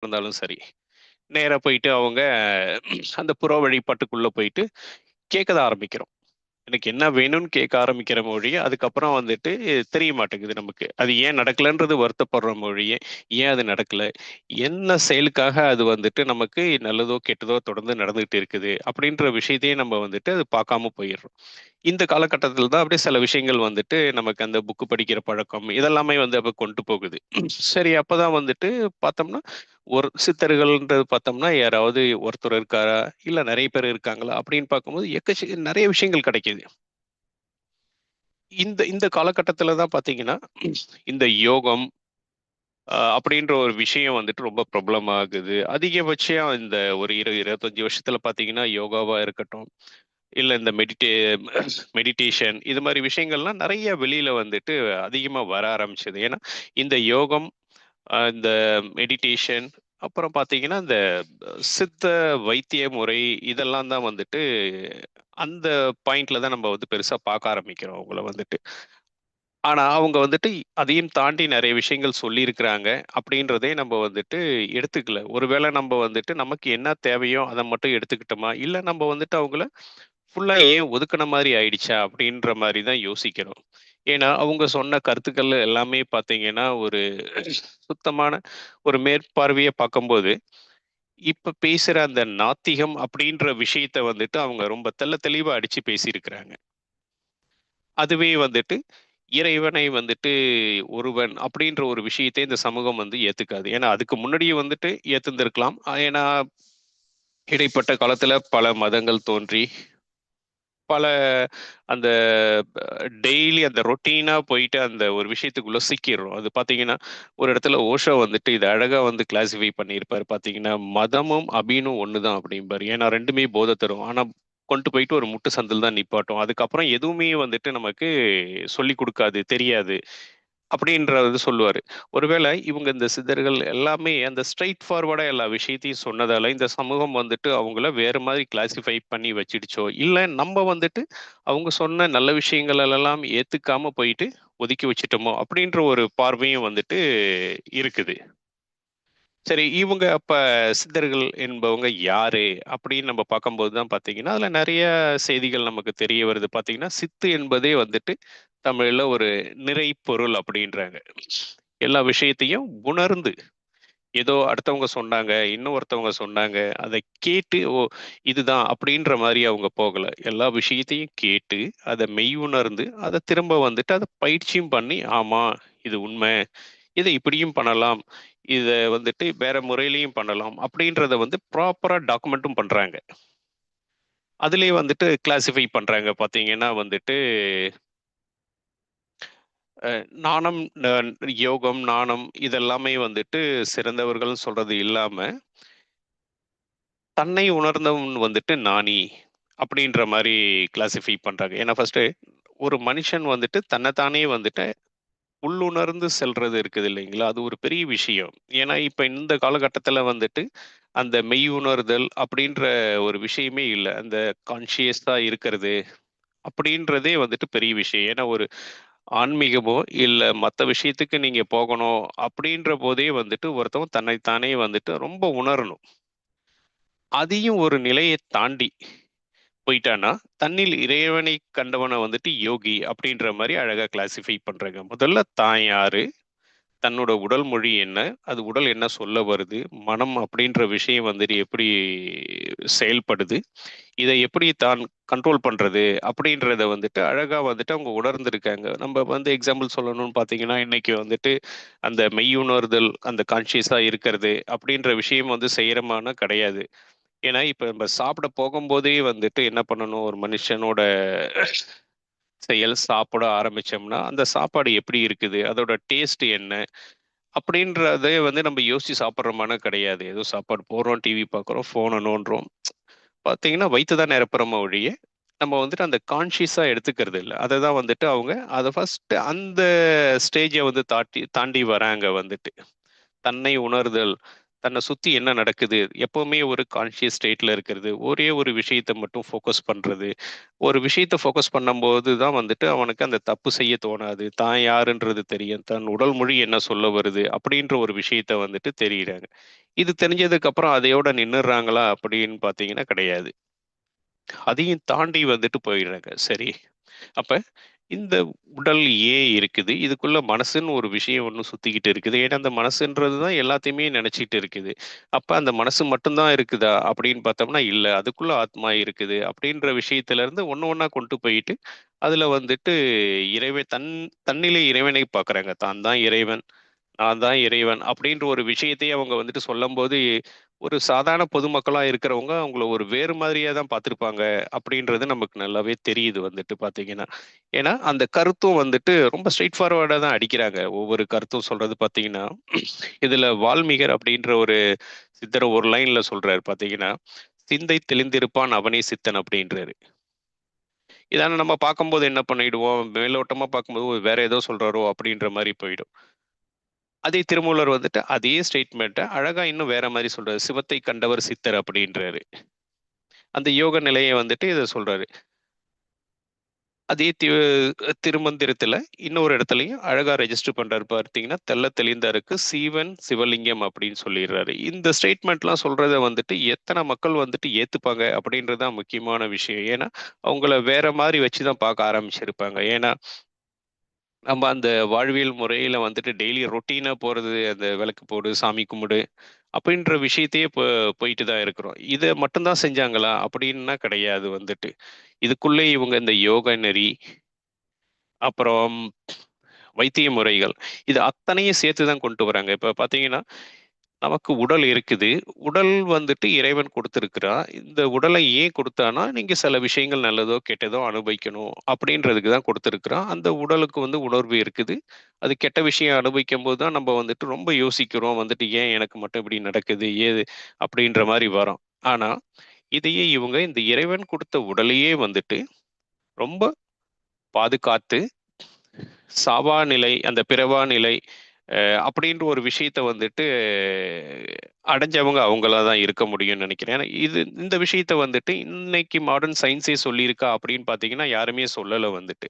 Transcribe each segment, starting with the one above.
இருந்தாலும் சரி. நேரா போயிட்டு அவங்க அந்த புற வழிபாட்டுக்குள்ள போயிட்டு கேட்க தான் ஆரம்பிக்கிறோம். எனக்கு என்ன வேணும்னு கேட்க ஆரம்பிக்கிற மொழிய, அதுக்கப்புறம் வந்துட்டு தெரிய மாட்டேங்குது நமக்கு. அது ஏன் நடக்கலன்றது வருத்தப்படுறோம் ஒழிய, ஏன் அது நடக்கல? என்ன செயலுக்காக அது வந்துட்டு நமக்கு நல்லதோ, கெட்டதோ தொடர்ந்து நடந்துகிட்டு இருக்குது. அப்படின்ற விஷயத்தையே நம்ம வந்துட்டு அது பார்க்காம போயிர்றோம். இந்த காலகட்டத்தில தான் அப்படியே சில விஷயங்கள் வந்துட்டு நமக்கு அந்த புக் படிக்கிற பழக்கம், இதெல்லாமே வந்து அப்ப கொண்டு போகுது. சரி அப்பதான் வந்துட்டு பார்த்தோம்னா, ஒரு சித்தர்கள்ன்றது பார்த்தோம்னா, யாராவது ஒருத்தர் இருக்காரா? இல்ல நெறைய பேர் இருக்காங்களா? அப்படின்னு பார்க்கும்போது நெறைய விஷயங்கள் கிடைக்குது. இந்த இந்த காலகட்டத்தில தான் பார்த்தீங்கன்னா, இந்த யோகம் அப்படின்ற ஒரு விஷயம் வந்துட்டு ரொம்ப பிரபலமாகுது. அதிகபட்சம் இந்த ஒரு 25 வருஷத்தில பார்த்தீங்கன்னா, யோகாவா இருக்கட்டும், இல்ல இந்த மெடிடேஷன் இது மாரி விஷயங்கள்லாம் நெறைய வெளியில வந்துட்டு அதிகமா வர ஆரம்பிச்சது. ஏன்னா, இந்த யோகம், இந்த மெடிடேஷன் அப்புறம் பார்த்தீங்கன்னா, இந்த சித்த வைத்திய முறை இதெல்லாம் தான் வந்துட்டு அந்த பாயிண்ட்ல தான் நம்ம வந்து பெருசா பார்க்க ஆரம்பிக்கிறோம் அவங்கள வந்துட்டு. ஆனா, அவங்க வந்துட்டு அதையும் தாண்டி நெறைய விஷயங்கள் சொல்லியிருக்கிறாங்க. அப்படின்றதே நம்ம வந்துட்டு எடுத்துக்கல. ஒருவேள நம்ப வந்துட்டு நமக்கு என்ன தேவையோ அத மட்டும் எடுத்துக்கிட்டோமா? இல்ல நம்ப வந்துட்டு அவங்கள ஃபுல்லா ஏன் ஒதுக்குன மாரி ஆயிடுச்சா? அப்படின்ற மாரி தான் யோசிக்கிறோம். ஏன்னா, அவங்க சொன்ன கருத்துக்கள் எல்லாமே பார்த்தீங்கன்னா, ஒரு சுத்தமான ஒரு மேற்பார்வையா பார்க்கும்போது, இப்ப பேசுற அந்த நாத்திகம் அப்படின்ற விஷயத்த வந்துட்டு அவங்க ரொம்ப தெளிவா அடிச்சு பேசியிருக்கிறாங்க. அதுவே வந்துட்டு இறைவனை வந்துட்டு ஒருவன் அப்படின்ற ஒரு விஷயத்தை இந்த சமூகம் வந்து ஏத்துக்காது. ஏன்னா, அதுக்கு முன்னாடியே வந்துட்டு ஏத்துந்திருக்கலாம். ஏன்னா, இடைப்பட்ட காலத்துல பல மதங்கள் தோன்றி, பல அந்த டெய்லி அந்த ரொட்டீனா போயிட்டு அந்த ஒரு விஷயத்துக்குள்ள சிக்கிர்றோம். அது பார்த்தீங்கன்னா, ஒரு இடத்துல ஓஷோ வந்துட்டு இத அழகா வந்து கிளாசிஃபை பண்ணியிருப்பாரு பார்த்தீங்கன்னா, "மதமும், அபீனும் ஒண்ணு தான்" அப்படிம்பாரு. ஏன்னா 2மே போத தரும். ஆனா கொண்டு போயிட்டு ஒரு முட்டு சந்தில தான் நிப்பாட்டும். அதுக்கப்புறம் எதுவுமே வந்துட்டு நமக்கு சொல்லிக் குடுக்காது, தெரியாது. அப்படின்றது சொல்லுவாரு. ஒருவேள இவங்க இந்த சித்தர்கள் எல்லாமே அந்த ஸ்ட்ரெய்ட் ஃபார்வர்டா எல்லா விஷயத்தையும் சொன்னதால, இந்த சமூகம் வந்துட்டு அவங்கள வேற மாதிரி கிளாசிஃபை பண்ணி வச்சுடுச்சோ, இல்ல நம்ம வந்துட்டு அவங்க சொன்ன நல்ல விஷயங்கள் எல்லாம் ஏத்துக்காம போயிட்டு ஒதுக்கி வச்சுட்டோமோ, அப்படின்ற ஒரு பார்வையும் வந்துட்டு இருக்குது. சரி, இவங்க அப்ப சித்தர்கள் என்பவங்க யாரு? அப்படின்னு நம்ம பார்க்கும்போது தான் பார்த்தீங்கன்னா, அதில நெறைய செய்திகள் நமக்கு தெரிய வருது. பார்த்தீங்கன்னா, சித்து என்பதே வந்துட்டு தமிழ்ல ஒரு நிறைப்பொருள் அப்படின்றாங்க. எல்லா விஷயத்தையும் உணர்ந்து, ஏதோ அடுத்தவங்க சொன்னாங்க, இன்னொருத்தவங்க சொன்னாங்க, அத கேட்டு, "ஓ! இதுதான்" அப்படின்ற மாரி அவங்க போகல. எல்லா விஷயத்தையும் கேட்டு, அத மெய் உணர்ந்து, அத திரும்ப வந்துட்டு அத பயிற்சியும் பண்ணி, "ஆமா, இது உண்ம. இத இப்படியும் பண்ணலாம். இத வந்துட்டு வேற முறையிலயும் பண்ணலாம்." அப்படின்றத வந்து ப்ராப்பரா டாக்குமெண்ட்டும் பண்றாங்க. அதிலேயே வந்துட்டு கிளாசிஃபை பண்றாங்க பார்த்தீங்கன்னா வந்துட்டு, அ நாணம் ந யோகம், நாணம் இதெல்லாமே வந்துட்டு சிறந்தவர்கள்னு சொல்றது இல்லாம, தன்னை உணர்ந்தவன் வந்துட்டு ஞானி அப்படின்ற மாரி கிளாசிஃபை பண்றாங்க. ஏன்னா ஃபர்ஸ்ட்டு ஒரு மனுஷன் வந்துட்டு தன்ன தானே வந்துட்டு உள்ளுணர்ந்து செல்றது இருக்குது இல்லைங்களா? அது ஒரு பெரிய விஷயம். ஏன்னா, இப்ப இந்த காலகட்டத்தில வந்துட்டு, அந்த மெய் உணர்தல் அப்படின்ற ஒரு விஷயமே இல்ல. அந்த கான்ஷியஸா இருக்கிறது அப்படின்றதே வந்துட்டு பெரிய விஷயம். ஏன்னா, ஒரு ஆன்மீகமோ, இல்ல மத்த விஷயத்துக்கு நீங்க போகணும் அப்படின்ற போதே வந்துட்டு ஒருத்தவன் தன்னை தானே வந்துட்டு ரொம்ப உணரணும். அதையும் ஒரு நிலைய தாண்டி போயிட்டான்னா, தன்னில் இறைவனை கண்டவன வந்துட்டு யோகி அப்படின்ற மாரி அழகா கிளாசிஃபை பண்றாங்க. முதல்ல தான் யாரு? தன்னோட உடல் மொழி என்ன? அது உடல் என்ன சொல்ல வருது? மனம் அப்படின்ற விஷயம் வந்துட்டு எப்படி செயல்படுது? இத எப்படி தான் கண்ட்ரோல் பண்றது? அப்படின்றத வந்துட்டு அழகா வந்துட்டு அவங்க உணர்ந்திருக்காங்க. நம்ப வந்து எக்ஸாம்பிள் சொல்லணும்னு பார்த்தீங்கன்னா, இன்னைக்கு வந்துட்டு அந்த மெய்யுணர்தல், அந்த கான்ஷியஸா இருக்கிறது அப்படின்ற விஷயம் வந்து செய்றோமான்னா கிடையாது. ஏன்னா, இப்ப நம்ம சாப்பிட போகும்போதே வந்துட்டு என்ன பண்ணணும்? ஒரு மனுஷனோட செயல் சாப்பிட ஆரம்பிச்சோம்னா, அந்த சாப்பாடு எப்படி இருக்குது? அதோட டேஸ்ட் என்ன? அப்படின்றதே வந்து நம்ம யோசிச்சு சாப்பிடுறோமான்னா கிடையாது. ஏதோ சாப்பாடு போடுறோம், டிவி பார்க்குறோம், ஃபோன நோண்டுறோம். பார்த்தீங்கன்னா, வயித்த தான் நிரப்புறோமே ஒழிய, நம்ம வந்துட்டு அந்த கான்ஷியஸா எடுத்துக்கிறது இல்ல. அததான் வந்துட்டு அவங்க அத ஃபர்ஸ்ட்டு அந்த ஸ்டேஜ வந்து தாண்டி வராங்க வந்துட்டு. தன்னை உணர்தல். தன்னை சுத்தி என்ன நடக்குது, எப்பவுமே ஒரு கான்ஷியஸ் ஸ்டேட்ல இருக்கிறது, ஒரே ஒரு விஷயத்த மட்டும் ஃபோக்கஸ் பண்றது. ஒரு விஷயத்த ஃபோக்கஸ் பண்ணும்போது தான் வந்துட்டு அவனுக்கு அந்த தப்பு செய்ய தோணாது. தான் யாருன்றது தெரியும். தன் உடல் மொழி என்ன சொல்ல வருது அப்படின்ற ஒரு விஷயத்த வந்துட்டு தெரியிறாங்க. இது தெரிஞ்சதுக்கு அப்புறம் அதையோட நின்னுறாங்களா அப்படின்னு பார்த்தீங்கன்னா கிடையாது. அதையும் தாண்டி வந்துட்டு போயிடுறாங்க. சரி, அப்ப இந்த உடல் ஏன் இருக்குது? இதுக்குள்ள மனசுன்னு ஒரு விஷயம் ஒண்ணு சுத்திக்கிட்டு இருக்குது. ஏன்னா, அந்த மனசுன்றது தான் எல்லாத்தையுமே நெனச்சிட்டு இருக்குது. அப்ப அந்த மனசு மட்டும் தான் இருக்குதா? அப்படின்னு பார்த்தோம்னா, இல்ல. அதுக்குள்ள ஆத்மா இருக்குது. அப்படின்ற விஷயத்திலருந்து ஒண்ணு ஒண்ணா கொண்டு போயிட்டு, அதுல வந்துட்டு தன்னிலே இறைவனை பார்க்குறாங்க. தான் தான் இறைவன். நான் தான் இறைவன் அப்படின்ற ஒரு விஷயத்தையே அவங்க வந்துட்டு சொல்லம்போது, ஒரு சாதாரண பொதுமக்களா இருக்கிறவங்க அவங்கள ஒரு வேறு மாதிரியா தான் பார்த்திருப்பாங்க அப்படின்றது நமக்கு நல்லாவே தெரியுது வந்துட்டு பார்த்தீங்கன்னா. ஏன்னா, அந்த கருத்தும் வந்துட்டு ரொம்ப ஸ்ட்ரெய்ட் ஃபார்வர்டா தான் அடிக்கிறாங்க. ஒவ்வொரு கருத்தும் சொல்றது பார்த்தீங்கன்னா, இதுல வால்மீகர் அப்படின்ற ஒரு சித்தர் ஒரு லைன்ல சொல்றாரு பார்த்தீங்கன்னா, "சிந்தை தெளிந்திருப்பான் அவனே சித்தன்" அப்படின்றாரு. இதான நம்ம பார்க்கும்போது என்ன பண்ணிடுவோம், மேலோட்டமா பார்க்கும்போது வேற ஏதோ சொல்றாரோ அப்படின்ற மாரி போயிடும். அதே திருமூலர் வந்துட்டு அதே ஸ்டேட்மெண்ட்ட அழகா இன்னும் வேற மாரி சொல்றாரு. "சிவத்தை கண்டவர் சித்தர்" அப்படின்றாரு. அந்த யோக நிலைய வந்துட்டு இத சொல்றாரு. அதே திருமந்திரத்துல இன்னொரு இடத்துலயும் அழகா ரெஜிஸ்டர் பண்றாரு பார்த்தீங்கன்னா, "தெள்ளத் தெளிந்தாருக்கு சீவன் சிவலிங்கம்" அப்படின்னு சொல்லிர்றாரு. இந்த ஸ்டேட்மெண்ட்லாம் சொல்றத வந்துட்டு எத்தன மக்கள் வந்துட்டு ஏத்துப்பாங்க அப்படின்றது தான் முக்கியமான விஷயம். ஏன்னா, அவங்கள வேற மாரி வச்சு தான் பார்க்க ஆரம்பிச்சிருப்பாங்க. ஏன்னா நம்ம அந்த வாழ்வியல் முறையில வந்துட்டு டெய்லி ரொட்டீனா போறது, அந்த விளக்கு போடு, சாமி கும்பிடு அப்படின்ற விஷயத்தையே போயிட்டு தான் இருக்கிறோம். இத மட்டும் தான் செஞ்சாங்களா? அப்படின்னா கிடையாது வந்துட்டு. இதுக்குள்ளே இவங்க இந்த யோக நெறி, அப்புறம் வைத்திய முறைகள், இது அத்தனையும் சேர்த்து தான் கொண்டு வராங்க. இப்ப பார்த்தீங்கன்னா, நமக்கு உடல் இருக்குது. உடல் வந்துட்டு இறைவன் குடுத்திருக்கிறான். இந்த உடலை ஏன் குடுத்தான்னா, நீங்க சில விஷயங்கள் நல்லதோ, கெட்டதோ அனுபவிக்கணும் அப்படின்றதுக்கு தான் குடுத்திருக்கிறான். அந்த உடலுக்கு வந்து உணர்வு இருக்குது. அது கெட்ட விஷயம் அனுபவிக்கும்போது தான் நம்ம வந்துட்டு ரொம்ப யோசிக்கிறோம். வந்துட்டு ஏன் எனக்கு மட்டும் இப்படி நடக்குது? ஏது? அப்படின்ற மாரி வரோம். ஆனா, இதையே இவங்க இந்த இறைவன் குடுத்த உடலையே வந்துட்டு ரொம்ப பாதுகாத்து, சாவா நிலை, அந்த பிறவா நிலை அப்படின்ற ஒரு விஷயத்த வந்துட்டு அடைஞ்சவங்க அவங்களா தான் இருக்க முடியும்னு நினைக்கிறேன். ஏன்னா இந்த விஷயத்த வந்துட்டு இன்னைக்கு மாடர்ன் சயின்ஸே சொல்லியிருக்கா அப்படின்னு பார்த்தீங்கன்னா, யாருமே சொல்லல வந்துட்டு.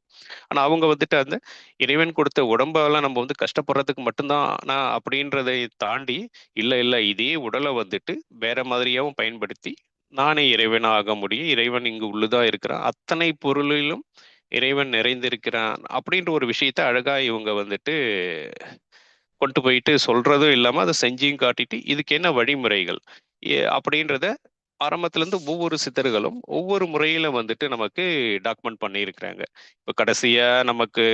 ஆனா அவங்க வந்துட்டு அந்த இறைவன் கொடுத்த உடம்பெல்லாம் நம்ம வந்து கஷ்டப்படுறதுக்கு மட்டும் தானா அப்படின்றதை தாண்டி, இல்ல இல்ல இதே உடல வந்துட்டு வேற மாதிரியாவும் பயன்படுத்தி, நானே இறைவனா ஆக முடியும். இறைவன் இங்கு உள்ளதா இருக்கிறான். அத்தனை பொருளிலும் இறைவன் நிறைந்திருக்கிறான். அப்படின்ற ஒரு விஷயத்த அழகா இவங்க வந்துட்டு கொண்டு போயிட்டு சொல்றதும் இல்லாம, அத செஞ்சும் காட்டிட்டு, இதுக்கு என்ன வழிமுறைகள்? அப்படின்றத ஆரம்பத்துலருந்து ஒவ்வொரு சித்தர்களும், ஒவ்வொரு முறையில வந்துட்டு நமக்கு டாக்குமெண்ட் பண்ணியிருக்கிறாங்க. இப்ப கடைசியா நமக்கு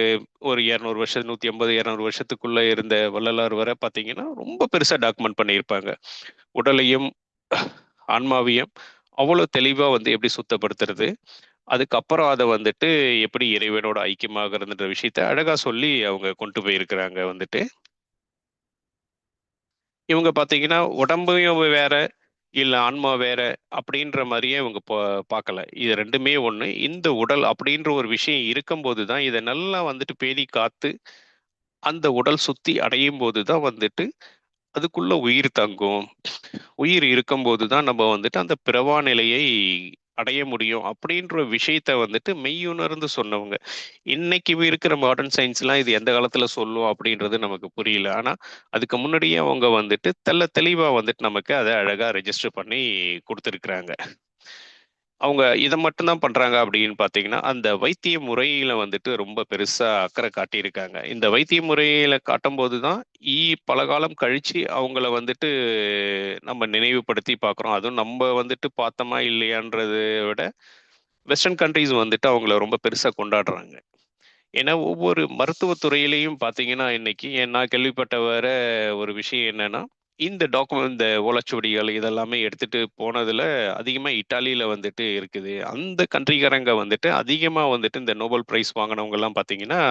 ஒரு 200 வருஷம் 180, 200 வருஷத்துக்குள்ள இருந்த வள்ளலார் வர பார்த்தீங்கன்னா, ரொம்ப பெருசா டாக்குமெண்ட் பண்ணியிருப்பாங்க. உடலையும், ஆன்மாவையும் அவ்வளோ தெளிவா வந்து எப்படி சுத்தப்படுத்துறது? அதுக்கப்புறம் அத வந்துட்டு எப்படி இறைவனோட ஐக்கியமாகறதுன்ற விஷயத்த அழகா சொல்லி அவங்க கொண்டு போயிருக்கிறாங்க வந்துட்டு. இவங்க பார்த்தீங்கன்னா, உடம்பையும் வேற, இல்ல ஆன்மா வேற அப்படின்ற மாரியே இவங்க பார்க்கல. இது 2மே ஒண்ணு. இந்த உடல் அப்படின்ற ஒரு விஷயம் இருக்கும்போது தான், இத நல்லா வந்துட்டு பேணி காத்து, அந்த உடல் சுத்தி அடையும்போது தான் வந்துட்டு, அதுக்குள்ள உயிர் தங்கும். உயிர் இருக்கும்போது தான் நம்ம வந்துட்டு அந்த பிறவா நிலையை அடைய முடியும். அப்படின்ற விஷயத்த வந்துட்டு மெய்யுணர்ந்து சொன்னவங்க. இன்னைக்கு இருக்கிற மாடர்ன் சயின்ஸ்லாம் இது எந்த காலத்துல சொல்லும் அப்படின்றது நமக்கு புரியல. ஆனா, அதுக்கு முன்னாடியே அவங்க வந்துட்டு தெளிவா வந்துட்டு நமக்கு அத அழகா ரெஜிஸ்டர் பண்ணி குடுத்துருக்காங்க. அவங்க இத மட்டும் தான் பண்றாங்க அப்படின்னு பார்த்தீங்கன்னா, அந்த வைத்திய முறையில வந்துட்டு ரொம்ப பெருசா அக்கறை காட்டியிருக்காங்க. இந்த வைத்திய முறையில காட்டும்போது தான், பல காலம் கழிச்சு அவங்கள வந்துட்டு நம்ம நினைவுபடுத்தி பார்க்குறோம். அதுவும் நம்ம வந்துட்டு பார்த்தோமா இல்லையான்றத விட, வெஸ்டர்ன் கண்ட்ரீஸ் வந்துட்டு அவங்கள ரொம்ப பெருசா கொண்டாடுறாங்க. ஏன்னா, ஒவ்வொரு மருத்துவத் துறையிலயும் பார்த்தீங்கன்னா, இன்னைக்கு நான் கேள்விப்பட்ட வர ஒரு விஷயம் என்னன்னா, இந்த ஓலைச்சுவடிகள் இதெல்லாமே எடுத்துட்டு போனதுல அதிகமா இட்டாலியில வந்துட்டு இருக்குது. அந்த கண்ட்ரிக்காரங்க வந்துட்டு அதிகமா வந்துட்டு இந்த நோபல் பிரைஸ் வாங்குனவங்கலாம் பார்த்தீங்கன்னா,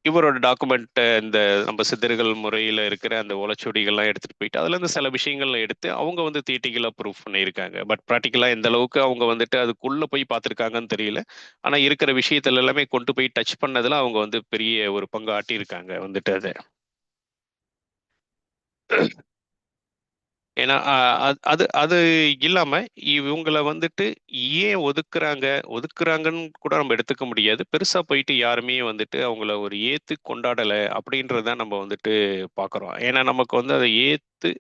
இவரோட டாக்குமெண்ட் இந்த நம்ம சித்தர்கள் முறையில இருக்கிற அந்த ஓலைச்சுவடிகள்லாம் எடுத்துட்டு போயிட்டு, அதுலருந்து சில விஷயங்கள எடுத்து அவங்க வந்து தியரிட்டிக்கலா ப்ரூஃப் பண்ணியிருக்காங்க. பட் பிராக்டிகலா எந்த அளவுக்கு அவங்க வந்துட்டு அதுக்குள்ள போய் பார்த்துருக்காங்கன்னு தெரியல. ஆனா இருக்கிற விஷயத்துல எல்லாமே கொண்டு போய் டச் பண்ணதுல அவங்க வந்து பெரிய ஒரு பங்கு ஆட்டியிருக்காங்க வந்துட்டு அத. ஏன்னா அது அது இல்லாம இவங்கள வந்துட்டு ஏன் ஒதுக்குறாங்கன்னு கூட நம்ம எடுத்துக்க முடியாது. பெருசா போயிட்டு யாருமே வந்துட்டு அவங்கள ஒரு ஏத்து கொண்டாடல அப்படின்றத நம்ம வந்துட்டு பார்க்குறோம். ஏன்னா நமக்கு வந்து அத ஏத்து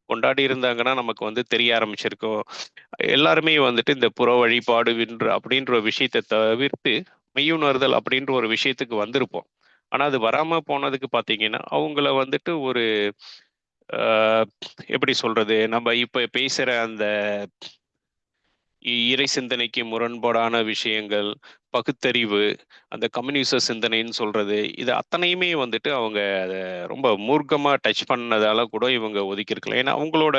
கொண்டாடி இருந்தாங்கன்னா நமக்கு வந்து தெரிய ஆரம்பிச்சிருக்கும். எல்லாருமே வந்துட்டு இந்த புற வழிபாடுகின்ற அப்படின்ற ஒரு விஷயத்த தவிர்த்து மெய்யுணர்தல் அப்படின்ற ஒரு விஷயத்துக்கு வந்திருப்போம். ஆனா அது வராம போனதுக்கு பார்த்தீங்கன்னா, அவங்கள வந்துட்டு ஒரு அ எப்படி சொல்றது? நம்ம இப்ப பேசுற அந்த இறை சிந்தனைக்கு முரண்பாடான விஷயங்கள், பகுத்தறிவு, அந்த கம்யூனிச சிந்தனைன்னு சொல்றது, இது அத்தனையுமே வந்துட்டு அவங்க அத ரொம்ப மூர்க்கமா டச் பண்ணதால கூட இவங்க ஒதுக்கியிருக்கலாம். ஏன்னா, அவங்களோட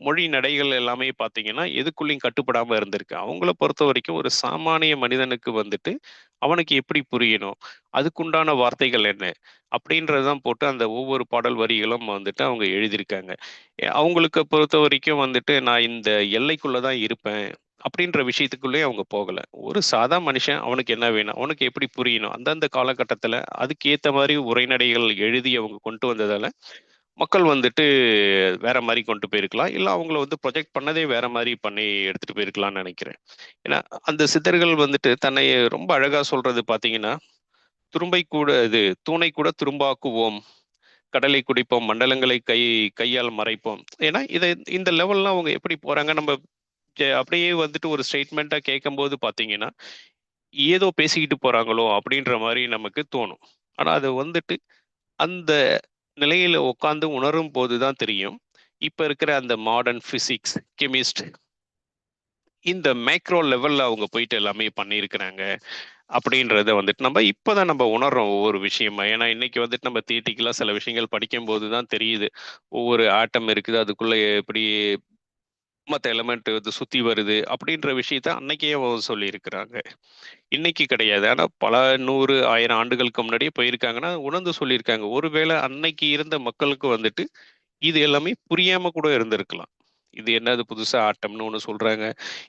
மொழி நடைகள் எல்லாமே பார்த்தீங்கன்னா, எதுக்குள்ளயும் கட்டுப்படாம இருந்திருக்கு. அவங்கள பொறுத்தவரைக்கும் ஒரு சாமானிய மனிதனுக்கு வந்துட்டு, அவனுக்கு எப்படி புரியணும்? அதுக்குண்டான வார்த்தைகள் என்ன? அப்படின்றது தான் போட்டு அந்த ஒவ்வொரு பாடல் வரிகளும் வந்துட்டு அவங்க எழுதியிருக்காங்க. அவங்களுக்கு பொறுத்தவரைக்கும் வந்துட்டு, நான் இந்த எல்லைக்குள்ள தான் இருப்பேன். அப்படின்ற விஷயத்துக்குள்ளயே அவங்க போகல. ஒரு சாதா மனுஷன் அவனுக்கு என்ன வேணும்? அவனுக்கு எப்படி புரியணும்? அந்தந்த காலகட்டத்தில அதுக்கு ஏத்த மாரி உரைநடைகள் எழுதி அவங்க கொண்டு வந்ததால, மக்கள் வந்துட்டு வேற மாரி கொண்டு போயிருக்கலாம். இல்ல அவங்கள வந்து ப்ரொஜெக்ட் பண்ணதே வேற மாரி பண்ணி எடுத்துட்டு போயிருக்கலாம்னு நெனைக்கிறேன். ஏன்னா, அந்த சித்தர்கள் வந்துட்டு தன்னை ரொம்ப அழகா சொல்றது பார்த்தீங்கன்னா, "துரும்பை கூட இது தூணை கூட துரும்பாக்குவோம். கடலை குடிப்போம். மண்டலங்களை கையால் மறைப்போம்." ஏன்னா, இந்த லெவல்லாம் அவங்க எப்படி போறாங்க? நம்ம அப்படியே வந்துட்டு ஒரு ஸ்டேட்மெண்ட்டா கேட்கும்போது பார்த்தீங்கன்னா, ஏதோ பேசிக்கிட்டு போறாங்களோ! அப்படின்ற மாரி நமக்கு தோணும். ஆனா அது வந்துட்டு அந்த நிலையில உட்கார்ந்து உணரும்போது தான் தெரியும். இப்ப இருக்கிற அந்த மாடர்ன் பிசிக்ஸ், கெமிஸ்ட் இந்த மேக்ரோ லெவல்ல அவங்க போயிட்டு எல்லாமே பண்ணியிருக்கிறாங்க. அப்படின்றத வந்துட்டு நம்ம இப்ப தான் நம்ம உணர்றோம் ஒவ்வொரு விஷயமா. ஏன்னா இன்னைக்கு வந்துட்டு நம்ம தியரிட்டிக்கலா சில விஷயங்கள் படிக்கும்போது தான் தெரியுது. ஒவ்வொரு ஆட்டம் இருக்குது. அதுக்குள்ள எப்படி மத்த எலிமெண்ட் வந்து சுத்தி வருது. அப்படின்ற விஷயத்த அன்னைக்கே சொல்லியிருக்கிறாங்க. இன்னைக்கு கிடையாது. ஆனா பல 100, 1000 ஆண்டுகளுக்கு முன்னாடியே போயிருக்காங்கன்னா, உணர்ந்து சொல்லியிருக்காங்க. ஒருவேளை அன்னைக்கு இருந்த மக்களுக்கு வந்துட்டு, இது எல்லாமே புரியாம கூட இருந்திருக்கலாம். இது என்னது புதுசா ஆட்டம்னு ஒண்ணு சொல்றாங்க.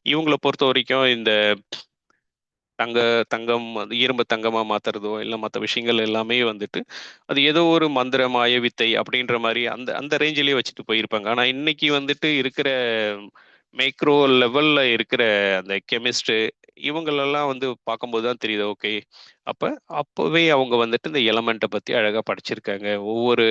இவங்கள பொறுத்தவரைக்கும் இந்த தங்க தங்கம் வந்து இரும்ப தங்கமா மாத்துறதோ, இல்ல மத்த விஷயங்கள் எல்லாமே வந்துட்டு, அது ஏதோ ஒரு மந்திர, மாய வித்தை அப்படின்ற மாரி அந்த அந்த ரேஞ்சிலேயே வச்சுட்டு போயிருப்பாங்க. ஆனா இன்னைக்கு வந்துட்டு இருக்கிற மேக்ரோ லெவல்ல இருக்கிற அந்த கெமிஸ்ட் இவங்களெல்லாம் வந்து பார்க்கும்போது தான் தெரியுது. ஓகே. அப்ப அப்பவே அவங்க வந்துட்டு இந்த எலமெண்ட்ட பத்தி அழகா படிச்சிருக்காங்க. ஒவ்வொரு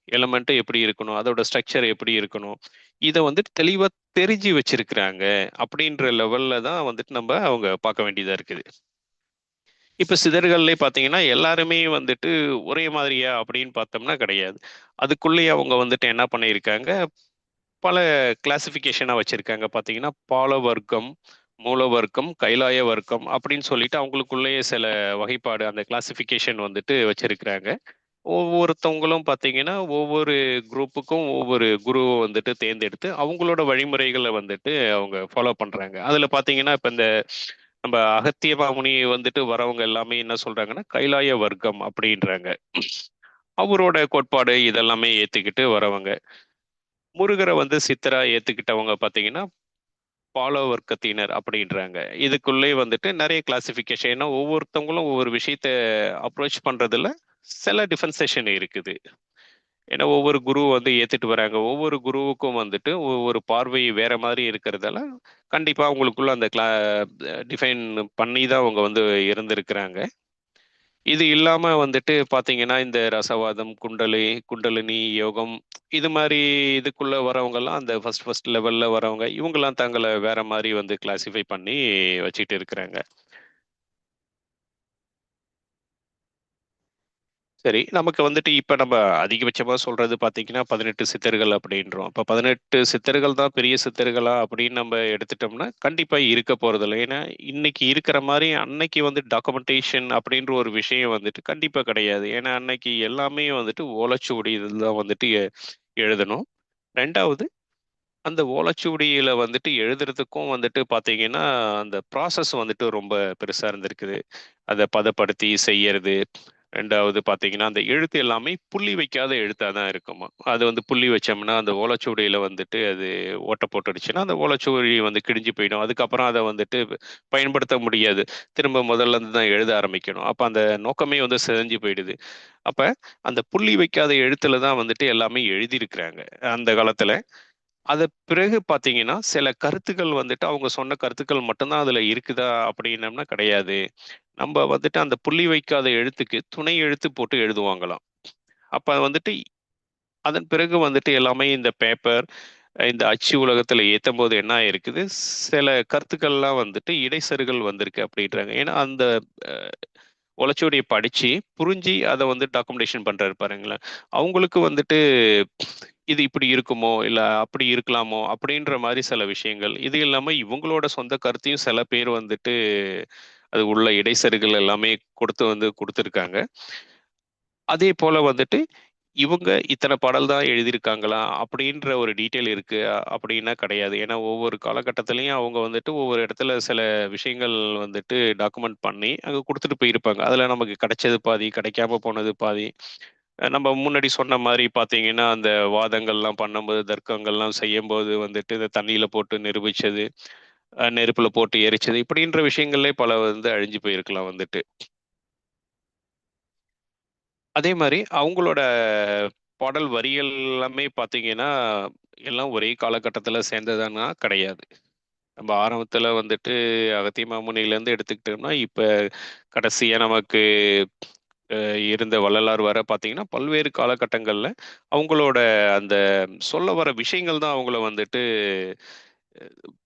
எலமெண்ட்டும் எப்படி இருக்கணும்? அதோட ஸ்ட்ரக்சர் எப்படி இருக்கணும்? இத வந்துட்டு தெளிவா தெரிஞ்சு வச்சிருக்கிறாங்க. அப்படின்ற லெவல்ல தான் வந்துட்டு அவங்க பார்க்க வேண்டியதா இருக்குது. இப்ப சிதறுகள்லயே பார்த்தீங்கன்னா, எல்லாருமே வந்துட்டு ஒரே மாதிரியா அப்படின்னு பார்த்தோம்னா கிடையாது. அதுக்குள்ளேயே அவங்க வந்துட்டு என்ன பண்ணியிருக்காங்க, பல கிளாசிஃபிகேஷனா வச்சிருக்காங்க பார்த்தீங்கன்னா, பால வர்க்கம், மூல வர்க்கம், கைலாய வர்க்கம் அப்படின்னு சொல்லிட்டு அவங்களுக்குள்ளேயே சில வகைப்பாடு அந்த கிளாசிஃபிகேஷன் வந்துட்டு வச்சிருக்கிறாங்க. ஒவ்வொருத்தவங்களும் பார்த்தீங்கன்னா, ஒவ்வொரு குரூப்புக்கும் ஒவ்வொரு குருவ வந்துட்டு தேர்ந்தெடுத்து, அவங்களோட வழிமுறைகள வந்துட்டு அவங்க ஃபாலோ பண்றாங்க. அதுல பார்த்தீங்கன்னா, இப்ப இந்த நம்ப அகத்திய மாமுனி வந்துட்டு வரவங்க எல்லாமே என்ன சொல்றாங்கன்னா, கைலாய வர்க்கம் அப்படின்றாங்க. அவரோட கோட்பாடு இதெல்லாமே ஏத்துக்கிட்டு வரவங்க. முருகர வந்து சித்தரா ஏத்துக்கிட்டவங்க பார்த்தீங்கன்னா, பால வர்க்கத்தினர் அப்படின்றாங்க. இதுக்குள்ளயே வந்துட்டு நெறைய கிளாசிஃபிகேஷன். ஏன்னா ஒவ்வொருத்தவங்களும் ஒவ்வொரு விஷயத்த அப்ரோச் பண்றதுல சில டிஃபரன்சியேஷன் இருக்குது. ஏன்னா ஒவ்வொரு குரு வந்து ஏத்துட்டு வராங்க. ஒவ்வொரு குருவுக்கும் வந்துட்டு ஒவ்வொரு பார்வை வேற மாரி இருக்கிறதால, கண்டிப்பா அவங்களுக்குள்ள அந்த டிஃபைன் பண்ணி தான் அவங்க வந்து இருந்திருக்கிறாங்க. இது இல்லாம வந்துட்டு பார்த்தீங்கன்னா, இந்த ரசவாதம், குண்டலினி யோகம் இது மாரி இதுக்குள்ள வரவங்கலாம் அந்த ஃபர்ஸ்ட் லெவல்ல வரவங்க. இவங்கலாம் தங்கள வேற மாரி வந்து கிளாசிஃபை பண்ணி வச்சுட்டு இருக்கிறாங்க. சரி. நமக்கு வந்துட்டு இப்ப நம்ம அதிகபட்சமா சொல்றது பார்த்தீங்கன்னா, 18 சித்தர்கள் அப்படின்றோம். அப்ப 18 சித்தர்கள் தான் பெரிய சித்தர்களா அப்படின்னு நம்ம எடுத்துட்டோம்னா, கண்டிப்பா இருக்க போறதில்ல. ஏன்னா, இன்னைக்கு இருக்கிற மாரி அன்னைக்கு வந்து டாக்குமெண்டேஷன் அப்படின்ற ஒரு விஷயம் வந்துட்டு கண்டிப்பா கிடையாது. ஏன்னா, அன்னைக்கு எல்லாமே வந்துட்டு ஓலைச்சுவடி இதில தான் வந்துட்டு எழுதணும். 2வது அந்த ஓலைச்சுவடியில வந்துட்டு எழுதுறதுக்கும் வந்துட்டு பார்த்தீங்கன்னா, அந்த ப்ராசஸ் வந்துட்டு ரொம்ப பெருசா இருந்திருக்குது. அத பதப்படுத்தி செய்யறது. 2வது பார்த்தீங்கன்னா, அந்த எழுத்து எல்லாமே புள்ளி வைக்காத எழுத்தா தான் இருக்குமாம். அது வந்து புள்ளி வச்சோம்னா, அந்த ஓலைச்சுவடியில வந்துட்டு அது ஓட்ட போட்டுடுச்சுன்னா, அந்த ஓலைச்சுவடி வந்து கிழிஞ்சு போயிடும். அதுக்கப்புறம் அத வந்துட்டு பயன்படுத்த முடியாது. திரும்ப முதல்ல இருந்து தான் எழுத ஆரம்பிக்கணும். அப்ப அந்த நோக்கமே வந்து சிதைஞ்சு போயிடுது. அப்ப அந்த புள்ளி வைக்காத எழுத்துல தான் வந்துட்டு எல்லாமே எழுதியிருக்கிறாங்க, அந்த காலத்துல. அத பிறகு பார்த்தீங்கன்னா, சில கருத்துக்கள் வந்துட்டு அவங்க சொன்ன கருத்துக்கள் மட்டும் தான் அதுல இருக்குதா அப்படின்னம்னா கிடையாது. நம்ப வந்துட்டு அந்த புள்ளி வைக்காத எழுத்துக்கு துணை எழுத்து போட்டு எழுதுவாங்களாம். அப்ப வந்துட்டு அதன் பிறகு வந்துட்டு எல்லாமே இந்த பேப்பர், இந்த அச்சு உலகத்துல ஏத்தம்போது என்ன ஆயிருக்குது, சில கருத்துக்கள்லாம் வந்துட்டு இடைச்செருகல் வந்திருக்கு அப்படின்றாங்க. ஏன்னா அந்த அ ஓலைச்சுவடிய படிச்சு, புரிஞ்சு அத வந்து டாக்குமெண்டேஷன் பண்றாரு பாருங்களேன். அவங்களுக்கு வந்துட்டு இது இப்படி இருக்குமோ, இல்ல அப்படி இருக்கலாமோ அப்படின்ற மாரி சில விஷயங்கள். இது இல்லாம இவங்களோட சொந்த கருத்தையும் சில பேர் வந்துட்டு அது உள்ள இடைச்செருகல் எல்லாமே குடுத்திருக்காங்க. அதே போல வந்துட்டு இவங்க இத்தன பாடல் தான் எழுதியிருக்காங்களா? அப்படின்ற ஒரு டீட்டெயில் இருக்கு அப்படின்னா கிடையாது. ஏன்னா ஒவ்வொரு காலகட்டத்திலயும் அவங்க வந்துட்டு ஒவ்வொரு இடத்துல சில விஷயங்கள் வந்துட்டு டாக்குமெண்ட் பண்ணி அங்க குடுத்துட்டு போயிருப்பாங்க. அதுல நமக்கு கிடைச்சது பாதி, கிடைக்காம போனது பாதி. நம்ம முன்னாடி சொன்ன மாரி பார்த்தீங்கன்னா, அந்த வாதங்கள்லாம் பண்ணும்போது, தர்க்கங்கள்லாம் செய்யும்போது வந்துட்டு இந்த தண்ணீல போட்டு நிரூபிச்சது, நெருப்புல போட்டு எரிச்சது, இப்படின்ற விஷயங்கள்லே பல வந்து அழிஞ்சு போயிருக்கலாம் வந்துட்டு. அதே மாரி அவங்களோட பாடல் வரிகள் எல்லாமே பார்த்தீங்கன்னா, எல்லாம் ஒரே காலகட்டத்தில சேர்ந்ததான்னா கிடையாது. நம்ம ஆரம்பத்தில வந்துட்டு அகத்திய மாமுனியிலேருந்து எடுத்துக்கிட்டோம்னா, இப்ப கடைசியா நமக்கு இருந்த வள்ளலார் வர பார்த்தீங்கன்னா, பல்வேறு காலகட்டங்கள்ல அவங்களோட அந்த சொல்ல வர விஷயங்கள் தான் அவங்கள வந்துட்டு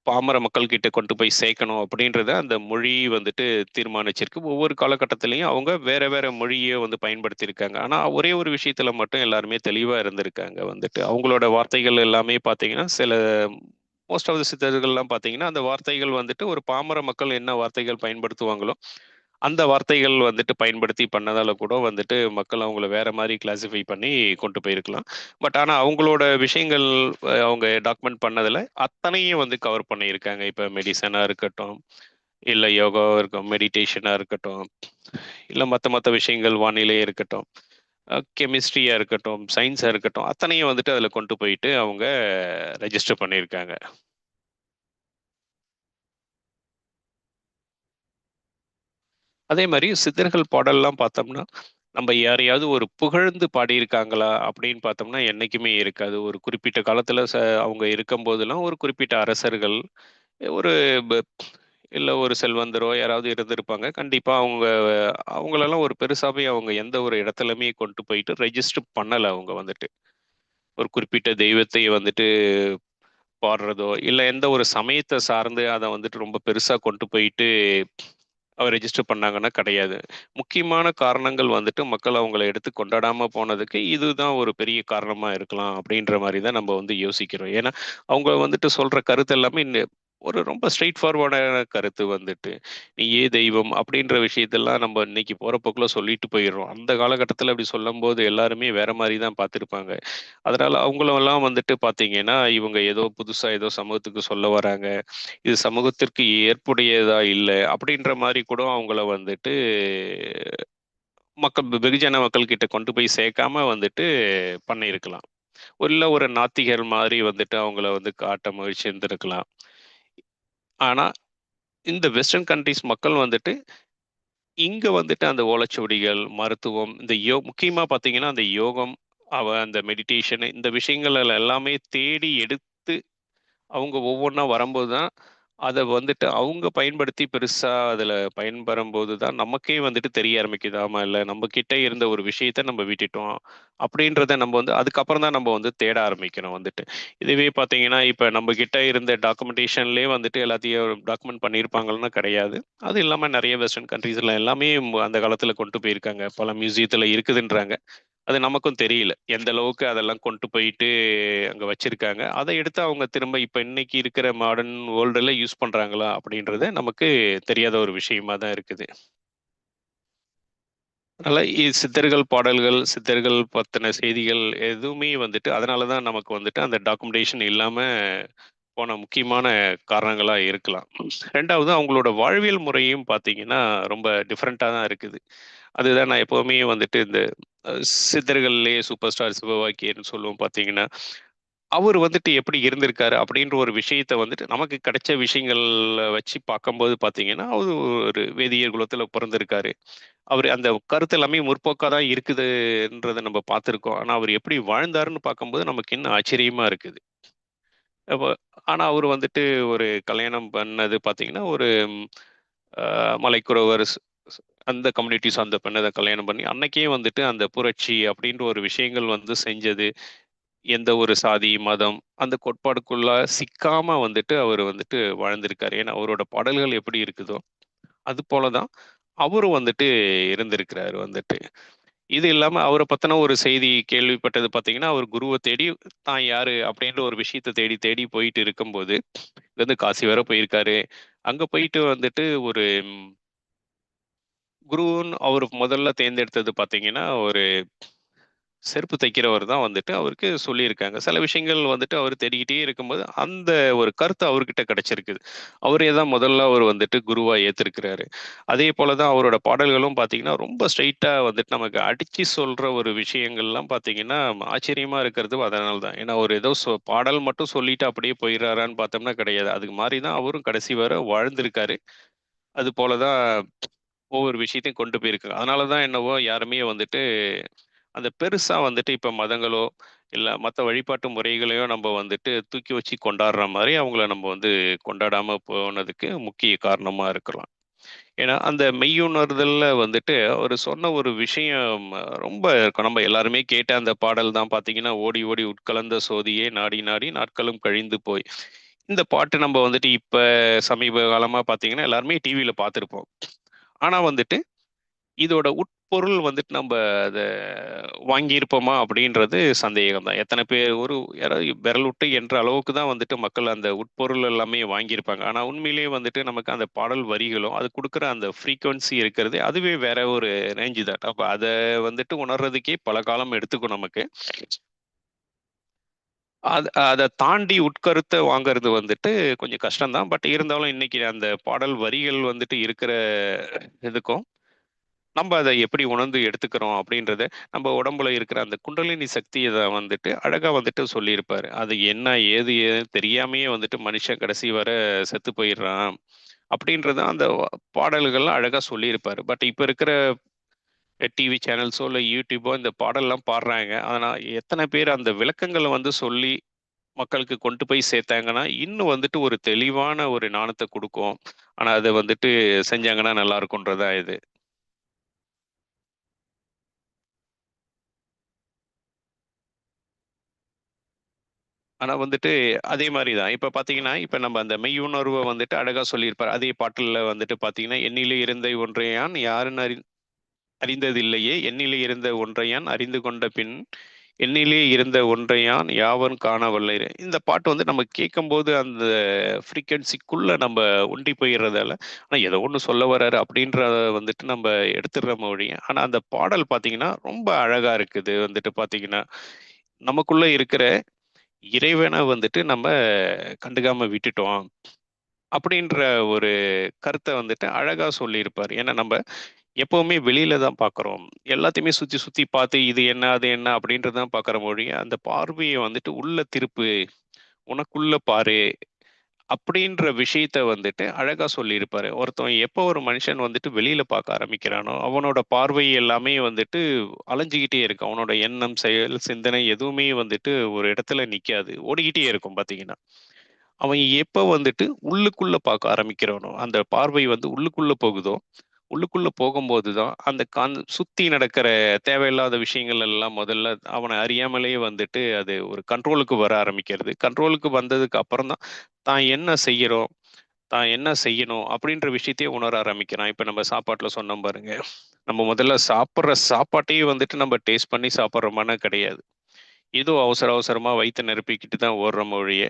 பாமர மக்கள் கிட்ட கொண்டு போய் சேர்க்கணும் அப்படின்றத அந்த மொழி வந்துட்டு தீர்மானிச்சிருக்கு. ஒவ்வொரு காலகட்டத்திலயும் அவங்க வேற வேற மொழிய வந்து பயன்படுத்தியிருக்காங்க. ஆனா ஒரே ஒரு விஷயத்துல மட்டும் எல்லாருமே தெளிவா இருந்திருக்காங்க வந்துட்டு. அவங்களோட வார்த்தைகள் எல்லாமே பார்த்தீங்கன்னா, சில மோஸ்ட் ஆஃப் த சித்தர்கள்லாம் பார்த்தீங்கன்னா, அந்த வார்த்தைகள் வந்துட்டு ஒரு பாமர மக்கள் என்ன வார்த்தைகள் பயன்படுத்துவாங்களோ, அந்த வார்த்தைகள் வந்துட்டு பயன்படுத்தி பண்ணதால கூட வந்துட்டு மக்கள் அவங்கள வேற மாரி கிளாசிஃபை பண்ணி கொண்டு போயிருக்கலாம். பட் ஆனா அவங்களோட விஷயங்கள் அவங்க டாக்குமெண்ட் பண்ணதுல அத்தனையும் வந்து கவர் பண்ணியிருக்காங்க. இப்ப மெடிசனா இருக்கட்டும், இல்ல யோகாவா இருக்கும், மெடிடேஷனா இருக்கட்டும், இல்ல மத்த மத்த விஷயங்கள் வானிலையா இருக்கட்டும், கெமிஸ்ட்ரியா இருக்கட்டும், சயின்ஸா இருக்கட்டும், அத்தனையும் வந்துட்டு அதுல கொண்டு போயிட்டு அவங்க ரெஜிஸ்டர் பண்ணியிருக்காங்க. அதே மாரி சித்தர்கள் பாடல்லாம் பார்த்தோம்னா, நம்ப யாரையாவது ஒரு புகழ்ந்து பாடியிருக்காங்களா அப்படின்னு பார்த்தோம்னா, என்னைக்குமே இருக்காது. ஒரு குறிப்பிட்ட காலத்துல அவங்க இருக்கும்போதெல்லாம் ஒரு குறிப்பிட்ட அரசர்கள், ஒரு ப இல்ல ஒரு செல்வந்தரோ யாராவது இருந்திருப்பாங்க. கண்டிப்பா அவங்களலாம் ஒரு பெருசாவே அவங்க எந்த ஒரு இடத்துலயுமே கொண்டு போயிட்டு ரெஜிஸ்டர் பண்ணல அவங்க வந்துட்டு. ஒரு குறிப்பிட்ட தெய்வத்தை வந்துட்டு பாடுறதோ, இல்ல எந்த ஒரு சமயத்த சார்ந்து அத வந்துட்டு ரொம்ப பெருசா கொண்டு போயிட்டு ரெஜிஸ்டர் பண்ணாங்கன்னா கிடையாது. முக்கியமான காரணங்கள் வந்துட்டு மக்கள் அவங்கள எடுத்து கொண்டாடாம போனதுக்கு, இதுதான் ஒரு பெரிய காரணமா இருக்கலாம் அப்படின்ற மாரி தான் நம்ம வந்து யோசிக்கிறோம். ஏன்னா, அவங்க வந்துட்டு சொல்ற கருத்து எல்லாமே ஒரு ரொம்ப ஸ்ட்ரெய்ட் ஃபார்வர்டான கருத்து வந்துட்டு, "நீயே தெய்வம்" அப்படின்ற விஷயத்தெல்லாம் நம்ம இன்னைக்கு போற போக்குல சொல்லிட்டு போயிர்றோம். அந்த காலகட்டத்தில அப்படி சொல்லும்போது எல்லாருமே வேற மாரி தான் பார்த்திருப்பாங்க. அதனால அவங்களலாம் வந்துட்டு பார்த்தீங்கன்னா, இவங்க ஏதோ புதுசா ஏதோ சமூகத்துக்கு சொல்ல வராங்க. இது சமூகத்திற்கு ஏற்புடையதா இல்ல. அப்படின்ற மாரி கூட அவங்கள வந்துட்டு வெகுஜன மக்கள் கிட்ட கொண்டு போய் சேர்க்காம வந்துட்டு பண்ணியிருக்கலாம். இல்ல ஒரு நாத்திகர் மாரி வந்துட்டு அவங்கள வந்து காட்ட முயற்சி இருந்திருக்கலாம். ஆனா, இந்த வெஸ்டர்ன் கன்ட்ரீஸ் மக்கள் வந்துட்டு, இங்க வந்துட்டு அந்த ஓலைச்சுவடிகள், மருத்துவம், இந்த முக்கியமா பார்த்தீங்கன்னா, அந்த யோகம், அந்த மெடிடேஷன் இந்த விஷயங்கள் எல்லாமே தேடி எடுத்து அவங்க ஒவ்வொன்னா வரம்போது தான், அத வந்துட்டு அவங்க பயன்படுத்தி பெருசா அதுல பயன்பெறும்போது தான் நமக்கே வந்துட்டு தெரிய ஆரம்பிக்குது. ஆமா, இல்ல நம்ம கிட்ட இருந்த ஒரு விஷயத்த நம்ம விட்டுட்டோம். அப்படின்றத நம்ம வந்து அதுக்கப்புறம் தான் நம்ம வந்து தேட ஆரம்பிக்கிறோம் வந்துட்டு. இதுவே பார்த்தீங்கன்னா, இப்ப நம்ம கிட்ட இருந்த டாக்குமெண்டேஷன்லயே வந்துட்டு எல்லாத்தையும் டாக்குமெண்ட் பண்ணியிருப்பாங்கள்னா கிடையாது. அது இல்லாம நெறைய வெஸ்டர்ன் கண்ட்ரீஸ்ல எல்லாமே அந்த காலத்துல கொண்டு போயிருக்காங்க. பல மியூசியத்துல இருக்குதுன்றாங்க. அது நமக்கும் தெரியல. எந்த அளவுக்கு அதெல்லாம் கொண்டு போயிட்டு அங்க வச்சிருக்காங்க. அத எடுத்து அவங்க திரும்ப இப்ப இன்னைக்கு இருக்கிற மாடர்ன் வேர்ல்டுல யூஸ் பண்றாங்களா? அப்படின்றது நமக்கு தெரியாத ஒரு விஷயமா தான் இருக்குது. அதனால சித்தர்கள் பாடல்கள், சித்தர்கள் பத்தின செய்திகள் எதுவுமே வந்துட்டு அதனால தான் நமக்கு வந்துட்டு அந்த டாக்குமெண்டேஷன் இல்லாம போன முக்கியமான காரணங்களா இருக்கலாம். 2வது அவங்களோட வாழ்வியல் முறையும் பார்த்தீங்கன்னா, ரொம்ப டிஃபரெண்ட்டா தான் இருக்குது. அதுதான் நான் எப்பவுமே வந்துட்டு இந்த சித்தர்கள்லயே சூப்பர் ஸ்டார் சிவவாக்கியர்ன்னு சொல்லுவோம் பார்த்தீங்கன்னா, அவரு வந்துட்டு எப்படி இருந்திருக்காரு அப்படின்ற ஒரு விஷயத்த வந்துட்டு நமக்கு கிடைச்ச விஷயங்கள்ல வச்சு பார்க்கும்போது பார்த்தீங்கன்னா, அவரு ஒரு வேதியியர் குலத்துல பிறந்திருக்காரு. அவரு அந்த கருத்து எல்லாமே முற்போக்கா தான் இருக்குதுன்றத நம்ம பார்த்துருக்கோம். ஆனா, அவரு எப்படி வாழ்ந்தாருன்னு பார்க்கும்போது நமக்கு இன்னும் ஆச்சரியமா இருக்குது. அப்ப ஆனா அவரு வந்துட்டு ஒரு கல்யாணம் பண்ணது பார்த்தீங்கன்னா, ஒரு அ மலைக்குறவர் அந்த கம்யூனிட்டி சார்ந்த பெண்ண தான் கல்யாணம் பண்ணி, அன்னைக்கே வந்துட்டு அந்த புரட்சி அப்படின்ற ஒரு விஷயங்கள் வந்து செஞ்சது. எந்த ஒரு சாதி, மதம் அந்த கோட்பாடுக்குள்ள சிக்காம வந்துட்டு அவரு வந்துட்டு வாழ்ந்திருக்காரு. ஏன்னா, அவரோட பாடல்கள் எப்படி இருக்குதோ, அது போல தான் அவரும் வந்துட்டு இருந்திருக்கிறாரு வந்துட்டு. இது இல்லாம அவர பத்தின ஒரு செய்தி கேள்விப்பட்டது பார்த்தீங்கன்னா, அவர் குருவ தேடி தான் யாரு அப்படின்ற ஒரு விஷயத்த தேடி தேடி போயிட்டு இருக்கும்போது, இங்கருந்து காசி வர போயிருக்காரு. அங்க போயிட்டு வந்துட்டு ஒரு குருன்னு அவரு முதல்ல தேர்ந்தெடுத்தது பார்த்தீங்கன்னா, ஒரு செருப்பு தைக்கிறவர் தான் வந்துட்டு அவருக்கு சொல்லியிருக்காங்க. சில விஷயங்கள் வந்துட்டு அவரு தேடிக்கிட்டே இருக்கும்போது, அந்த ஒரு கருத்து அவர்கிட்ட கிடைச்சிருக்குது. அவரே தான் முதல்ல அவரு வந்துட்டு குருவா ஏத்திருக்கிறாரு. அதே போல தான் அவரோட பாடல்களும் பார்த்தீங்கன்னா, ரொம்ப ஸ்ட்ரெயிட்டா வந்துட்டு நமக்கு அடிச்சு சொல்ற ஒரு விஷயங்கள்லாம் பார்த்தீங்கன்னா, ஆச்சரியமா இருக்கிறது அதனால தான். ஏன்னா, அவரு ஏதோ பாடல் மட்டும் சொல்லிட்டு அப்படியே போயிறாரான்னு பார்த்தோம்னா கிடையாது. அதுக்கு மாரி தான் அவரும் கடைசி வர வாழ்ந்திருக்காரு. அது போல தான் ஒவ்வொரு விஷயத்தையும் கொண்டு போயிருக்காங்க. அதனால தான் என்னவோ யாருமே வந்துட்டு அந்த பெருசா வந்துட்டு இப்ப மதங்களோ, இல்ல மத்த வழிபாட்டு முறைகளையோ நம்ம வந்துட்டு தூக்கி வச்சு கொண்டாடுற மாரி அவங்கள நம்ம வந்து கொண்டாடாம போனதுக்கு முக்கிய காரணமா இருக்கலாம். ஏன்னா, அந்த மெய்யுணர்தல்ல வந்துட்டு அவரு சொன்ன ஒரு விஷயம் ரொம்ப இருக்கும். நம்ம எல்லாருமே கேட்ட அந்த பாடல் தான் பார்த்தீங்கன்னா, "ஓடி ஓடி உட்கலந்த சோதியே நாடி நாடி நாட்களும் கழிந்து போய்." இந்த பாட்டு நம்ம வந்துட்டு இப்ப சமீப காலமா பார்த்தீங்கன்னா, எல்லாருமே டிவில பார்த்திருப்போம். ஆனா வந்துட்டு இதோட உட்பொருள் வந்துட்டு நம்ப அத வாங்கியிருப்போமா? அப்படின்றது சந்தேகம் தான். எத்தன பேர் யாராவது விரல் விட்டு எண்ற அளவுக்கு தான் வந்துட்டு மக்கள் அந்த உட்பொருள் எல்லாமே வாங்கியிருப்பாங்க. ஆனா உண்மையிலேயே வந்துட்டு நமக்கு அந்த பாடல் வரிகளும், அது குடுக்குற அந்த ஃப்ரீக்வன்சி இருக்கிறது, அதுவே வேற ஒரு ரேஞ்சு தான். அப்ப அத வந்துட்டு உணர்றதுக்கே பல காலம் எடுத்துக்கும் நமக்கு. அத தாண்டி உட்கருத்த வாங்குறது வந்துட்டு கொஞ்சம் கஷ்டம் தான். பட் இருந்தாலும் இன்னைக்கு அந்த பாடல் வரிகள் வந்துட்டு இருக்கிற இதுக்கும் நம்ப அத எப்படி உணர்ந்து எடுத்துக்கிறோம் அப்படின்றத, நம்ம உடம்புல இருக்கிற அந்த குண்டலினி சக்திய வந்துட்டு அழகா வந்துட்டு சொல்லியிருப்பாரு. அது என்ன, ஏதுன்னு தெரியாமயே வந்துட்டு மனுஷன் கடைசி வர செத்து போயிடுறான். அப்படின்றத அந்த பாடல்கள்ல அழகா சொல்லியிருப்பாரு. பட் இப்ப இருக்கிற டிவி சேனல்ஸோ, இல்ல YouTubeஓ இந்த பாடல்லாம் பாடுறாங்க. ஆனா எத்தன பேர் அந்த விளக்கங்கள வந்து சொல்லி மக்களுக்கு கொண்டு போய் சேர்த்தாங்கன்னா, இன்னும் வந்துட்டு ஒரு தெளிவான ஒரு ஞானத்த குடுக்கும். ஆனா அத வந்துட்டு செஞ்சாங்கன்னா நல்லா இருக்கும்ன்றது தான் இது. ஆனா வந்துட்டு, அதே மாரி தான். இப்ப பார்த்தீங்கன்னா, இப்ப நம்ம அந்த மெய்யுணர்வ வந்துட்டு அழகா சொல்லியிருப்பாரு. அதே பாட்டுல வந்துட்டு பார்த்தீங்கன்னா, "எண்ணிலே இருந்த ஒன்றையான் யாரும் அறிந்ததில்லையே, எண்ணிலே இருந்த ஒன்றையான் அறிந்து கொண்ட பின், எண்ணிலே இருந்த ஒன்றையான் யாவரும் காண வல்லீரே." இந்த பாட்டு வந்து நம்ம கேட்கும்போது அந்த ஃப்ரீக்வன்சிக்குள்ள நம்ம ஒன்றி போயிறதால, ஆனா ஏதோ ஒண்ணு சொல்ல வராரு அப்படின்றத வந்துட்டு நம்ம எடுத்துடுறோமே ஒழிய, ஆனா அந்த பாடல் பார்த்தீங்கன்னா, ரொம்ப அழகா இருக்குது வந்துட்டு பார்த்தீங்கன்னா, நமக்குள்ள இருக்கிற இறைவன வந்துட்டு நம்ம கண்டுக்காம விட்டுட்டோம். அப்படின்ற ஒரு கருத்த வந்துட்டு அழகா சொல்லியிருப்பாரு. ஏன்னா, நம்ப எப்பவுமே வெளியில தான் பார்க்குறோம். எல்லாத்தையுமே சுத்தி சுத்தி பார்த்து இது என்ன, அது என்ன அப்படின்றது தான் பார்க்குறோமே ஒழிய, அந்த பார்வைய வந்துட்டு உள்ள திருப்பு, உனக்குள்ள பாரு அப்படின்ற விஷயத்த வந்துட்டு அழகா சொல்லியிருப்பாரு. ஒருத்தன் எப்போ ஒரு மனுஷன் வந்துட்டு வெளியில பார்க்க ஆரம்பிக்கிறானோ, அவனோட பார்வை எல்லாமே வந்துட்டு அலைஞ்சுகிட்டே இருக்கும். அவனோட எண்ணம், செயல், சிந்தனை எதுவுமே வந்துட்டு ஒரு இடத்துல நிக்காது. ஓடிக்கிட்டே இருக்கும் பார்த்தீங்கன்னா. அவன் எப்ப வந்துட்டு உள்ளுக்குள்ள பார்க்க ஆரம்பிக்கிறானோ, அந்த பார்வை வந்து உள்ளுக்குள்ள போகுதோ, உள்ளுக்குள்ள போகும்போது தான் அந்த சுத்தி நடக்கிற தேவையில்லாத விஷயங்கள் எல்லாம் முதல்ல அவன அறியாமலேயே வந்துட்டு அது ஒரு கண்ட்ரோலுக்கு வர ஆரம்பிக்கிறது. கண்ட்ரோலுக்கு வந்ததுக்கு அப்புறம் தான், தான் என்ன செய்யறோம்? தான் என்ன செய்யணும்? அப்படின்ற விஷயத்தையே உணர ஆரம்பிக்கிறான். இப்ப நம்ம சாப்பாட்டுல சொன்னோம் பாருங்க. நம்ம முதல்ல சாப்பிடுற சாப்பாட்டையே வந்துட்டு நம்ம டேஸ்ட் பண்ணி சாப்பிடுறோமான்னா கிடையாது. ஏதோ அவசர அவசரமா வயித்த நிரப்பிக்கிட்டு தான் ஓடுறோமே ஒழிய,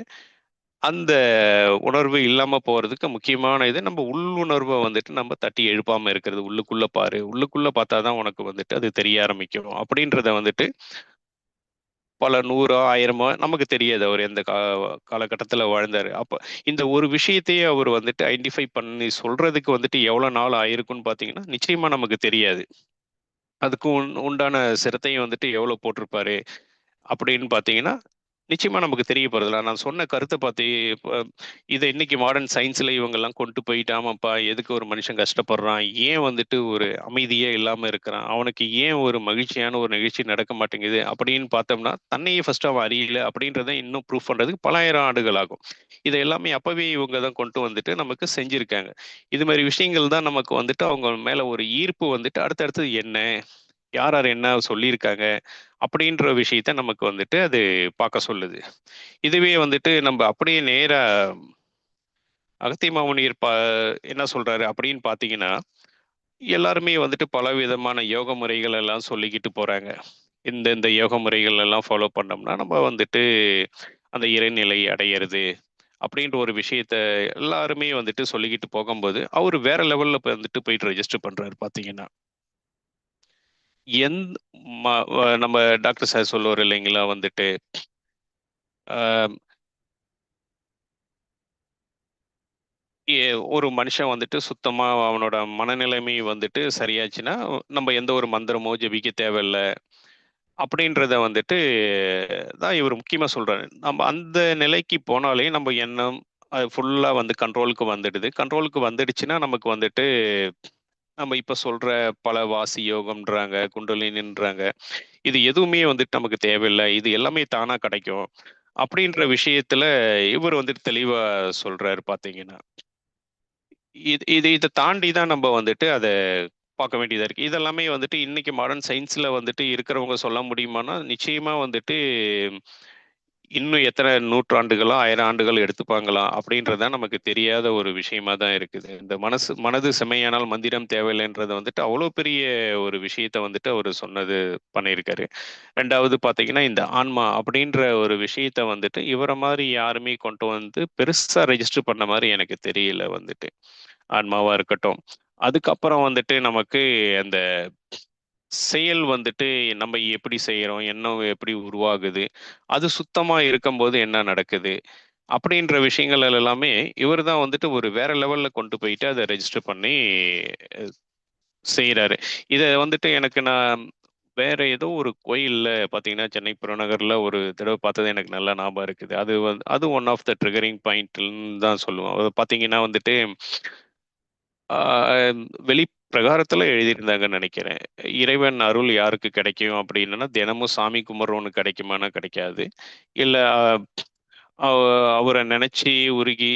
அந்த உணர்வு இல்லாம போறதுக்கு முக்கியமான இது நம்ம உள்ளுணர்வ வந்துட்டு நம்ம தட்டி எழுப்பாம இருக்கிறது. உள்ளுக்குள்ள பாரு. உள்ளுக்குள்ள பார்த்தா தான் உனக்கு வந்துட்டு அது தெரிய ஆரம்பிக்கும். அப்படின்றத வந்துட்டு பல 100 1000 நமக்கு தெரியாது. அவர் எந்த காலகட்டத்தில வாழ்ந்தாரு. அப்ப இந்த ஒரு விஷயத்தையே அவர் வந்துட்டு ஐடென்டிஃபை பண்ணி சொல்றதுக்கு வந்துட்டு எவ்வளோ நாள் ஆயிருக்கும்ன்னு பார்த்தீங்கன்னா, நிச்சயமா நமக்கு தெரியாது. அதுக்கு உண்டான சிரத்தையும் வந்துட்டு எவ்வளோ போட்டிருப்பாரு அப்படின்னு பார்த்தீங்கன்னா, நிச்சயமா நமக்கு தெரிய போறதில்ல. நான் சொன்ன கருத்த பாத்து இப்ப இத இன்னைக்கு மாடர்ன் சயின்ஸ்ல இவங்கலாம் கொண்டு போயிட்டு, ஆமாப்பா எதுக்கு ஒரு மனுஷன் கஷ்டப்படுறான்? ஏன் வந்துட்டு ஒரு அமைதியே இல்லாம இருக்கிறான்? அவனுக்கு ஏன் ஒரு மகிழ்ச்சியான ஒரு நிகழ்ச்சி நடக்க மாட்டேங்குது? அப்படின்னு பார்த்தோம்னா, தன்னையே ஃபர்ஸ்ட்டு அவன் அறியல அப்படின்றத இன்னும் ப்ரூஃப் பண்றதுக்கு பல 1000 ஆண்டுகள் ஆகும். இத எல்லாமே அப்பவே இவங்க தான் கொண்டு வந்துட்டு நமக்கு செஞ்சிருக்காங்க. இது மாரி விஷயங்கள் தான் நமக்கு வந்துட்டு அவங்க மேல ஒரு ஈர்ப்பு வந்துட்டு அடுத்தடுத்தது என்ன? யார் யார் என்ன சொல்லியிருக்காங்க? அப்படின்ற விஷயத்த நமக்கு வந்துட்டு அது பார்க்க சொல்லுது. இதுவே வந்துட்டு நம்ப அப்படியே நேரா அகத்திய மாமுனிவர் என்ன சொல்றாரு அப்படின்னு பார்த்தீங்கன்னா, எல்லாருமே வந்துட்டு பலவிதமான யோக முறைகள் எல்லாம் சொல்லிக்கிட்டு போறாங்க. இந்த யோக முறைகள் எல்லாம் ஃபாலோ பண்ணோம்னா, நம்ம வந்துட்டு அந்த இறைநிலை அடையறது அப்படின்ற ஒரு விஷயத்த எல்லாருமே வந்துட்டு சொல்லிக்கிட்டு போகும்போது, அவரு வேற லெவல்ல வந்துட்டு போயிட்டு ரெஜிஸ்டர் பண்றாரு பார்த்தீங்கன்னா. எந் ம வ நம்ம டாக்டர் சார் சொல்லுவாரு இல்லைங்களா வந்துட்டு, அ எ ஒரு மனுஷன் வந்துட்டு சுத்தமா அவனோட மனநிலைமை வந்துட்டு சரியாச்சுன்னா, நம்ம எந்த ஒரு மந்திரமோ ஜெபிக்க தேவையில்ல. அப்படின்றத வந்துட்டு தான் இவரு முக்கியமா சொல்றாரு. நம்ம அந்த நிலைக்கு போனாலே நம்ம எண்ணம் அது ஃபுல்லா வந்து கண்ட்ரோலுக்கு வந்துடுது. கண்ட்ரோலுக்கு வந்துடுச்சுன்னா, நமக்கு வந்துட்டு நம்ம இப்ப சொல்ற பல வாசி யோகம்ன்றாங்க, குண்டலினின்றாங்க. இது எதுவுமே வந்துட்டு நமக்கு தேவையில்ல. இது எல்லாமே தானா கிடைக்கும். அப்படின்ற விஷயத்துல இவரு வந்துட்டு தெளிவா சொல்றாரு பார்த்தீங்கன்னா. இத தாண்டி தான் நம்ப வந்துட்டு அத பார்க்க வேண்டியதா இருக்கு. இதெல்லாமே வந்துட்டு இன்னைக்கு மாடர்ன் சயின்ஸ்ல வந்துட்டு இருக்கிறவங்க சொல்ல முடியுமான்னா, நிச்சயமா வந்துட்டு இன்னும் எத்தன நூற்றாண்டுகளோ, 1000 ஆண்டுகள் எடுத்துப்பாங்களா? அப்படின்றது தான் நமக்கு தெரியாத ஒரு விஷயமா தான் இருக்குது. இந்த மனது செம்மையானால் மந்திரம் தேவையில்லைன்றத வந்துட்டு அவ்வளோ பெரிய ஒரு விஷயத்த வந்துட்டு அவரு சொன்னது பண்ணியிருக்காரு. 2வது பார்த்தீங்கன்னா, இந்த ஆன்மா அப்படின்ற ஒரு விஷயத்த வந்துட்டு இவர மாரி யாருமே கொண்டு வந்து பெருசா ரெஜிஸ்டர் பண்ண மாரி எனக்கு தெரியல வந்துட்டு. ஆன்மாவா இருக்கட்டும். அதுக்கப்புறம் வந்துட்டு நமக்கு அந்த செயல் வந்துட்டு நம்ம எப்படி செய்றோம்? எண்ணம் எப்படி உருவாகுது? அது சுத்தமா இருக்கும்போது என்ன நடக்குது? அப்படின்ற விஷயங்கள் எல்லாமே இவரு தான் வந்துட்டு ஒரு வேற லெவல்ல கொண்டு போயிட்டு அத ரெஜிஸ்டர் பண்ணி அ செய்றாரு. இத வந்துட்டு நான் வேற ஏதோ ஒரு கோயில்ல பார்த்தீங்கன்னா, சென்னை புறநகர்ல ஒரு தடவ பார்த்தது எனக்கு நல்லா ஞாபகம் இருக்குது. அது ஒன் ஆஃப் த ட்ரிகரிங் பாயிண்ட்ன்னு தான் சொல்லுவேன். பார்த்தீங்கன்னா வந்துட்டு ஆ வெளி பிரகாரத்துல எழுதியிருந்தாங்கன்னு நெனைக்கிறேன். இறைவன் அருள் யாருக்கு கிடைக்கும் அப்டின்னா, தினமும் சாமி கும்பிடுறவனுக்கு கிடைக்குமான்னா கிடைக்காது. இல்ல அவ அவர நெனச்சு உருகி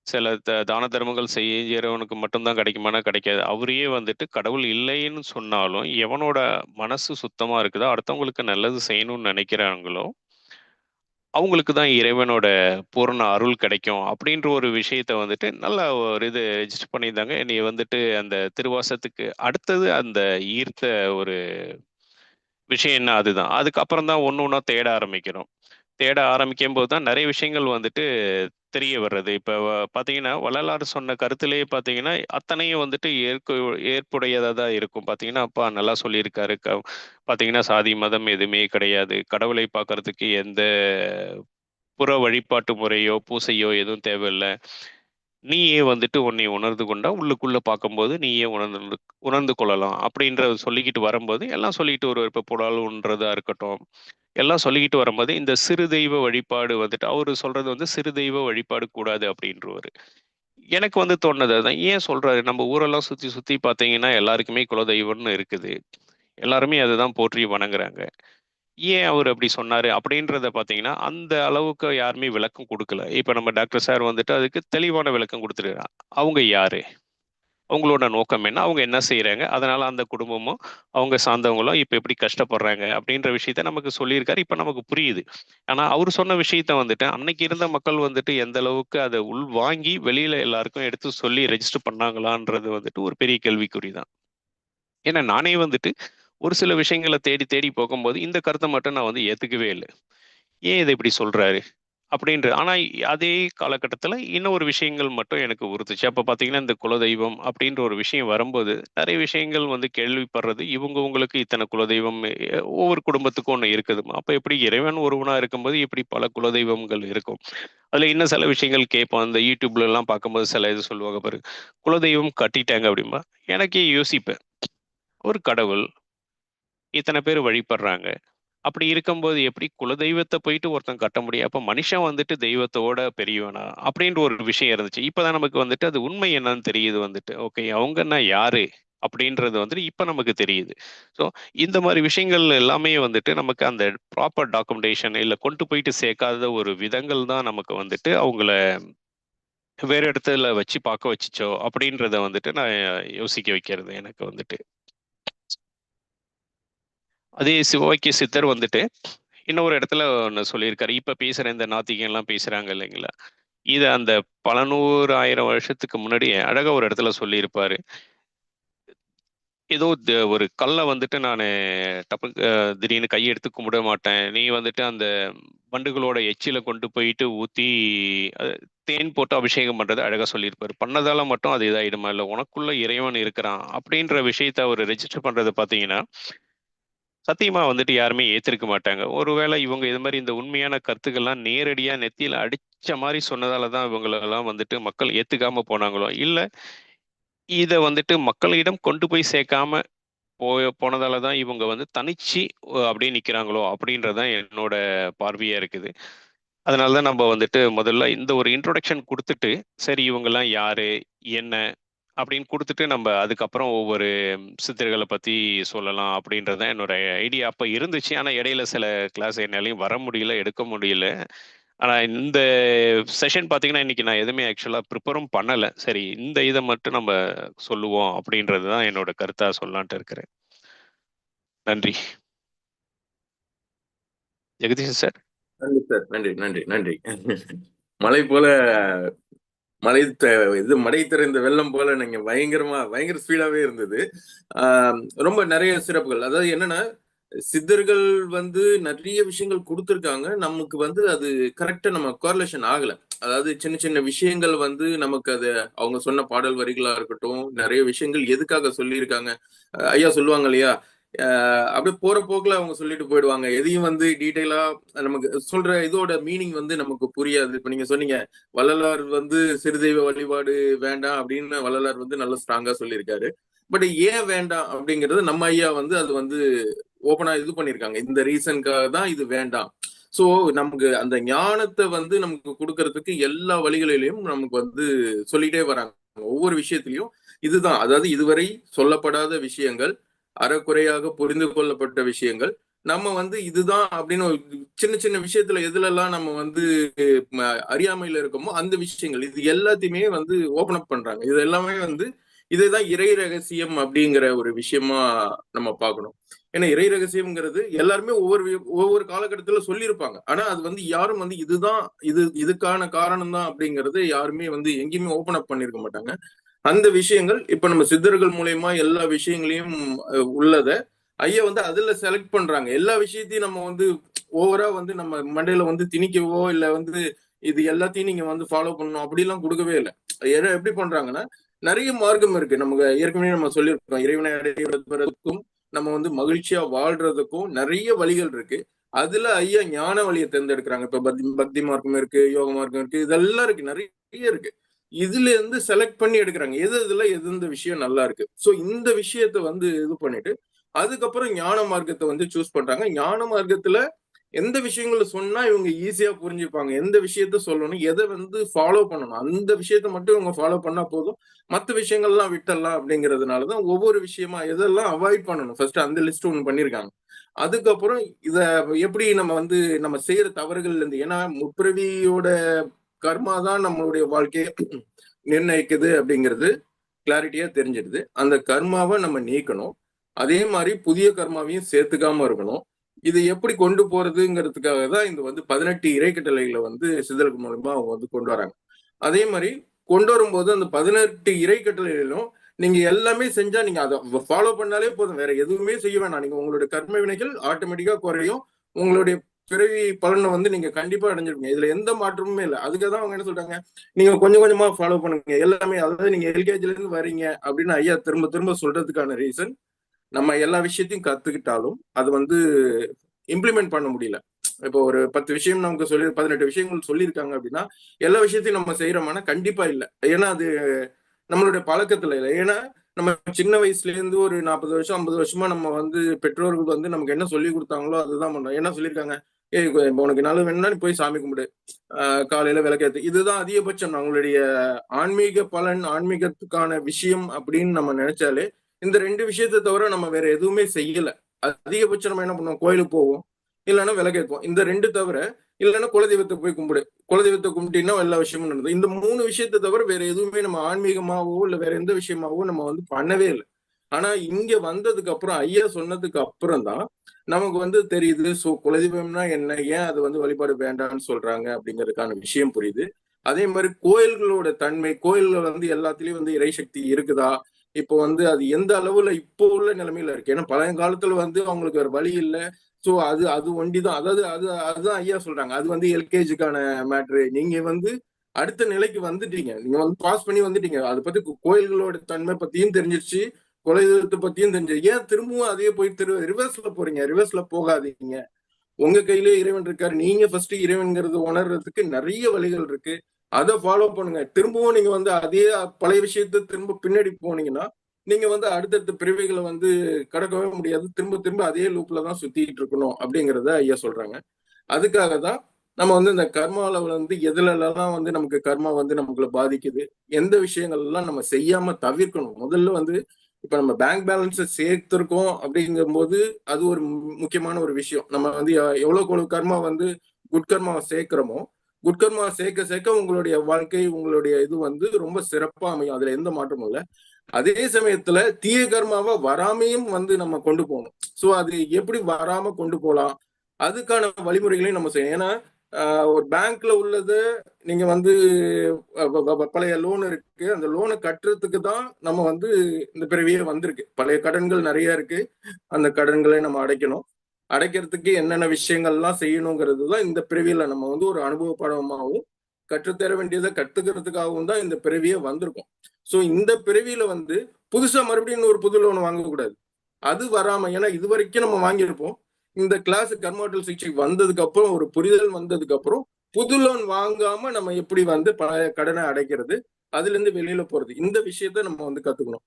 சில தான தர்மங்கள் செய்யறவனுக்கு மட்டும் தான் கிடைக்குமான்னா கிடைக்காது. அவரையே வந்துட்டு கடவுள் இல்லைன்னு சொன்னாலும், எவனோட மனசு சுத்தமா இருக்குதோ, அடுத்தவங்களுக்கு நல்லது செய்யணும்னு நெனைக்கிறாங்களோ, அவங்களுக்கு தான் இறைவனோட பூரண அருள் கிடைக்கும். அப்படின்ற ஒரு விஷயத்த வந்துட்டு நல்லா ஒரு இது ரெஜிஸ்டர் பண்ணியிருந்தாங்க. என்னைய வந்துட்டு அந்த திருவாசகத்துக்கு அடுத்தது அந்த ஈர்த்த ஒரு விஷயம்னா அதுதான். அதுக்கப்புறம் தான் ஒண்ணு ஒண்ணா தேட ஆரம்பிக்கிறோம். தேட ஆரம்பிக்கும்போது தான் நெறைய விஷயங்கள் வந்துட்டு தெரிய வர்றது. இப்ப பார்த்தீங்கன்னா, வள்ளலார் சொன்ன கருத்திலேயே பார்த்தீங்கன்னா, அத்தனையும் வந்துட்டு ஏற்புடையதா தான் இருக்கும். பார்த்தீங்கன்னா, அப்பா நல்லா சொல்லியிருக்காரு. பார்த்தீங்கன்னா, சாதி, மதம் எதுவுமே கிடையாது. கடவுளை பார்க்கறதுக்கு எந்த புற வழிபாட்டு முறையோ, பூசையோ எதுவும் தேவையில்ல. நீயே வந்துட்டு உன்னை உணர்ந்து கொண்டா, உள்ளுக்குள்ள பார்க்கும்போது நீயே உணர்ந்து கொள்ளலாம். அப்படின்றத சொல்லிக்கிட்டு வரும்போது, எல்லாம் சொல்லிட்டு வருவாரு. இப்ப புலால் ஊன்றதா இருக்கட்டும், எல்லாம் சொல்லிக்கிட்டு வரும்போது, இந்த சிறு தெய்வ வழிபாடு வந்துட்டு அவரு சொல்றது வந்து சிறு தெய்வ வழிபாடு கூடாது அப்படின்றுவாரு. எனக்கு வந்து தோணுனது அதுதான். ஏன் சொல்றாரு? நம்ம ஊரெல்லாம் சுத்தி சுத்தி பார்த்தீங்கன்னா, எல்லாருக்குமே குலதெய்வம்னு இருக்குது. எல்லாருமே அததான் போற்றி வணங்குறாங்க. ஏன் அவரு அப்படி சொன்னாரு? அப்படின்றத பார்த்தீங்கன்னா, அந்த அளவுக்கு யாருமே விளக்கம் குடுக்கல. இப்ப நம்ம டாக்டர் சார் வந்துட்டு அதுக்கு தெளிவான விளக்கம் குடுத்துருக்காங்க. அவங்க யாரு? அவங்களோட நோக்கம் என்ன? அவங்க என்ன செய்றாங்க? அதனால அந்த குடும்பமும், அவங்க சார்ந்தவங்களும் இப்ப எப்படி கஷ்டப்படுறாங்க? அப்படின்ற விஷயத்த நமக்கு சொல்லியிருக்காரு. இப்ப நமக்கு புரியுது. ஆனா, அவரு சொன்ன விஷயத்த வந்துட்டு, அன்னைக்கு இருந்த மக்கள் வந்துட்டு எந்த அளவுக்கு அத உள்வாங்கி, வெளியில எல்லாருக்கும் எடுத்து சொல்லி ரெஜிஸ்டர் பண்ணாங்களான்றது வந்துட்டு ஒரு பெரிய கேள்விக்குறி தான். ஏன்னா, நானே வந்துட்டு ஒரு சில விஷயங்கள தேடி தேடி போகும்போது, இந்த கருத்த மட்டும் நான் வந்து ஏத்துக்கவே இல்ல. ஏன் இத இப்படி சொல்றாரு? அப்படின்ற ஆனா அதே காலகட்டத்தில இன்னொரு விஷயங்கள் மட்டும் எனக்கு உறுத்துச்சு. அப்ப பார்த்தீங்கன்னா, இந்த குலதெய்வம் அப்படின்ற ஒரு விஷயம் வரும்போது, நெறைய விஷயங்கள் வந்து கேள்விப்படுறது, இவங்களுக்கு இத்தன குலதெய்வம் ஒவ்வொரு குடும்பத்துக்கும் ஒண்ணு இருக்குதுமா. அப்ப எப்படி இறைவன் ஒருவனா இருக்கும்போது, எப்படி பல குலதெய்வங்கள் இருக்கும்? அதுல இன்னும் சில விஷயங்கள் கேட்போம். அந்த YouTubeலலாம் பார்க்கும்போது சில இது சொல்லுவாங்க பாரு, குலதெய்வம் கட்டிட்டாங்க அப்படிம்பா. எனக்கே யோசிப்பேன். ஒரு கடவுள், இத்தன பேர் வழிபடுறாங்க. அப்படி இருக்கும்போது எப்படி குலதெய்வத்தை போயிட்டு ஒருத்தன் கட்ட முடியும்? அப்ப மனுஷன் வந்துட்டு தெய்வத்தோட பெரியவனா? அப்படின்ற ஒரு விஷயம் இருந்துச்சு. இப்பதான் நமக்கு வந்துட்டு அது உண்மை என்னன்னு தெரியுது வந்துட்டு. ஓகே, அவங்கன்னா யாரு? அப்படின்றது வந்துட்டு இப்ப நமக்கு தெரியுது. ஸோ இந்த மாரி விஷயங்கள் எல்லாமே வந்துட்டு நமக்கு அந்த ப்ராப்பர் டாக்குமெண்டேஷன் இல்ல கொண்டு போயிட்டு சேர்க்காத ஒரு விதங்கள் தான் நமக்கு வந்துட்டு அவங்கள வேற இடத்துல வச்சு பார்க்க வச்சுச்சோ அப்படின்றத வந்துட்டு நான் யோசிக்க வைக்கிறது எனக்கு வந்துட்டு. அதே சிவவாக்கிய சித்தர் வந்துட்டு இன்னொரு இடத்துல ஒண்ணு சொல்லியிருக்காரு. இப்ப பேசுற இந்த நாத்திகன்லாம் பேசுறாங்க இல்லைங்களா? இத அந்த பல 100, 1000 வருஷத்துக்கு முன்னாடியே அழகா ஒரு இடத்துல சொல்லியிருப்பாரு. ஏதோ ஒரு கல்ல வந்துட்டு நானு திடீர்னு கையெடுத்து கும்பிட மாட்டேன். நீ வந்துட்டு அந்த வண்டுகளோட எச்சில கொண்டு போயிட்டு ஊத்தி, அ தேன் போட்டு அபிஷேகம் பண்றத அழகா சொல்லியிருப்பாரு. பண்ணதால மட்டும் அது இதாயிடுமா? இல்ல உனக்குள்ள இறைவன் இருக்கிறான். அப்படின்ற விஷயத்த அவரு ரெஜிஸ்டர் பண்றத பார்த்தீங்கன்னா, சத்தியமா வந்துட்டு யாருமே ஏத்திருக்க மாட்டாங்க. ஒருவேளை இவங்க இது மாரி இந்த உண்மையான கருத்துக்கள்லாம் நேரடியா நெத்தியில அடிச்ச மாரி சொன்னதால தான் இவங்களலாம் வந்துட்டு மக்கள் ஏத்துக்காம போனாங்களோ, இல்ல இத வந்துட்டு மக்களிடம் கொண்டு போய் சேர்க்காம போனதால தான் இவங்க வந்து தனிச்சு அப்படியே நிக்கிறாங்களோ அப்படின்றது தான் என்னோட பார்வையா இருக்குது. அதனால தான் நம்ம வந்துட்டு முதல்ல இந்த ஒரு இன்ட்ரோடக்ஷன் குடுத்துட்டு, சரி இவங்கலாம் யாரு? என்ன? அப்படின்னு குடுத்துட்டு நம்ம அதுக்கப்புறம் ஒவ்வொரு சித்தர்கள பத்தி சொல்லலாம் அப்படின்றது தான் என்னோட ஐடியா அப்ப இருந்துச்சு. ஆனா இடையில சில கிளாஸ் என்னாலயும் வர முடியல, எடுக்க முடியல. ஆனா இந்த செஷன் பார்த்தீங்கன்னா, இன்னைக்கு நான் எதுவுமே ஆக்சுவலா ப்ரிப்பேரும் பண்ணல. சரி இந்த இத மட்டும் நம்ம சொல்லுவோம் அப்படின்றது தான் என்னோட கருத்தா சொல்லலான்ட்டு இருக்கிறேன். நன்றி. ஜெகதீஷ் சார். நன்றி சார். நன்றி, நன்றி, நன்றி. மலை போல மலை இது மடை திறந்த வெள்ளம் போல நீங்க பயங்கர ஸ்பீடாவே இருந்தது. ரொம்ப நிறைய சிறப்புகள். அதாவது என்னன்னா, சித்தர்கள் வந்து நிறைய விஷயங்கள் கொடுத்திருக்காங்க. நமக்கு வந்து அது கரெக்டா நம்ம கோரிலேஷன் ஆகல. அதாவது சின்ன சின்ன விஷயங்கள் வந்து நமக்கு அது அவங்க சொன்ன பாடல் வரிகளா இருக்கட்டும், நிறைய விஷயங்கள் எதுக்காக சொல்லியிருக்காங்க. ஐயா சொல்லுவாங்க இல்லையா? அப்படியே போற போக்குல அவங்க சொல்லிட்டு போயிடுவாங்க. எதையும் வந்து டீட்டெயிலா நமக்கு சொல்ற இதோட மீனிங் வந்து நமக்கு புரியாது. இப்ப நீங்க சொன்னீங்க, வள்ளலார் வந்து சிறு தெய்வ வழிபாடு வேண்டாம் அப்படின்னு வள்ளலார் வந்து நல்ல ஸ்ட்ராங்கா சொல்லியிருக்காரு. பட் ஏன் வேண்டாம் அப்படிங்கிறது நம்ம ஐயா வந்து அது வந்து ஓப்பனா இது பண்ணியிருக்காங்க. இந்த ரீசனுக்காக தான் இது வேண்டாம். சோ நமக்கு அந்த ஞானத்தை வந்து நமக்கு கொடுக்கறதுக்கு எல்லா வழிகளிலையும் நமக்கு வந்து சொல்லிட்டே வராங்க. ஒவ்வொரு விஷயத்திலையும் இதுதான், அதாவது இதுவரை சொல்லப்படாத விஷயங்கள், அறக்குறையாக புரிந்து கொள்ளப்பட்ட விஷயங்கள், நம்ம வந்து இதுதான் அப்படின்னு சின்ன சின்ன விஷயத்துல எதுலெல்லாம் நம்ம வந்து அறியாமையில இருக்கோமோ அந்த விஷயங்கள் இது எல்லாத்தையுமே வந்து ஓபன் அப் பண்றாங்க. இது எல்லாமே வந்து இதுதான் இறை ரகசியம் அப்படிங்கிற ஒரு விஷயமா நம்ம பார்க்கணும். ஏன்னா இறை ரகசியம்ங்கிறது எல்லாருமே ஒவ்வொரு காலகட்டத்துல சொல்லியிருப்பாங்க. ஆனா அது வந்து யாரும் வந்து இதுதான் இதுக்கான காரணம் தான் அப்படிங்கறது யாருமே வந்து எங்கேயுமே ஓபன் அப் பண்ணிருக்க மாட்டாங்க. அந்த விஷயங்கள் இப்ப நம்ம சித்தர்கள் மூலியமா எல்லா விஷயங்களையும் உள்ளத ஐயா வந்து அதுல செலக்ட் பண்றாங்க. எல்லா விஷயத்தையும் நம்ம வந்து ஓவரா வந்து நம்ம மண்டையில வந்து திணிக்கவோ இல்ல வந்து இது எல்லாத்தையும் நீங்க வந்து ஃபாலோ பண்ணணும் அப்படிலாம் கொடுக்கவே இல்லை. எப்படி பண்றாங்கன்னா, நிறைய மார்க்கம் இருக்கு. நமக்கு ஏற்கனவே நம்ம சொல்லியிருக்கோம். இறைவனை அடைவதற்கும் நம்ம வந்து மகிழ்ச்சியா வாழ்றதுக்கும் நிறைய வழிகள் இருக்கு. அதுல ஐயா ஞான வழியை தேர்ந்தெடுக்கிறாங்க. இப்ப பக்தி பக்தி மார்க்கம் இருக்கு, யோக மார்க்கம் இருக்கு, இதெல்லாம் இருக்கு, நிறைய இருக்கு. இதுல இருந்து செலக்ட் பண்ணி எடுக்கிறாங்க. இதுல எது இந்த விஷயம் நல்லா இருக்கு. சோ இந்த விஷயத்த வந்து இது பண்ணிட்டு அதுக்கப்புறம் ஞான மார்க்கத்தை வந்து சூஸ் பண்றாங்க. ஞான மார்க்கத்துல எந்த விஷயங்கள சொன்னா இவங்க ஈஸியா புரிஞ்சுப்பாங்க, எந்த விஷயத்த சொல்லணும், எதை வந்து ஃபாலோ பண்ணணும், அந்த விஷயத்த மட்டும் இவங்க ஃபாலோ பண்ணா போதும், மத்த விஷயங்கள்லாம் விட்டுறலாம் அப்படிங்கிறதுனாலதான் ஒவ்வொரு விஷயமா எதெல்லாம் அவாய்ட் பண்ணணும் ஃபர்ஸ்ட் அந்த லிஸ்ட் ஒண்ணு பண்ணிருக்காங்க. அதுக்கப்புறம் இத எப்படி நம்ம வந்து நம்ம செய்யற தவறுகள்ல இருந்து, ஏன்னா முற்பிறவியோட கர்மா தான் நம்மளுடைய வாழ்க்கையை நிர்ணயிக்குது அப்படிங்கிறது கிளாரிட்டியா தெரிஞ்சிடுது. அந்த கர்மாவை நம்ம நீக்கணும். அதே மாதிரி புதிய கர்மாவையும் சேர்த்துக்காம இருக்கணும். இதை எப்படி கொண்டு போறதுங்கிறதுக்காக தான் இந்த வந்து 18 இறைக்கட்டளைகளை வந்து சிதறல் மூலமா அவங்க வந்து கொண்டு வராங்க. அதே மாதிரி கொண்டு வரும்போது அந்த 18 இறைக்கட்டளைகளிலும் நீங்க எல்லாமே செஞ்சா நீங்க அதை ஃபாலோ பண்ணாலே போதும். வேற எதுவுமே செய்ய வேணாம். நீங்க உங்களுடைய கர்ம வினைகள் ஆட்டோமேட்டிக்கா குறையும். உங்களுடைய பிறவி பலனை வந்து நீங்க கண்டிப்பா அடைஞ்சிருப்பீங்க. இதுல எந்த மாற்றமுமே இல்லை. அதுக்காக தான் அவங்க என்ன சொல்றாங்க, நீங்க கொஞ்சம் கொஞ்சமா ஃபாலோ பண்ணுங்க எல்லாமே. அதாவது நீங்க எல்கேஜில இருந்து வரீங்க அப்படின்னு ஐயா திரும்ப திரும்ப சொல்றதுக்கான ரீசன், நம்ம எல்லா விஷயத்தையும் கத்துக்கிட்டாலும் அது வந்து இம்ப்ளிமெண்ட் பண்ண முடியல. இப்போ ஒரு 10 விஷயம் நமக்கு சொல்லி 18 விஷயங்கள் சொல்லியிருக்காங்க அப்படின்னா எல்லா விஷயத்தையும் நம்ம செய்யறோம்னா கண்டிப்பா இல்லை. ஏன்னா அது நம்மளுடைய பழக்கத்துல இல்லை. ஏன்னா நம்ம சின்ன வயசுல இருந்து ஒரு 40 வருஷம் 50 வருஷமா நம்ம வந்து பெற்றோர்கள் வந்து நமக்கு என்ன சொல்லி கொடுத்தாங்களோ அதுதான் பண்றோம். என்ன சொல்லியிருக்காங்க? ஏய் இப்ப உனக்கு நல்லது வேணும்னா நீ போய் சாமி கும்பிடு, காலையில விளக்கேத்து. இதுதான் அதிகபட்சம் நம்மளுடைய ஆன்மீக பலன், ஆன்மீகத்துக்கான விஷயம் அப்படின்னு நம்ம நினைச்சாலே இந்த 2 விஷயத்தை தவிர நம்ம வேற எதுவுமே செய்யல. அதிகபட்சம் நம்ம என்ன பண்ணுவோம்? கோயிலுக்கு போவோம், இல்லைன்னா விளக்கேற்போம். இந்த 2 தவிர, இல்லைன்னா குலதெய்வத்தை போய் கும்பிடு. குலதெய்வத்தை கும்பிட்டீங்கன்னா எல்லா விஷயமும் நடந்தது. இந்த 3 விஷயத்தை தவிர வேற எதுவுமே நம்ம ஆன்மீகமாவோ இல்ல வேற எந்த விஷயமாவோ நம்ம வந்து பண்ணவே இல்லை. ஆனா இங்க வந்ததுக்கு அப்புறம் ஐயா சொன்னதுக்கு அப்புறம் தான் நமக்கு வந்து தெரியுது. சோ குலதெய்வம்னா என்ன, ஏன் அது வந்து வழிபாடு வேண்டாம்னு சொல்றாங்க அப்படிங்கிறதுக்கான விஷயம் புரியுது. அதே மாதிரி கோயில்களோட தன்மை, கோயில்ல வந்து எல்லாத்துலயும் வந்து இறைசக்தி இருக்குதா, இப்போ வந்து அது எந்த அளவுல இப்போ உள்ள நிலைமையில இருக்கு. ஏன்னா பழைய காலத்துல வந்து அவங்களுக்கு வேற வழி இல்லை. சோ அது அது ஒண்டிதான். அதாவது அதுதான் ஐயா சொல்றாங்க. அது வந்து எல்கேஜிக்கான மேட்ரு. நீங்க வந்து அடுத்த நிலைக்கு வந்துட்டீங்க. நீங்க வந்து பாஸ் பண்ணி வந்துட்டீங்க. அதை பத்தி கோயில்களோட தன்மை பத்தியும் தெரிஞ்சிருச்சு, குலதெய்வத்தை பத்தியும் தெரிஞ்சு. ஏன் திரும்பவும் அதே போய் ரிவர்ஸ்ல போறீங்க? ரிவர்ஸ்ல போகாதீங்க. உங்க கையிலே இறைவன் இருக்காரு. நீங்க ஃபர்ஸ்ட் இறைவன்கிறது உணர்றதுக்கு நிறைய வழிகள் இருக்கு. அதை ஃபாலோ பண்ணுங்க. திரும்பவும் நீங்க வந்து அதே பழைய விஷயத்த திரும்ப பின்னாடி போனீங்கன்னா நீங்க வந்து அடுத்தடுத்த பிறவிகளை வந்து கடக்கவே முடியாது. திரும்ப திரும்ப அதே லூப்ல தான் சுத்திட்டு இருக்கணும் அப்படிங்கறத ஐயா சொல்றாங்க. அதுக்காக தான் நம்ம வந்து இந்த கர்மால வந்து எதுலலாம் வந்து நமக்கு கர்மா வந்து நமக்குள்ள பாதிக்குது, எந்த விஷயங்கள் எல்லாம் நம்ம செய்யாம தவிர்க்கணும். முதல்ல வந்து இப்ப நம்ம பேங்க் பேலன்ஸ் சேர்த்திருக்கோம் அப்படிங்கும்போது அது ஒரு முக்கியமான ஒரு விஷயம். நம்ம வந்து எவ்வளவு கர்மா வந்து குட் கர்மாவை சேர்க்கிறோமோ, குட் கர்மா சேர்க்க சேர்க்க உங்களுடைய வாழ்க்கை, உங்களுடைய இது வந்து ரொம்ப சிறப்பா அமையும். அதுல எந்த மாற்றமும் இல்லை. அதே சமயத்துல தீய கர்மாவை வராமையும் வந்து நம்ம கொண்டு போகணும். சோ அது எப்படி வராம கொண்டு போலாம், அதுக்கான வழிமுறைகளையும் நம்ம செய்யணும். ஏன்னா ஒரு பேங்க்ல உள்ளது நீங்க வந்து பழைய லோன் இருக்கு, அந்த லோனை கட்டுறதுக்கு தான் நம்ம வந்து இந்த பிறவியே வந்திருக்கு. பழைய கடன்கள் நிறைய இருக்கு, அந்த கடன்களை நம்ம அடைக்கணும். அடைக்கிறதுக்கு என்னென்ன விஷயங்கள்லாம் செய்யணுங்கிறது தான் இந்த பிறவியில நம்ம வந்து ஒரு அனுபவ பாடமாகவும் கற்றுத்தர வேண்டியதை கத்துக்கிறதுக்காகவும் தான் இந்த பிறவியே வந்திருக்கும். சோ இந்த பிறவியில வந்து புதுசா மறுபடியும் ஒரு புது லோன் வாங்கக்கூடாது. அது வராம, ஏன்னா இது வரைக்கும் நம்ம வாங்கியிருப்போம். இந்த கிளாஸ் கர்மாட்டல் சிகிச்சை வந்ததுக்கு அப்புறம், ஒரு புரிதல் வந்ததுக்கு அப்புறம் புது லோன் வாங்காம நம்ம எப்படி வந்து பழைய கடனை அடைக்கிறது, அதுல இருந்து வெளியில போறது, இந்த விஷயத்த நம்ம வந்து கத்துக்கணும்.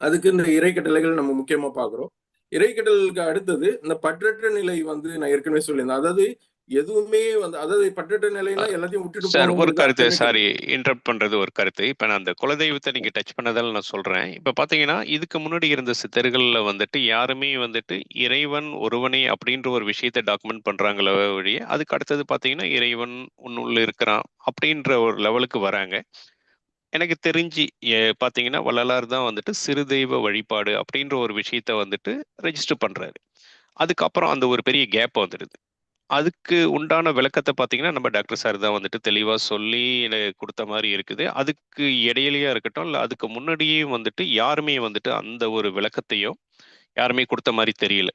அதுக்கு இந்த இறைக்கட்டளைகள் நம்ம முக்கியமா பாக்குறோம். இறைக்கட்டளைக்கு அடுத்தது இந்த பற்றற்ற நிலை வந்து நான் ஏற்கனவே சொல்லியிருந்தேன். அதாவது எதுவுமே வந்து, அதாவது பற்றற்ற நிலைன்னா எல்லாத்தையும் விட்டுட்டு சார் ஒரு போகணுங்கிறது கருத்து, அர்த்தமே சாரி கிடையாது. இன்டரப்ட் பண்றது ஒரு கருத்து. இப்ப நான் அந்த குலதெய்வத்தை நீங்க டச் பண்ணதால நான் சொல்றேன். இப்ப பாத்தீங்கன்னா இதுக்கு முன்னாடி இருந்த சித்தர்கள்ல வந்துட்டு யாருமே வந்துட்டு இறைவன் ஒருவனே அப்படின்ற ஒரு விஷயத்தை டாக்குமெண்ட் பண்றாங்களே ஒழிய, அதுக்கு அடுத்தது பாத்தீங்கன்னா இறைவன் உன்னுள்ள இருக்கிறான் அப்படின்ற ஒரு லெவலுக்கு வராங்க. எனக்கு தெரிஞ்சு பாத்தீங்கன்னா வள்ளலார் தான் வந்துட்டு சிறு தெய்வ வழிபாடு அப்படின்ற ஒரு விஷயத்த வந்துட்டு ரெஜிஸ்டர் பண்றாரு. அதுக்கப்புறம் அந்த ஒரு பெரிய கேப் வந்துடுது. அதுக்கு உண்டான விளக்கத்த பார்த்தீங்கன்னா, நம்ம டாக்டர் சார் தான் வந்துட்டு தெளிவா சொல்லி எனக்கு குடுத்த மாரி இருக்குது. அதுக்கு இடையிலயா இருக்கட்டும், இல்ல அதுக்கு முன்னாடியே வந்துட்டு யாருமே வந்துட்டு அந்த ஒரு விளக்கத்தையும் யாருமே குடுத்த மாரி தெரியல.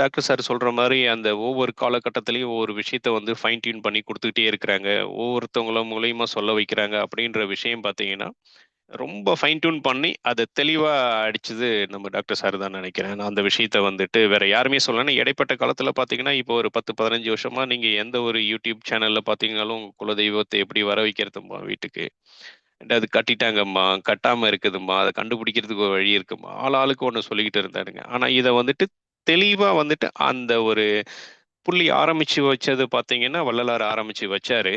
டாக்டர் சார் சொல்ற மாரி அந்த ஒவ்வொரு காலகட்டத்திலயும் ஒவ்வொரு விஷயத்த வந்து ஃபைன் டியூன் பண்ணி குடுத்துக்கிட்டே இருக்கிறாங்க. ஒவ்வொருத்தவங்கள மூலியமா சொல்ல வைக்கிறாங்க அப்படின்ற விஷயம் பார்த்தீங்கன்னா, ரொம்ப ஃபைன் டியூன் பண்ணி அத தெளிவா அடிச்சது நம்ம டாக்டர் சார் தான் நெனைக்கிறேன். நான் அந்த விஷயத்த வந்துட்டு வேற யாருமே சொல்லல. இடைப்பட்ட காலத்துல பார்த்தீங்கன்னா, இப்போ ஒரு 10, 15 வருஷமா நீங்க எந்த ஒரு யூடியூப் சேனல்ல பார்த்தீங்கனாலும், குலதெய்வத்த எப்படி வர வைக்கிறதும்மா வீட்டுக்கு. அது கட்டிட்டாங்கம்மா, கட்டாம இருக்குதும்மா, அத கண்டுபிடிக்கிறதுக்கு ஒரு வழி இருக்கும்மா. ஆளாளுக்கு ஒண்ணு சொல்லிக்கிட்டு இருந்தானுங்க. ஆனா இத வந்துட்டு தெளிவா வந்துட்டு அந்த ஒரு புள்ளி ஆரம்பிச்சு வச்சது பார்த்தீங்கன்னா, வள்ளலார் ஆரம்பிச்சு வச்சாரு.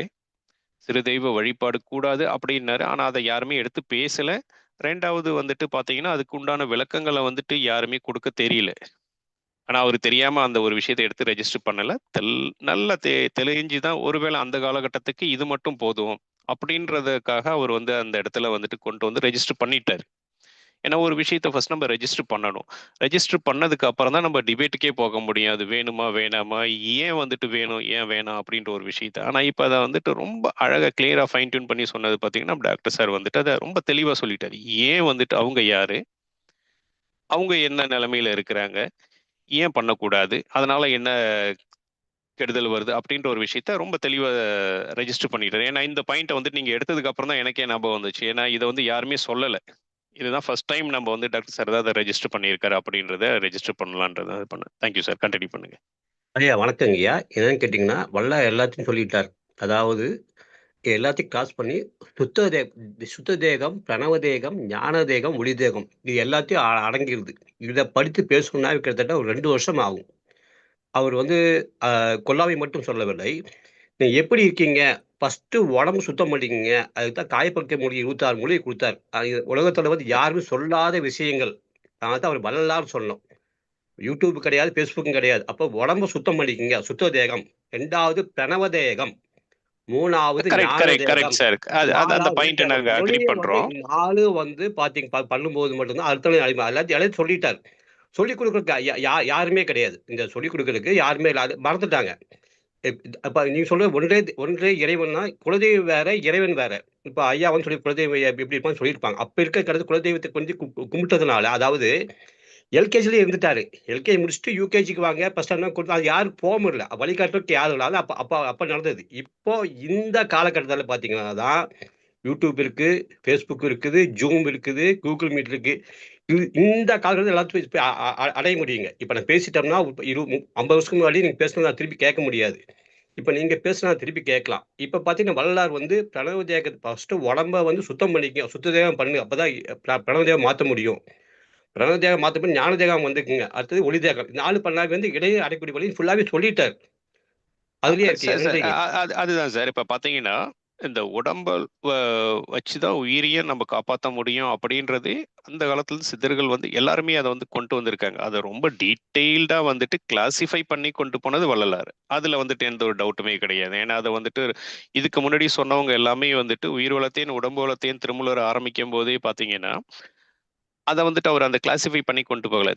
சிறு தெய்வ வழிபாடு கூடாது அப்படின்னாரு. ஆனா அத யாருமே எடுத்து பேசல. 2வது வந்துட்டு பார்த்தீங்கன்னா, அதுக்கு உண்டான விளக்கங்கள வந்துட்டு யாருமே குடுக்க தெரியல. ஆனா அவரு தெரியாம அந்த ஒரு விஷயத்த எடுத்து ரெஜிஸ்டர் பண்ணல. நல்லா தெளிஞ்சு தான் ஒருவேள அந்த காலகட்டத்துக்கு இது மட்டும் போதும். அப்படின்றதுக்காக அவர் வந்து அந்த இடத்துல வந்துட்டு கொண்டு வந்து ரெஜிஸ்டர் பண்ணிட்டாரு. ஏன்னா ஒரு விஷயத்த ஃபர்ஸ்ட் நம்ம ரெஜிஸ்டர் பண்ணணும். ரெஜிஸ்டர் பண்ணதுக்கு அப்புறம் தான் நம்ம டிபேட்டுக்கே போக முடியும். அது வேணுமா? வேணாமா? ஏன் வந்துட்டு வேணும்? ஏன் வேணாம்? அப்படின்ற ஒரு விஷயத்த. ஆனா இப்ப அத வந்துட்டு ரொம்ப அழகா கிளியரா ஃபைன் டியூன் பண்ணி சொன்னது பார்த்தீங்கன்னா, டாக்டர் சார் வந்துட்டு அத ரொம்ப தெளிவா சொல்லிட்டாரு. ஏன் வந்துட்டு அவங்க யாரு? அவங்க என்ன நிலைமையில இருக்கிறாங்க? ஏன் பண்ணக்கூடாது? அதனால என்ன கெடுதல் வருது? அப்படின்ற ஒரு விஷயத்த ரொம்ப தெளிவா ரெஜிஸ்டர் பண்ணிட்டாரு. ஏன்னா இந்த பாயிண்ட்ட வந்துட்டு நீங்க எடுத்ததுக்கு அப்புறம் தான் எனக்கே ஞாபகம் வந்துச்சு. ஏன்னா இத வந்து யாருமே சொல்லல. இதுதான் ஃபர்ஸ்ட் டைம் நம்ம வந்து டாக்டர் சார் தான் அத ரெஜிஸ்டர் பண்ணியிருக்காரு அப்படின்றத ரெஜிஸ்டர் பண்ணலான்றத இது பண்ணேன். Thank you sir. கன்டின்யூ பண்ணுங்க. ஐயா வணக்கங்க ஐயா. என்னன்னு கேட்டிங்கன்னா, வள்ளலார் எல்லாத்தையும் சொல்லிட்டார். அதாவது எல்லாத்தையும் கிராஸ் பண்ணி சுத்த தேகம், பிரணவ தேகம், ஞான தேகம், ஒளி தேகம் இது எல்லாத்தையும் அடங்கிருது. இதை படித்து பேசணும்னா கிட்டத்தட்ட ஒரு 2 வருஷம் ஆகும். அவர் வந்து கொல்லாவை மட்டும் சொல்லவில்லை. நீங்க எப்படி இருக்கீங்க? ஃபர்ஸ்ட்டு உடம்பு சுத்தம் பண்ணிக்கங்க. அதுக்கு தான் காயப்பக்க மூலிகை 26 மூலிகை குடுத்தார். உலகத்துல வந்து யாருமே சொல்லாத விஷயங்கள். அதனால தான் அவர் வள்ளலார்ன்னு சொன்னோம். யூடியூப் கிடையாது, ஃபேஸ்புக்கும் கிடையாது. அப்போ உடம்ப சுத்தம் பண்ணிக்கங்க. சுத்த தேகம். 2வது பிரணவ தேகம். 3வது கரெக்ட் ஞான கரெக்ட் தேகம். Correct sir. அது அந்த 4வது ஒளி பாயிண்ட் தேகம். நாங்க அக்ரி மொழியை வந்து பண்றோம். 4 வந்து பண்ணும்போது மட்டும்தான் அர்த்தம் எல்லாத்தையும் சொல்லிட்டார். சொல்லிக் கொடுக்கறதுக்கு யாருமே கிடையாது. இந்த சொல்லிக் கொடுக்கறதுக்கு யாருமே இல்ல. அது மறந்துட்டாங்க. அப்ப நீங்க சொல்ற ஒன்றே இறைவன்னா, குலதெய்வம் வேற, இறைவன் வேற. இப்ப ஐயா வந்து சொல்லி குலதெய்வம் எப்படி இருப்பான்னு சொல்லியிருப்பாங்க. அப்ப இருக்க கடவுள் குலதெய்வத்தை கொஞ்சம் கும்பிட்டதுனால, அதாவது எல்கேஜிலே இருந்துட்டாரு. எல்கேஜி முடிச்சுட்டு யூகேஜிக்கு வாங்க, ஃபர்ஸ்ட் ஸ்டாண்டர்ட் கொடுத்து அது யாரும் போ முடியல. வழிகாட்டுறதுக்கு யாரும் இல்ல. அது அப்ப அப்ப அப்ப நடந்தது. இப்போ இந்த காலகட்டத்தில பார்த்தீங்கன்னா தான், யூடியூப் இருக்கு, Facebook இருக்குது, Zoom இருக்குது, Google Meet இருக்கு. இந்த காலகட்டத்தில எல்லாத்தையும் போய் அடைய முடியுங்க. இப்ப நான் பேசிட்டோம்னா, 50 வருஷத்துக்கு முன்னாடி நீங்க பேசினத நான் திருப்பி கேட்க முடியாது. இப்ப நீங்க பேசினா திருப்பி கேட்கலாம். இப்ப பார்த்தீங்கன்னா, வள்ளலார் வந்து பிரணவ தேகத்த ஃபர்ஸ்ட்டு உடம்ப வந்து சுத்தம் பண்ணிக்கங்க. சுத்த தேகம் பண்ணு. அப்பதான் பிரணவ தேகம் மாத்த முடியும். பிரணவ தேகம் மாத்த போய் ஞான தேகம் வந்துக்குங்க. அடுத்தது ஒளி தேகம். 4 பண்ணாவே வந்து இடையே அடைக்கூடிய வழி ஃபுல்லாவே சொல்லிட்டாரு. அதுலயே இருக்கு. சார் சார் என்னன்றீங்க? அதுதான் சார். இப்ப பாத்தீங்கன்னா இந்த உடம்ப வச்சுதான் உயிரியை நம்ம காப்பாற்ற முடியும் அப்படின்றது அந்த காலத்துல சித்தர்கள் வந்து எல்லாருமே அதை வந்து கொண்டு வந்திருக்காங்க. அதை ரொம்ப டீட்டெயில்டா வந்துட்டு கிளாசிஃபை பண்ணி கொண்டு போனது வள்ளலார். அதுல வந்துட்டு எந்த ஒரு டவுட்டுமே கிடையாது. ஏன்னா அதை வந்துட்டு இதுக்கு முன்னாடி சொன்னவங்க எல்லாமே வந்துட்டு உயிர் வளத்தையும் உடம்பு வளத்தையும் திருமூலர் ஆரம்பிக்கும் போதே பாத்தீங்கன்னா அதை வந்துட்டு அவர் அந்த கிளாசிஃபை பண்ணி கொண்டு போகல.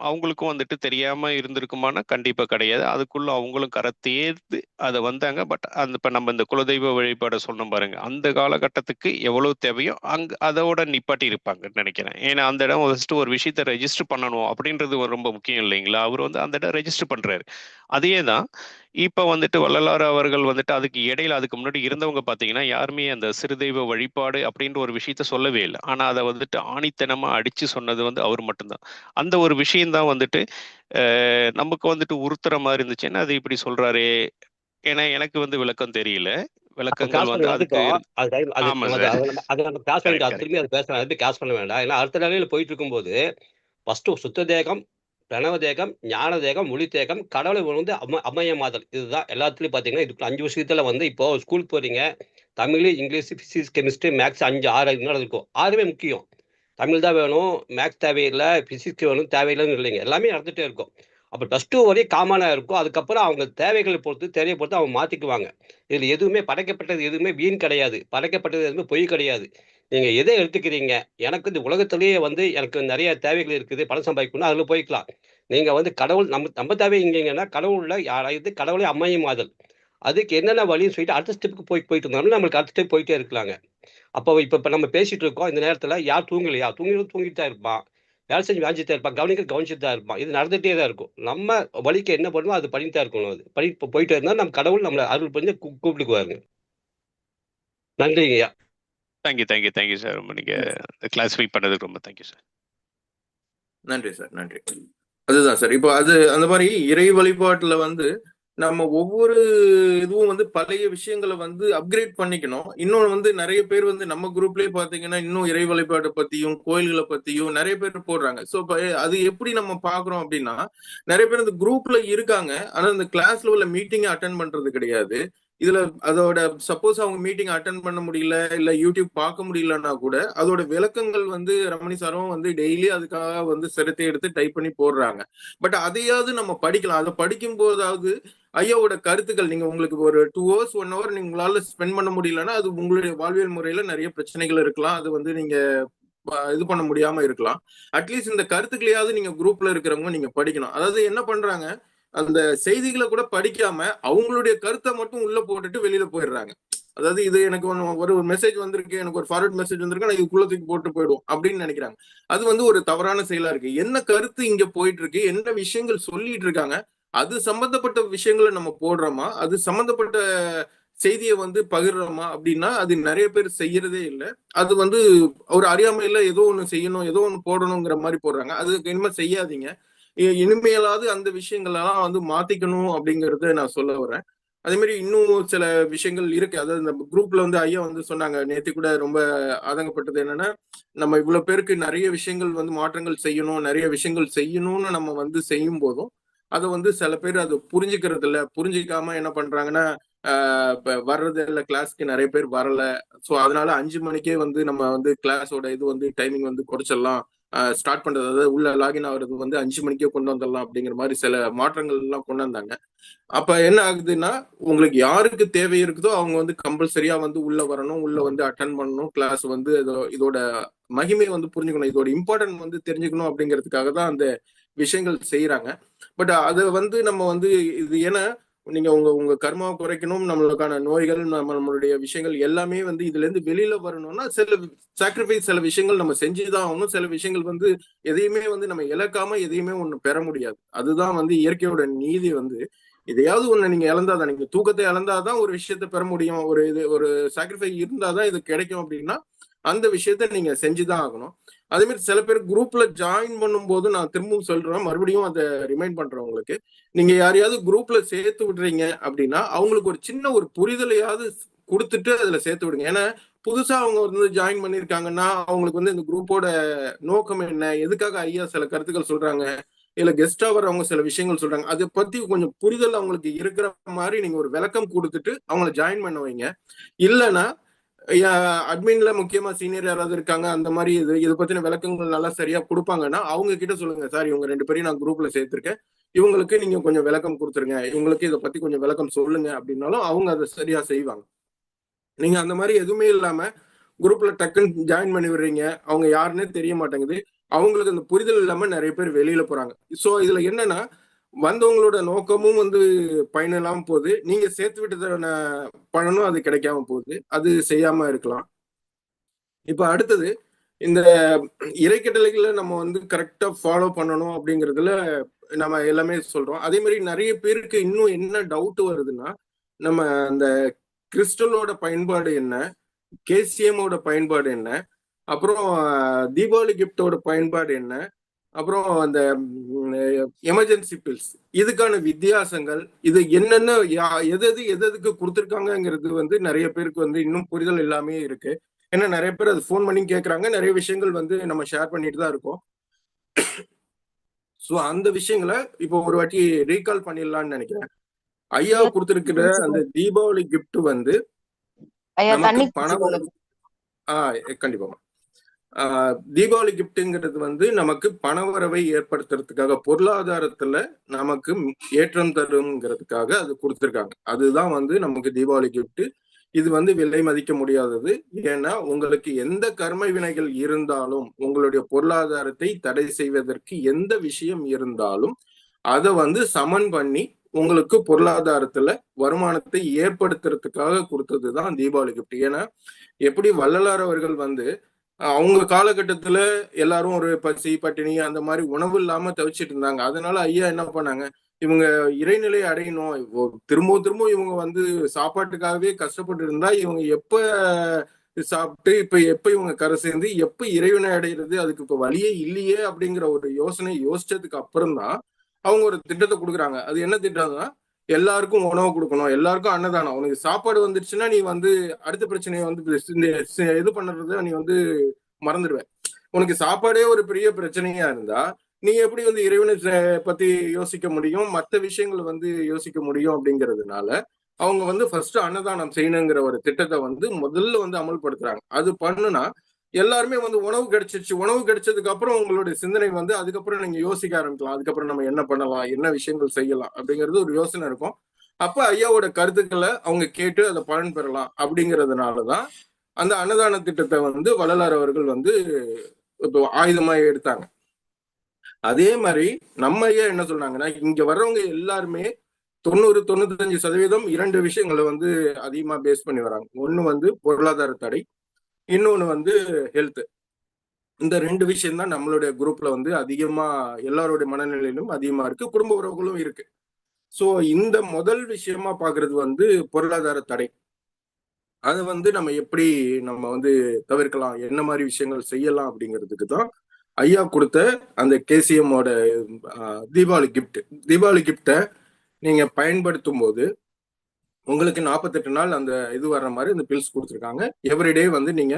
அவங்களுக்கும் வந்துட்டு தெரியாம இருந்திருக்குமானா கண்டிப்பா கிடையாது. அதுக்குள்ள அவங்களும் கரை தேர்ந்து அதை வந்தாங்க. பட் அந்த இப்ப நம்ம இந்த குலதெய்வ வழிபாடை சொன்னோம் பாருங்க, அந்த காலகட்டத்துக்கு எவ்வளவு தேவையோ அங்க அதோட நிப்பாட்டி இருப்பாங்கன்னு நினைக்கிறேன். ஏன்னா அந்த இடம் ஃபர்ஸ்ட் ஒரு விஷயத்த ரெஜிஸ்டர் பண்ணணும் அப்படின்றது ரொம்ப முக்கியம் இல்லைங்களா? அவர் வந்து அந்த இடம் ரெஜிஸ்டர் பண்றாரு. அதே தான் இப்ப வந்துட்டு வள்ளலார் அவர்கள் வந்துட்டு அதுக்கு இடையில அதுக்கு முன்னாடி இருந்தவங்க பாத்தீங்கன்னா யாருமே அந்த சிறுதெய்வ வழிபாடு அப்படின்ற ஒரு விஷயத்த சொல்லவே இல்லை. ஆனா அதை வந்துட்டு ஆணித்தனமா அடிச்சு சொன்னது வந்து அவர் மட்டும்தான். அந்த ஒரு விஷயம்தான் வந்துட்டு நமக்கு வந்துட்டு உறுத்துற மாதிரி இருந்துச்சு. என்ன அது இப்படி சொல்றாரே? ஏன்னா எனக்கு வந்து விளக்கம் தெரியல. அப்ப விளக்கங்கள் கிராஸ் பண்ணி வந்து அதுக்கு வந்துட்டோம். அது டைம் அது ஆமா நம்ம சார். அத நம்ம கிராஸ் கரெக்ட் பண்ணிட்டோம். அது கரெக்ட். திரும்பி அது பேச அது கிராஸ் பண்ண வேண்டாம். ஏன்னா அடுத்த நிலையில போயிட்டு இருக்கும்போது, ஃபர்ஸ்ட்டு சுத்த தேகம், பிரணவ தேகம், ஞான தேகம், ஒளி தேகம், கடவுளை வந்து அமயமாதல். இதுதான் எல்லாத்துலயும் பார்த்தீங்கன்னா, இதுக்கு 5 விஷயத்துல வந்து இப்போ ஸ்கூலுக்கு போறீங்க. Tamil, English, physics, chemistry, maths 5, 6 இதுமாரி இருக்கும். 6மே முக்கியம். தமிழ் தான் வேணும், மேத்ஸ் தேவையில்ல, பிசிக்ஸ் வேணும் தேவையில்லன்னு இல்லைங்க. எல்லாமே நடந்துட்டே இருக்கும். அப்ப +2 வரையும் காமனா இருக்கும். அதுக்கப்புறம் அவங்க தேவைகளை பொறுத்து, தேவைய பொறுத்து அவங்க மாத்திக்குவாங்க. இதுல எதுவுமே படைக்கப்பட்டது எதுவுமே வீண் கிடையாது. படைக்கப்பட்டது எதுவுமே பொய் கிடையாது. நீங்க எத எடுத்துக்கிறீங்க? எனக்கு இந்த உலகத்திலேயே வந்து எனக்கு நெறைய தேவைகள் இருக்குது. பணம் சம்பாதிக்கணும்னா அதுல போய்க்கலாம். நீங்க வந்து கடவுள் நம்ம நம்ம தேவை எங்கேங்கன்னா, கடவுள்ல யாராவது கடவுளை அம்மையுமாதல். அதுக்கு என்னென்ன வழின்னு சொல்லிட்டு அடுத்த ஸ்டெப்‌க்கு போயிட்டு இருந்தோம்னா, நம்மளுக்கு அடுத்த ஸ்டெப் போயிட்டே இருக்கலாங்க. அப்போ இப்ப நம்ம பேசிட்டு இருக்கோம். இந்த நேரத்துல யார் தூங்கலையா? தூங்கிட்டு தான் இருப்பான். வேலை செஞ்சு வேலைச்சிட்டு தான் இருப்பான். கவனிச்சுட்டு தான் இருப்பான். இது நடந்துட்டே தான் இருக்கும். நம்ம வழிக்கு என்ன பண்ணுமோ அது பண்ணிட்டு தான் இருக்கணும் அது. போயிட்டே இருந்தா நம்ம கடவுள் நம்மள அருள் புரிஞ்சு கூப்பிட்டுக்குவாருங்க. நன்றிங்கய்யா. Thank you thank you thank you sir. ரொம்ப நீங்க கிளாஸிஃபை பண்ணதுக்கு ரொம்ப தேங்க்யூ சார். நன்றி சார், நன்றி. அதுதான் சார். இப்போ அது அந்த மாதிரி இறை வழிபாட்டுல வந்து நம்ம ஒவ்வொரு இதுவும் வந்து பழைய விஷயங்களை வந்து அப்கிரேட் பண்ணிக்கணும். இன்னொன்று வந்து நிறைய பேர் வந்து நம்ம குரூப்லயே பாத்தீங்கன்னா இன்னும் இறை வழிபாட்டை பத்தியும் கோயில்களை பத்தியும் நிறைய பேர் போடுறாங்க. ஸோ இப்போ அது எப்படி நம்ம பாக்குறோம் அப்படின்னா, நிறைய பேர் இந்த குரூப்ல இருக்காங்க, ஆனா இந்த கிளாஸ்ல உள்ள மீட்டிங்கை அட்டன் பண்றது கிடையாது. இதுல அதோட சப்போஸ் அவங்க மீட்டிங் அட்டன் பண்ண முடியல, இல்ல யூடியூப் பார்க்க முடியலன்னா கூட அதோட விளக்கங்கள் வந்து ரமணி சாரும் வந்து டெய்லி அதுக்காக வந்து சிரத்தை எடுத்து டைப் பண்ணி போடுறாங்க. பட் அதையாவது நம்ம படிக்கலாம். அதை படிக்கும் போதாவது ஐயாவோட கருத்துக்கள், நீங்க உங்களுக்கு ஒரு 2 ஹவர்ஸ் 1 ஹவர் நீங்க உங்களால ஸ்பெண்ட் பண்ண முடியலன்னா அது உங்களுடைய வாழ்வியல் முறையில நிறைய பிரச்சனைகள் இருக்கலாம். அது வந்து நீங்க இது பண்ண முடியாம இருக்கலாம். அட்லீஸ்ட் இந்த கருத்துக்களையாவது நீங்க குரூப்ல இருக்கிறவங்க நீங்க படிக்கணும். அதாவது என்ன பண்றாங்க, அந்த செய்திகளை கூட படிக்காம அவங்களுடைய கருத்தை மட்டும் உள்ள போட்டுட்டு வெளியில போயிடுறாங்க. அதாவது இது எனக்கு ஒரு மெசேஜ் வந்திருக்கு, எனக்கு ஒரு ஃபார்வர்ட் மெசேஜ் வந்திருக்கு, நான் இதுக்குள்ள தூக்கி போட்டு போயிடும் அப்படின்னு நினைக்கிறாங்க. அது வந்து ஒரு தவறான செயலா இருக்கு. என்ன கருத்து இங்க போயிட்டு இருக்கு, என்ன விஷயங்கள் சொல்லிட்டு இருக்காங்க, அது சம்பந்தப்பட்ட விஷயங்களை நம்ம போடுறோமா, அது சம்பந்தப்பட்ட செய்தியை வந்து பகிர்றோமா அப்படின்னா அது நிறைய பேர் செய்யறதே இல்லை. அது வந்து ஒரு அறியாமையில ஏதோ ஒண்ணு செய்யணும், ஏதோ ஒண்ணு போடணுங்கிற மாதிரி போடுறாங்க. அது இனிமே செய்யாதீங்க. இனிமேலாவது அந்த விஷயங்கள் எல்லாம் வந்து மாத்திக்கணும் அப்படிங்கறத நான் சொல்ல வரேன். அதே மாதிரி இன்னும் சில விஷயங்கள் இருக்கு. அதாவது இந்த குரூப்ல வந்து ஐயா வந்து சொன்னாங்க, நேத்து கூட ரொம்ப ஆதங்கப்பட்டது என்னன்னா, நம்ம இவ்வளவு பேருக்கு நிறைய விஷயங்கள் வந்து மாற்றங்கள் செய்யணும், நிறைய விஷயங்கள் செய்யணும்னு நம்ம வந்து செய்யும் போதும் அதை வந்து சில பேர் அது புரிஞ்சுக்கிறது இல்ல. புரிஞ்சுக்காம என்ன பண்றாங்கன்னா, இப்ப வர்றது இல்ல, கிளாஸ்க்கு நிறைய பேர் வரல. ஸோ அதனால 5 மணிக்கே வந்து நம்ம வந்து கிளாஸோட இது வந்து டைமிங் வந்து குறைச்சிடலாம். ஸ்டார்ட் பண்றது, அதாவது உள்ள லாகின் ஆகுறது வந்து 5 மணிக்கே கொண்டு வந்துடலாம் அப்படிங்கிற மாதிரி சில மாற்றங்கள் எல்லாம் கொண்டு வந்தாங்க. அப்ப என்ன ஆகுதுன்னா, உங்களுக்கு யாருக்கு தேவை இருக்குதோ அவங்க வந்து கம்பல்சரியா வந்து உள்ள வரணும், உள்ள வந்து அட்டென்ட் பண்ணணும், கிளாஸ் வந்து இதோட மகிமையை வந்து புரிஞ்சுக்கணும், இதோட இம்பார்ட்டன்ட் வந்து தெரிஞ்சுக்கணும் அப்படிங்கிறதுக்காக தான் அந்த விஷயங்கள் செய்யறாங்க. பட் அதை வந்து நம்ம வந்து இது ஏன்னா நீங்க உங்க உங்க கர்மாவை குறைக்கணும், நம்மளுக்கான நோய்கள், நம்மளுடைய விஷயங்கள் எல்லாமே வந்து இதுல இருந்து வெளியில வரணும்னா சில சாக்ரிஃபைஸ், சில விஷயங்கள் நம்ம செஞ்சுதான் ஆகணும். சில விஷயங்கள் வந்து எதையுமே வந்து நம்ம இழக்காம எதையுமே ஒண்ணு பெற முடியாது. அதுதான் வந்து இயற்கையோட நீதி. வந்து எதையாவது ஒண்ணு நீங்க இழந்தாதான், நீங்க தூக்கத்தை இழந்தாதான் ஒரு விஷயத்த பெற முடியும். ஒரு சாக்ரிஃபை இருந்தாதான் இது கிடைக்கும் அப்படின்னா அந்த விஷயத்த நீங்க செஞ்சுதான் ஆகணும். அதே மாதிரி சில பேர் குரூப்ல ஜாயின் பண்ணும்போது, நான் திரும்பவும் சொல்றேன், மறுபடியும் அதை ரிமைண்ட் பண்றேன் உங்களுக்கு. நீங்க யாரையாவது குரூப்ல சேர்த்து விடுறீங்க அப்படின்னா அவங்களுக்கு ஒரு சின்ன ஒரு புரிதலையாவது கொடுத்துட்டு அதுல சேர்த்து விடுங்க. ஏன்னா புதுசா அவங்க வந்து ஜாயின் பண்ணிருக்காங்கன்னா அவங்களுக்கு வந்து இந்த குரூப்போட நோக்கம் என்ன, எதுக்காக ஐயா சில கருத்துக்கள் சொல்றாங்க, இல்ல கெஸ்டா வர்றவங்க சில விஷயங்கள் சொல்றாங்க, அதை பத்தி கொஞ்சம் புரிதல் அவங்களுக்கு இருக்கிற மாதிரி நீங்க ஒரு விளக்கம் கொடுத்துட்டு அவங்களை ஜாயின் பண்ண வைங்க. இல்லைன்னா அட்மின்ல முக்கியமா சீனியர் யாராவது இருக்காங்க, அந்த மாதிரி இது பத்தின விளக்கங்கள் நல்லா சரியா கொடுப்பாங்கன்னா அவங்க கிட்ட சொல்லுங்க, சார் இவங்க 2 பேரையும் நான் குரூப்ல சேர்த்திருக்கேன், இவங்களுக்கு நீங்க கொஞ்சம் விளக்கம் கொடுத்துருங்க, இவங்களுக்கு இதை பத்தி கொஞ்சம் விளக்கம் சொல்லுங்க அப்படின்னாலும் அவங்க அதை சரியா செய்வாங்க. நீங்க அந்த மாதிரி எதுவுமே இல்லாம குரூப்ல டக்குன்னு ஜாயின் பண்ணி விடுறீங்க, அவங்க யாருன்னே தெரிய மாட்டேங்குது, அவங்களுக்கு அந்த புரிதல் இல்லாம நிறைய பேர் வெளியில போறாங்க. சோ இதுல என்னன்னா, வந்தவங்களோட நோக்கமும் வந்து பயனில்லாம போகுது, நீங்க சேர்த்து விட்டதான பலனும் அது கிடைக்காம போகுது, அது செய்யாம இருக்கலாம். இப்ப அடுத்தது இந்த இறைக்கட்டளைகளை நம்ம வந்து கரெக்டா ஃபாலோ பண்ணணும் அப்படிங்கிறதுல நம்ம எல்லாமே சொல்றோம். அதே மாதிரி நிறைய பேருக்கு இன்னும் என்ன டவுட் வருதுன்னா, நம்ம அந்த கிறிஸ்டலோட பயன்பாடு என்ன, கேசிஎமோட பயன்பாடு என்ன, அப்புறம் தீபாவளி கிஃப்டோட பயன்பாடு என்ன, அப்புறம் அந்த எமர்ஜென்சி பில்ஸ், இதுக்கான வித்தியாசங்கள், இது என்னென்ன எது எதுக்கு கொடுத்துருக்காங்கிறது வந்து நிறைய பேருக்கு வந்து இன்னும் புரிதல் இல்லாமே இருக்கு. ஏன்னா நிறைய பேர் அது ஃபோன் பண்ணி கேட்கறாங்க, நிறைய விஷயங்கள் வந்து நம்ம ஷேர் பண்ணிட்டு தான் இருக்கோம். ஸோ அந்த விஷயங்களை இப்போ ஒரு வாட்டி ரீகால் பண்ணிடலாம்னு நினைக்கிறேன். ஐயா கொடுத்திருக்கிற அந்த தீபாவளி கிஃப்ட் வந்து நமக்கு பணம், கண்டிப்பா தீபாவளி கிஃப்ட்ங்கிறது வந்து நமக்கு பணவரவை ஏற்படுத்துறதுக்காக, பொருளாதாரத்துல நமக்கு ஏற்றம் தருங்கிறதுக்காக அது கொடுத்திருக்காங்க. அதுதான் வந்து நமக்கு தீபாவளி கிஃப்ட். இது வந்து விலை மதிக்க முடியாதது. ஏன்னா உங்களுக்கு எந்த கர்ம வினைகள் இருந்தாலும், உங்களுடைய பொருளாதாரத்தை தடை செய்வதற்கு எந்த விஷயம் இருந்தாலும் அதை வந்து சமன் பண்ணி உங்களுக்கு பொருளாதாரத்துல வருமானத்தை ஏற்படுத்துறதுக்காக கொடுத்ததுதான் தீபாவளி கிஃப்ட். ஏன்னா எப்படி வள்ளலார் அவர்கள் வந்து அவங்க காலகட்டத்துல எல்லாரும் ஒரு பசி பட்டினி அந்த மாதிரி உணவு இல்லாம தவிச்சிட்டு இருந்தாங்க. அதனால ஐயா என்ன பண்ணாங்க, இவங்க இறைநிலை அடையணும், திரும்ப இவங்க வந்து சாப்பாட்டுக்காகவே கஷ்டப்பட்டு இருந்தா இவங்க எப்ப சாப்பிட்டு எப்ப இவங்க கரை சேர்ந்து எப்ப இறைவனை அடைகிறது, அதுக்கு இப்ப வழியே இல்லையே அப்படிங்கிற ஒரு யோசனை யோசிச்சதுக்கு அப்புறம் தான் அவங்க ஒரு திட்டத்தை கொடுக்குறாங்க. அது என்ன திட்டம்னா, எல்லாருக்கும் உணவு கொடுக்கணும், எல்லாருக்கும் அன்னதானம். உனக்கு சாப்பாடு வந்துருச்சுன்னா நீ வந்து அடுத்த பிரச்சனையை வந்து இது பண்றத நீ வந்து மறந்துடுவேன். உனக்கு சாப்பாடே ஒரு பெரிய பிரச்சனையா இருந்தா நீ எப்படி வந்து இறைவனை பத்தி யோசிக்க முடியும், மற்ற விஷயங்களை வந்து யோசிக்க முடியும் அப்படிங்கிறதுனால அவங்க வந்து ஃபர்ஸ்ட் அன்னதானம் செய்யணுங்கிற ஒரு திட்டத்தை வந்து முதல்ல வந்து அமல்படுத்துறாங்க. அது பண்ணுனா எல்லாருமே வந்து உணவு கிடைச்சிருச்சு, உணவு கிடைச்சதுக்கு அப்புறம் உங்களுடைய சிந்தனை வந்து அதுக்கப்புறம் நீங்க யோசிக்க ஆரம்பிக்கலாம், அதுக்கப்புறம் நம்ம என்ன பண்ணலாம், என்ன விஷயங்கள் செய்யலாம் அப்படிங்கிறது ஒரு யோசனை இருக்கும். அப்ப ஐயாவோட கருத்துக்களை அவங்க கேட்டு அதை பலன் பெறலாம் அப்படிங்கிறதுனாலதான் அந்த அன்னதான திட்டத்தை வந்து வள்ளலார் அவர்கள் வந்து ஆயுதமா எடுத்தாங்க. அதே மாதிரி நம்ம ஐயா என்ன சொல்றாங்கன்னா, இங்க வர்றவங்க எல்லாருமே 90-95% 2 விஷயங்களை வந்து அதிகமா பேஸ் பண்ணி வராங்க. ஒண்ணு வந்து பொருளாதார தடை, இன்னொன்னு வந்து ஹெல்த். இந்த 2 விஷயம் தான் நம்மளுடைய குரூப்ல வந்து அதிகமா எல்லாருடைய மனநிலையிலும் அதிகமா இருக்கு, குடும்ப உறவுகளும் இருக்கு. சோ இந்த முதல் விஷயமா பாக்குறது வந்து பொருளாதார தடை. அதை வந்து நம்ம எப்படி நம்ம வந்து தவிர்க்கலாம், என்ன மாதிரி விஷயங்கள் செய்யலாம் அப்படிங்கிறதுக்கு தான் ஐயா கொடுத்த அந்த கேசிஎம்மோட தீபாவளி கிஃப்ட். தீபாவளி கிஃப்டை நீங்க பயன்படுத்தும் போது உங்களுக்கு 48 நாள் அந்த இது வர்ற மாதிரி அந்த பில்ஸ் கொடுத்துருக்காங்க. எவ்ரிடே வந்து நீங்க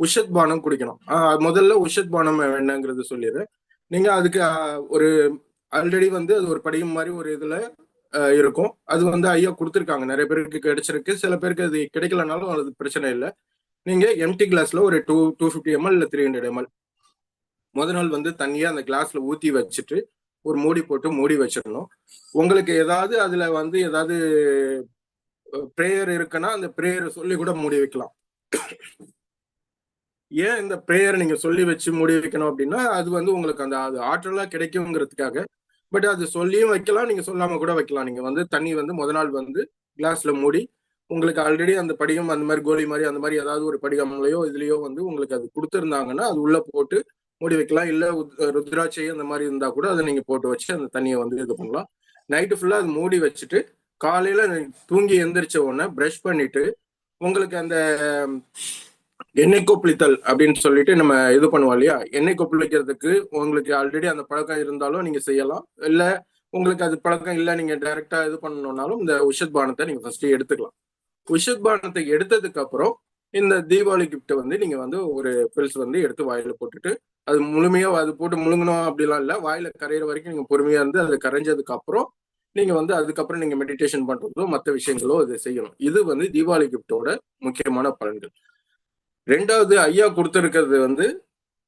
உஷத் பானம் குடிக்கணும். முதல்ல உஷத் பானம் என்னங்கிறது சொல்லிடுறேன். நீங்க அதுக்கு ஒரு ஆல்ரெடி வந்து அது ஒரு படியும் மாதிரி ஒரு இதுல இருக்கும். அது வந்து ஐயா கொடுத்துருக்காங்க, நிறைய பேருக்கு கிடைச்சிருக்கு, சில பேருக்கு அது கிடைக்கலனாலும் அது பிரச்சனை இல்லை. நீங்க எம்டி கிளாஸ்ல ஒரு 250 ml இல்ல 300 ml முத நாள் வந்து தண்ணியை அந்த கிளாஸ்ல ஊத்தி வச்சுட்டு ஒரு மூடி போட்டு மூடி வச்சிடணும். உங்களுக்கு ஏதாவது அதுல வந்து ஏதாவது பிரேயர் இருக்குன்னா அந்த பிரேயரை சொல்லி கூட மூடி வைக்கலாம். ஏன் இந்த பிரேயர் நீங்க சொல்லி வச்சு மூடி வைக்கணும் அப்படின்னா, அது வந்து உங்களுக்கு அந்த அது ஆற்றலா கிடைக்குங்கிறதுக்காக. பட் அது சொல்லியும் வைக்கலாம், நீங்க சொல்லாம கூட வைக்கலாம். நீங்க வந்து தண்ணி வந்து முத நாள் வந்து கிளாஸ்ல மூடி, உங்களுக்கு ஆல்ரெடி அந்த படிகம் அந்த மாதிரி கோலி மாதிரி அந்த மாதிரி ஏதாவது ஒரு படிகம்லையோ இதுலயோ வந்து உங்களுக்கு அது கொடுத்துருந்தாங்கன்னா அது உள்ள போட்டு மூடி வைக்கலாம். இல்ல ருத்ராட்சை அந்த மாதிரி இருந்தா கூட அதை நீங்க போட்டு வச்சு அந்த தண்ணியை வந்து இது பண்ணலாம். நைட்டு ஃபுல்லா அது மூடி வச்சுட்டு காலையில தூங்கி எந்திரிச்ச உடனே பிரஷ் பண்ணிட்டு உங்களுக்கு அந்த எண்ணெய் கொப்பளித்தல் அப்படின்னு சொல்லிட்டு நம்ம இது பண்ணுவோம் இல்லையா, எண்ணெய் கொப்பளிக்கிறதுக்கு உங்களுக்கு ஆல்ரெடி அந்த பழக்கம் இருந்தாலும் நீங்க செய்யலாம். இல்ல உங்களுக்கு அது பழக்கம் இல்லை, நீங்க டைரக்டா இது பண்ணணும்னாலும் இந்த உஷத் பானத்தை நீங்க ஃபர்ஸ்ட் எடுத்துக்கலாம். உஷத் பானத்தை எடுத்ததுக்கு அப்புறம் இந்த தீபாவளி கிஃப்ட் வந்து நீங்க வந்து ஒரு பில்ஸ் வந்து எடுத்து வாயில போட்டுட்டு அது முழுமையா அது போட்டு முழுங்கணும் அப்படிலாம் இல்லை, வாயில கரையிற வரைக்கும் நீங்க பொறுமையா இருந்து அது கரைஞ்சதுக்கு அப்புறம் நீங்க வந்து அதுக்கப்புறம் நீங்க மெடிடேஷன் பண்றதோ மற்ற விஷயங்களோ அது செய்யணும். இது வந்து தீபாவளி கிஃப்டோட முக்கியமான பலன்கள். ரெண்டாவது ஐயா கொடுத்துருக்கிறது வந்து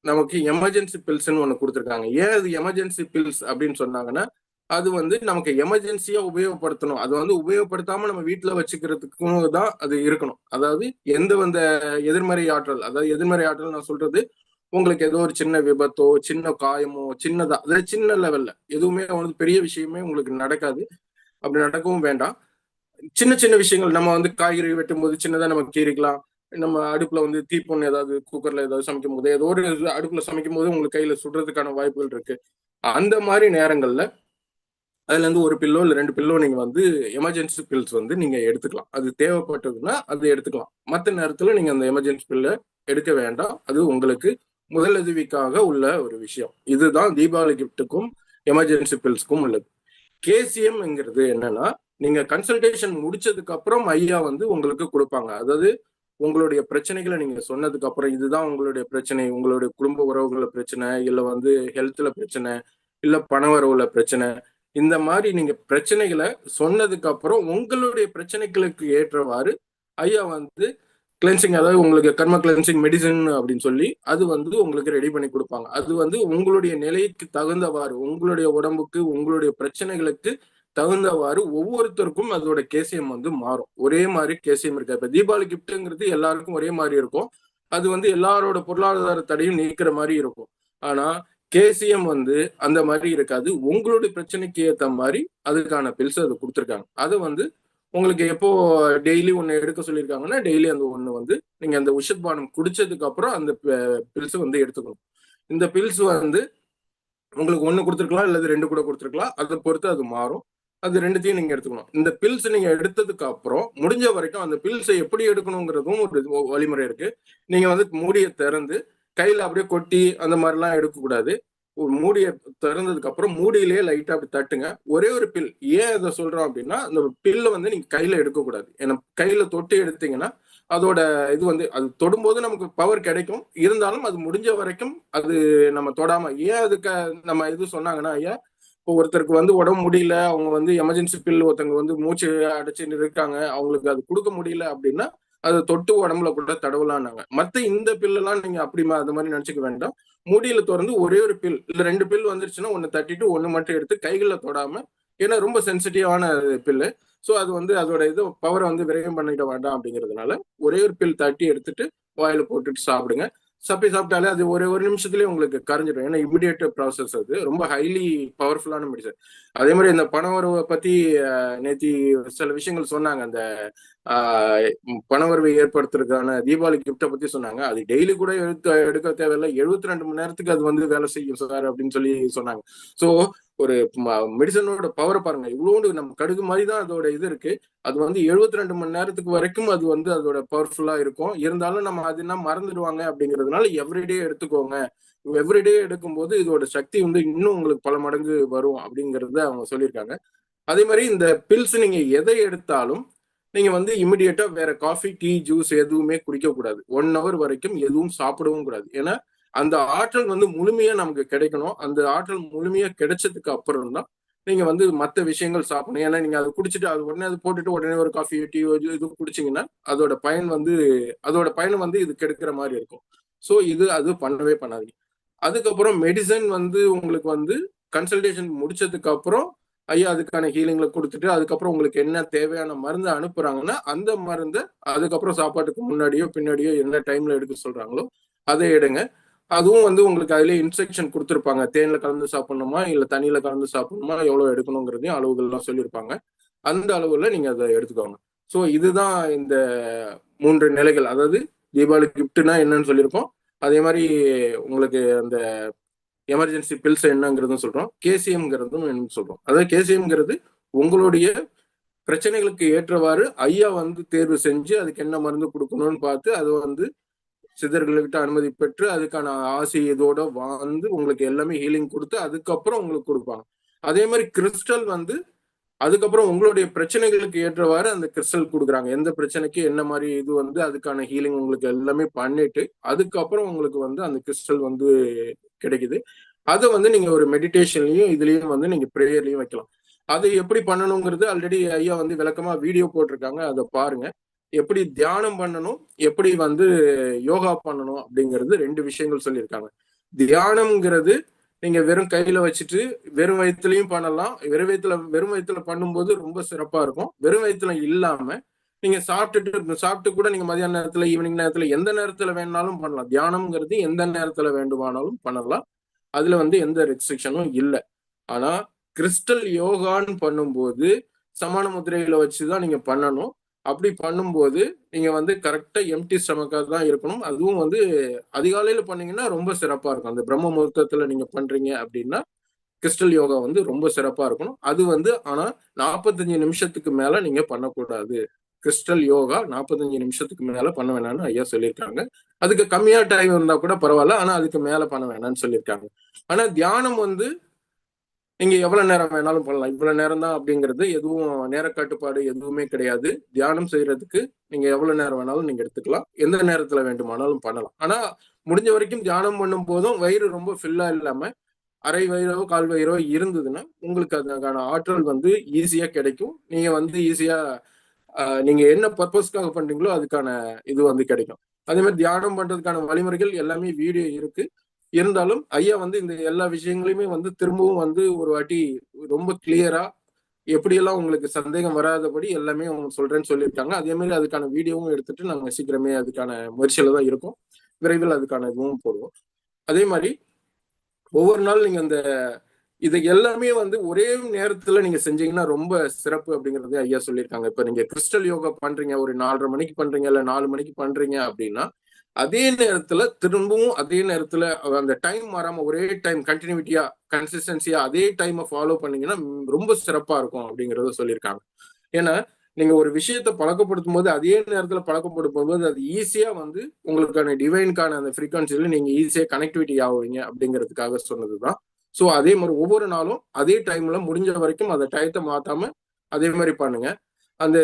நமக்கு எமர்ஜென்சி பில்ஸ்ன்னு ஒண்ணு கொடுத்துருக்காங்க. ஏன் அது எமர்ஜென்சி பில்ஸ் அப்படின்னு சொன்னாங்கன்னா, அது வந்து நமக்கு எமர்ஜென்சியா உபயோகப்படுத்தணும். அது வந்து உபயோகப்படுத்தாம நம்ம வீட்டுல வச்சுக்கிறதுக்கும் தான் அது இருக்கணும். அதாவது எந்த வந்த எதிர்மறை ஆற்றல், அதாவது எதிர்மறை ஆற்றல் நான் சொல்றது உங்களுக்கு ஏதோ ஒரு சின்ன விபத்தோ சின்ன காயமோ சின்னதா, அதாவது சின்ன லெவல்ல எதுவுமே வந்து பெரிய விஷயமே உங்களுக்கு நடக்காது, அப்படி நடக்கவும் வேண்டாம். சின்ன சின்ன விஷயங்கள், நம்ம வந்து காய்கறி வெட்டும் போது சின்னதா நம்ம கீறிக்கலாம், நம்ம அடுப்புல வந்து தீப்பொண்ணு ஏதாவது குக்கர்ல ஏதாவது சமைக்கும் போது ஏதோ ஒரு அடுப்புல சமைக்கும் போது உங்களுக்கு கையில சுடுறதுக்கான வாய்ப்புகள் இருக்கு. அந்த மாதிரி நேரங்கள்ல அதுல இருந்து ஒரு பில்லோ இல்ல 2 பில்லோ நீங்க வந்து எமர்ஜென்சி பில்ஸ் வந்து நீங்க எடுத்துக்கலாம். அது தேவைப்பட்டதுன்னா அது எடுத்துக்கலாம். மற்ற நேரத்துல நீங்க அந்த எமர்ஜென்சி பில்ல எடுக்க வேண்டாம். அது உங்களுக்கு முதலுதவிக்காக உள்ள ஒரு விஷயம். இதுதான் தீபாவளி கிஃப்ட்டுக்கும் எமர்ஜென்சி பில்ஸ்க்கும் உள்ளது. கேசிஎம்ங்கிறது என்னன்னா, நீங்க கன்சல்டேஷன் முடிச்சதுக்கு அப்புறம் ஐயா வந்து உங்களுக்கு கொடுப்பாங்க. அதாவது உங்களுடைய பிரச்சனைகளை நீங்க சொன்னதுக்கு அப்புறம் இதுதான் உங்களுடைய பிரச்சனை, உங்களுடைய குடும்ப உறவுகள பிரச்சனை, இல்ல வந்து ஹெல்த்ல பிரச்சனை, இல்ல பண வரவுல பிரச்சனை, இந்த மாதிரி நீங்க பிரச்சனைகளை சொன்னதுக்கு அப்புறம் உங்களுடைய பிரச்சனைகளுக்கு ஏற்றவாறு ஐயா வந்து கிளென்சிங், அதாவது உங்களுக்கு கர்ம கிளென்சிங் மெடிசன் அப்படின்னு சொல்லி அது வந்து உங்களுக்கு ரெடி பண்ணி கொடுப்பாங்க. அது வந்து உங்களுடைய நிலைக்கு தகுந்தவாறு, உங்களுடைய உடம்புக்கு உங்களுடைய பிரச்சனைகளுக்கு தகுந்தவாறு ஒவ்வொருத்தருக்கும் அதோட கேசியம் வந்து மாறும். ஒரே மாதிரி கேசியம் இருக்காது. இப்ப தீபாவளி கிஃப்ட்ங்கிறது எல்லாருக்கும் ஒரே மாதிரி இருக்கும். அது வந்து எல்லாரோட பொருளாதார தடையும் நீக்கிற மாதிரி இருக்கும். ஆனா கேசியம் வந்து அந்த மாதிரி இருக்காது. உங்களுடைய பிரச்சனைக்கு ஏற்ற மாதிரி அதுக்கான பில்ஸ் அது கொடுத்துருக்காங்க. அதை வந்து உங்களுக்கு எப்போ டெய்லி ஒன்று எடுக்க சொல்லியிருக்காங்கன்னா டெய்லி அந்த ஒன்று வந்து நீங்க அந்த உஷத் பானம் குடிச்சதுக்கு அப்புறம் அந்த பில்ஸ் வந்து எடுத்துக்கணும். இந்த பில்ஸ் வந்து உங்களுக்கு 1 கொடுத்துருக்கலாம் இல்லது 2 கூட கொடுத்துருக்கலாம், அதை பொறுத்து அது மாறும். அது ரெண்டுத்தையும் நீங்க எடுத்துக்கணும். இந்த பில்ஸ் நீங்க எடுத்ததுக்கு அப்புறம் முடிஞ்ச வரைக்கும் அந்த பில்ஸை எப்படி எடுக்கணுங்கிறதும் ஒரு வழிமுறை இருக்கு. நீங்க வந்து மூடியை திறந்து கையில அப்படியே கொட்டி அந்த மாதிரிலாம் எடுக்கக்கூடாது. ஒரு மூடியை திறந்ததுக்கு அப்புறம் மூடியிலேயே லைட்டா அப்படி தட்டுங்க. ஒரே ஒரு பில். ஏன் இதை சொல்றோம் அப்படின்னா, அந்த பில்லை வந்து நீங்க கையில எடுக்கக்கூடாது. ஏன்னா கையில தொட்டு எடுத்தீங்கன்னா அதோட இது வந்து அது தொடும்போது நமக்கு பவர் கிடைக்கும், இருந்தாலும் அது முடிஞ்ச வரைக்கும் அது நம்ம தொடாம. ஏன் அதுக்கு நம்ம இது சொன்னாங்கன்னா, ஐயா இப்போ ஒருத்தருக்கு வந்து உடம்பு முடியல, அவங்க வந்து எமர்ஜென்சி பில், ஒருத்தவங்க வந்து மூச்சு அடைச்சு இருக்காங்க, அவங்களுக்கு அது கொடுக்க முடியல அப்படின்னா அதை தொட்டு உடம்புல கூட தடவலான்னாங்க. மத்த இந்த பில்லெல்லாம் நீங்க அப்படி அது மாதிரி நினைச்சுக்க வேண்டாம். மூடியில திறந்து ஒரே ஒரு பில் இல்ல 2 பில் வந்துருச்சுன்னா ஒன்னு தட்டிட்டு ஒன்னு மட்டும் எடுத்து கைகளை தொடாம, ஏன்னா ரொம்ப சென்சிட்டிவான பில்லு. ஸோ அது வந்து அதோட இது பவரை வந்து விரயம் பண்ணிட வேண்டாம் அப்படிங்கிறதுனால ஒரே ஒரு பில் தட்டி எடுத்துட்டு வாயில போட்டுட்டு சாப்பிடுங்க. சாப்பிட்டாலே அது ஒரு நிமிஷத்துலயே உங்களுக்கு கரைஞ்சிடும். ஏன்னா இமிடியேட் ப்ராசஸ், அது ரொம்ப ஹைலி பவர்ஃபுல்லான மெடிசன். அதே மாதிரி இந்த பண வரவை பத்தி நேத்தி சில விஷயங்கள் சொன்னாங்க. அந்த பணவரவை ஏற்படுத்துறதுக்கான தீபாவளி கிஃப்டை பத்தி சொன்னாங்க. அது டெய்லி கூட எடுக்க தேவையில்லை, 72 மணி நேரத்துக்கு அது வந்து வேலை செய்யும் சார் அப்படின்னு சொல்லி சொன்னாங்க. ஸோ ஒரு மெடிசனோட பவரை பாருங்க, இவ்வளோண்டு நம்ம கடுகு மாதிரி தான் அதோட இது இருக்கு. அது வந்து 72 மணி நேரத்துக்கு வரைக்கும் அது வந்து அதோட பவர்ஃபுல்லா இருக்கும். இருந்தாலும் நம்ம அது என்ன மறந்துடுவாங்க அப்படிங்கிறதுனால எவ்ரிடே எடுத்துக்கோங்க. எவ்ரிடே எடுக்கும்போது இதோட சக்தி வந்து இன்னும் உங்களுக்கு பல மடங்கு வரும் அப்படிங்கறத அவங்க சொல்லியிருக்காங்க. அதே மாதிரி இந்த பில்ஸ் நீங்க எதை எடுத்தாலும் நீங்க வந்து இமிடியேட்டா வேற காஃபி, டீ, ஜூஸ் எதுவுமே குடிக்க கூடாது. 1 ஹவர் வரைக்கும் எதுவும் சாப்பிடவும் கூடாது. ஏன்னா அந்த ஆற்றல் வந்து முழுமையா நமக்கு கிடைக்கணும். அந்த ஆற்றல் முழுமையா கிடைச்சதுக்கு அப்புறம் தான் நீங்க வந்து மத்த விஷயங்கள் சாப்பிடணும். ஏன்னா நீங்க அதை குடிச்சிட்டு அது உடனே அது போட்டுட்டு உடனே ஒரு காஃபியோ, டீயோ இது குடிச்சீங்கன்னா அதோட பயன் வந்து அதோட பயனை வந்து இது கெடுக்கிற மாதிரி இருக்கும். ஸோ அது பண்ணவே பண்ணாதீங்க. அதுக்கப்புறம் மெடிசன் வந்து உங்களுக்கு வந்து கன்சல்டேஷன் முடிச்சதுக்கு அப்புறம் ஐயா அதுக்கான ஹீலிங்ல கொடுத்துட்டு அதுக்கப்புறம் உங்களுக்கு என்ன தேவையான மருந்து அனுப்புறாங்கன்னா அந்த மருந்தை அதுக்கப்புறம் சாப்பாட்டுக்கு முன்னாடியோ பின்னாடியோ என்ன டைம்ல எடுக்க சொல்றாங்களோ அதை எடுங்க. அதுவும் வந்து உங்களுக்கு அதுலயே இன்ஸ்ட்ரக்ஷன் கொடுத்துருப்பாங்க. தேன்ல கலந்து சாப்பிடணுமா இல்ல தண்ணியில கலந்து சாப்பிடணுமா எவ்வளவு எடுக்கணுங்கிறதையும் அளவுகள்லாம் சொல்லியிருப்பாங்க. அந்த அளவுல நீங்க அதை எடுத்துக்கோங்க. ஸோ இதுதான் இந்த 3 நிலைகள். அதாவது தீபாவளி கிஃப்ட்னா என்னன்னு சொல்லியிருக்கோம். அதே மாதிரி உங்களுக்கு அந்த எமர்ஜென்சி பில்ஸ் என்னங்கிறதும் சொல்றோம். கேசிஎம்ங்கிறதும் என்னன்னு சொல்றோம். அதாவது கேசிஎம்ங்கிறது உங்களுடைய பிரச்சனைகளுக்கு ஏற்றவாறு ஐயா வந்து தேர்வு செஞ்சு அதுக்கு என்ன மருந்து கொடுக்கணும்னு பார்த்து அது வந்து சித்தர்கள்கிட்ட அனுமதி பெற்று அதுக்கான ஆசை இதோட வந்து உங்களுக்கு எல்லாமே ஹீலிங் கொடுத்து அதுக்கப்புறம் உங்களுக்கு கொடுப்பாங்க. அதே மாதிரி கிறிஸ்டல் வந்து அதுக்கப்புறம் உங்களுடைய பிரச்சனைகளுக்கு ஏற்றவாறு அந்த கிறிஸ்டல் கொடுக்குறாங்க. எந்த பிரச்சனைக்கு என்ன மாதிரி இது வந்து அதுக்கான ஹீலிங் உங்களுக்கு எல்லாமே பண்ணிட்டு அதுக்கப்புறம் உங்களுக்கு வந்து அந்த கிறிஸ்டல் வந்து கிடைக்குது. அதை வந்து நீங்க ஒரு மெடிடேஷன்லயும் இதுலயும் வந்து நீங்க ப்ரேயர்லயும் வைக்கலாம். அது எப்படி பண்ணணுங்கிறது ஆல்ரெடி ஐயா வந்து விளக்கமா வீடியோ போட்டிருக்காங்க. அதை பாருங்க. எப்படி தியானம் பண்ணணும், எப்படி வந்து யோகா பண்ணணும் அப்படிங்கிறது 2 விஷயங்கள் சொல்லியிருக்காங்க. தியானம்ங்கிறது நீங்க வெறும் கையில வச்சுட்டு வெறும் வயிற்றுலயும் பண்ணலாம். வெறும் வயிற்றுல பண்ணும்போது ரொம்ப சிறப்பா இருக்கும். வெறும் வயிற்றுல இல்லாம நீங்க சாப்பிட்டு கூட நீங்க மதியான நேரத்துல ஈவினிங் நேரத்துல எந்த நேரத்துல வேணாலும் பண்ணலாம். தியானம்ங்கிறது எந்த நேரத்துல வேண்டுமானாலும் பண்ணலாம். அதுல வந்து எந்த ரெஸ்ட்ரிக்ஷனும் இல்லை. ஆனா கிறிஸ்டல் யோகான்னு பண்ணும்போது சமான முத்திரைகளை வச்சுதான் நீங்க பண்ணணும். அப்படி பண்ணும்போது நீங்க வந்து கரெக்டா எம்டி ஸ்டமக்கா தான் இருக்கணும். அதுவும் வந்து அதிகாலையில பண்ணீங்கன்னா ரொம்ப சிறப்பா இருக்கும். அந்த பிரம்ம முகூர்த்தத்துல நீங்க பண்றீங்க அப்படின்னா கிறிஸ்டல் யோகா வந்து ரொம்ப சிறப்பா இருக்கணும். அது வந்து ஆனா 45 நிமிஷத்துக்கு மேல நீங்க பண்ணக்கூடாது. கிறிஸ்டல் யோகா 45 நிமிஷத்துக்கு மேல பண்ண வேணாம்னு ஐயா சொல்லியிருக்காங்க. அதுக்கு கம்மியா டைம் இருந்தா கூட பரவாயில்ல. ஆனா அதுக்கு மேல பண்ண வேணாம்னு சொல்லியிருக்காங்க. ஆனா தியானம் வந்து நீங்க எவ்வளவு நேரம் வேணாலும் பண்ணலாம். இவ்வளவு நேரம் தான் அப்படிங்கிறது எதுவும் நேர கட்டுப்பாடு எதுவுமே கிடையாது. தியானம் செய்யறதுக்கு நீங்க எவ்வளவு நேரம் வேணாலும் நீங்க எடுத்துக்கலாம். எந்த நேரத்துல வேண்டுமானாலும் பண்ணலாம். ஆனா முடிஞ்ச வரைக்கும் தியானம் பண்ணும் போதும் வயிறு ரொம்ப ஃபில்லா இல்லாம அரை வயிறோ கால் வயிறோ இருந்ததுன்னா உங்களுக்கு அதுக்கான ஆற்றல் வந்து ஈஸியா கிடைக்கும். நீங்க வந்து ஈஸியா நீங்க என்ன பர்பஸ்க்காக பண்றீங்களோ அதுக்கான இது வந்து கிடைக்கும். அதே மாதிரி தியானம் பண்றதுக்கான வழிமுறைகள் எல்லாமே வீடியோ இருக்கு. இருந்தாலும் ஐயா வந்து இந்த எல்லா விஷயங்களையுமே வந்து திரும்பவும் வந்து ஒரு வாட்டி ரொம்ப கிளியரா எப்படியெல்லாம் உங்களுக்கு சந்தேகம் வராதபடி எல்லாமே அவங்க சொல்றேன்னு சொல்லியிருக்காங்க. அதே மாதிரி அதுக்கான வீடியோவும் எடுத்துட்டு நாங்க சீக்கிரமே அதுக்கான முயற்சியில தான் இருக்கோம். விரைவில் அதுக்கான இதுவும் போடுவோம். அதே மாதிரி ஒவ்வொரு நாள் நீங்க அந்த இது எல்லாமே வந்து ஒரே நேரத்துல நீங்க செஞ்சீங்கன்னா ரொம்ப சிறப்பு அப்படிங்கறது ஐயா சொல்லியிருக்காங்க. இப்ப நீங்க கிறிஸ்டல் யோகா பண்றீங்க, ஒரு 4:30 மணிக்கு பண்றீங்க இல்ல 4 மணிக்கு பண்றீங்க அப்படின்னா அதே நேரத்துல திரும்பவும் அதே நேரத்துல அந்த டைம் மாறாம ஒரே டைம் கண்டினியூட்டியா கன்சிஸ்டன்சியா அதே டைமை ஃபாலோ பண்ணீங்கன்னா ரொம்ப சிறப்பா இருக்கும் அப்படிங்கறத சொல்லியிருக்காங்க. ஏன்னா நீங்க ஒரு விஷயத்த பழக்கப்படுத்தும் போது அதே நேரத்துல பழக்கப்படுத்தும் போது அது ஈஸியா வந்து உங்களுக்கான டிவைனுக்கான அந்த ஃப்ரீக்வன்சில நீங்க ஈஸியா கனெக்டிவிட்டி ஆகுவீங்க அப்படிங்கிறதுக்காக சொன்னதுதான். ஸோ அதே மாதிரி ஒவ்வொரு நாளும் அதே டைம்ல முடிஞ்ச வரைக்கும் அந்த டயத்தை மாத்தாம அதே மாதிரி பண்ணுங்க. அந்த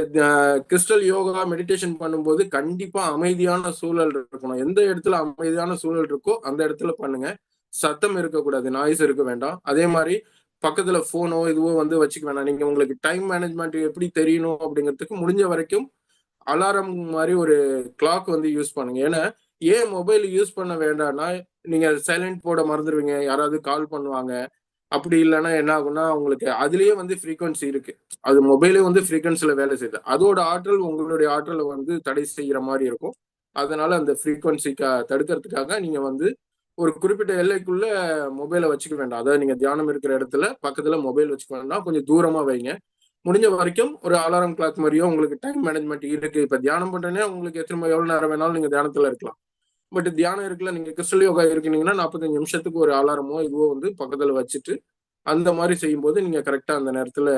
கிறிஸ்டல் யோகா மெடிடேஷன் பண்ணும்போது கண்டிப்பா அமைதியான சூழல் இருக்கணும். எந்த இடத்துல அமைதியான சூழல் இருக்கோ அந்த இடத்துல பண்ணுங்க. சத்தம் இருக்கக்கூடாது, நாய்ஸ் இருக்க வேண்டாம். அதே மாதிரி பக்கத்துல போனோ இதுவோ வந்து வச்சுக்க வேணாம். நீங்க உங்களுக்கு டைம் மேனேஜ்மெண்ட் எப்படி தெரியணும் அப்படிங்கிறதுக்கு முடிஞ்ச வரைக்கும் அலாரம் மாதிரி ஒரு கிளாக் வந்து யூஸ் பண்ணுங்க. ஏன்னா ஏன் மொபைல் யூஸ் பண்ண வேண்டாம்னா நீங்க சைலண்ட் போட மறந்துடுவீங்க, யாராவது கால் பண்ணுவாங்க. அப்படி இல்லைன்னா என்ன ஆகும்னா உங்களுக்கு அதுலயே வந்து ஃப்ரீக்வன்சி இருக்கு. அது மொபைலே வந்து ஃப்ரீக்வன்சில வேலை செய்யுது. அதோட ஆற்றல் உங்களுடைய ஆற்றலை வந்து தடை செய்யற மாதிரி இருக்கும். அதனால அந்த ஃப்ரீக்வன்சி தடுக்கிறதுக்காக நீங்க வந்து ஒரு குறிப்பிட்ட எல்லைக்குள்ள மொபைலை வச்சுக்க வேண்டாம். அதாவது நீங்க தியானம் இருக்கிற இடத்துல பக்கத்துல மொபைல் வச்சுக்க வேண்டாம், கொஞ்சம் தூரமா வைங்க. முடிஞ்ச வரைக்கும் ஒரு அலாரம் கிளாக் மாதிரியோ உங்களுக்கு டைம் மேனேஜ்மெண்ட் இருக்கு. இப்ப தியானம் பண்றேன்னா உங்களுக்கு எவ்வளவு நேரம் வேணாலும் நீங்க தியானத்துல இருக்கலாம். பட் தியானம் இருக்குல்ல, நீங்க கிறிஸ்டல் யோகா இருக்கீங்கன்னா 45 நிமிஷத்துக்கு ஒரு அலாரமோ இதுவோ வந்து பக்கத்துல வச்சுட்டு அந்த மாதிரி செய்யும்போது நீங்க கரெக்டா அந்த நேரத்துல